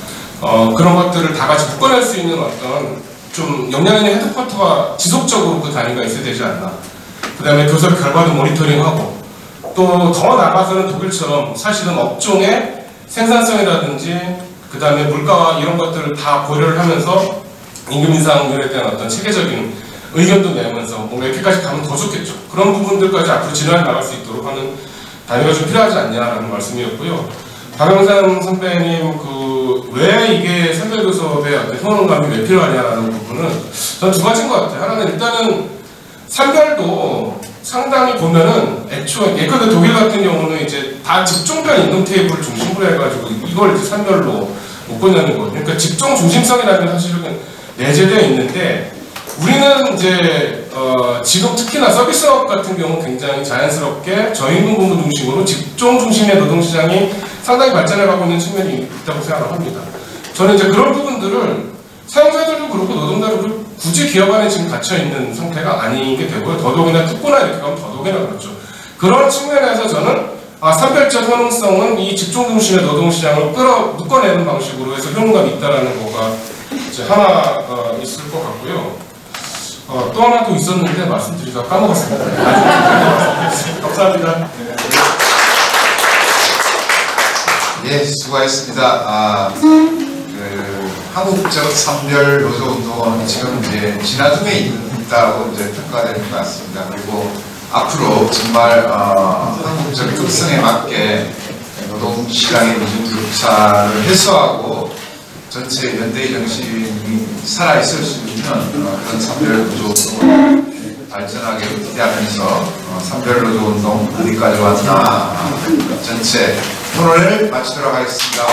그런 것들을 다 같이 묶어낼 수 있는 어떤 좀 역량 있는 헤드쿼터가 지속적으로 그 단위가 있어야 되지 않나. 그 다음에 교섭 결과도 모니터링하고, 또 더 나가서는 독일처럼 사실은 업종의 생산성이라든지 그 다음에 물가와 이런 것들을 다 고려를 하면서 임금 인상률에 대한 어떤 체계적인 의견도 내면서 뭔가 이렇게까지 가면 더 좋겠죠. 그런 부분들까지 앞으로 진화해 나갈 수 있도록 하는 단위가 좀 필요하지 않냐라는 말씀이었고요. 박영선 선배님 왜 이게 선별교섭의 어떤 효능감이 왜 필요하냐라는 부분은 저는 두 가지인 것 같아요. 하나는 일단은 선별도 상당히 보면은 애초에 예컨대 독일 같은 경우는 이제 다 직종별 임금 테이블을 중심으로 해가지고 이걸 이제 선별로 묶어내는 거예요. 그러니까 직종 중심성이라는 게 사실은 내재되어 있는데, 우리는 이제 지금 특히나 서비스업 같은 경우는 굉장히 자연스럽게 저임금 근무 중심으로 직종 중심의 노동시장이 상당히 발전해가고 있는 측면이 있다고 생각을 합니다. 저는 이제 그런 부분들을 사용자들도 그렇고 노동자들도 굳이 기업 안에 지금 갇혀있는 상태가 아니게 되고요. 더더욱이나 특구나 이렇게 가면 더더욱이나 그렇죠. 그런 측면에서 저는 선별적 효능성은 이 직종 중심의 노동시장을 묶어내는 방식으로 해서 효능감이 있다는 거가 이제 하나 있을 것 같고요. 또 하나 더 있었는데 말씀드리다가 까먹었습니다. 감사합니다. 예, 수고하셨습니다. 한국적 선별 노조운동은 지금 이제 진화 중에 있다고 이제 평가되는 것 같습니다. 그리고 앞으로 정말 한국적 특성에 맞게 노동시장의 미중격차를 해소하고 전체 현대의 정신이 살아있을 수 있는 그런 선별노조운동을 발전하게 기대하면서 선별노조운동 어디까지 왔나 전체 토론을 마치도록 하겠습니다.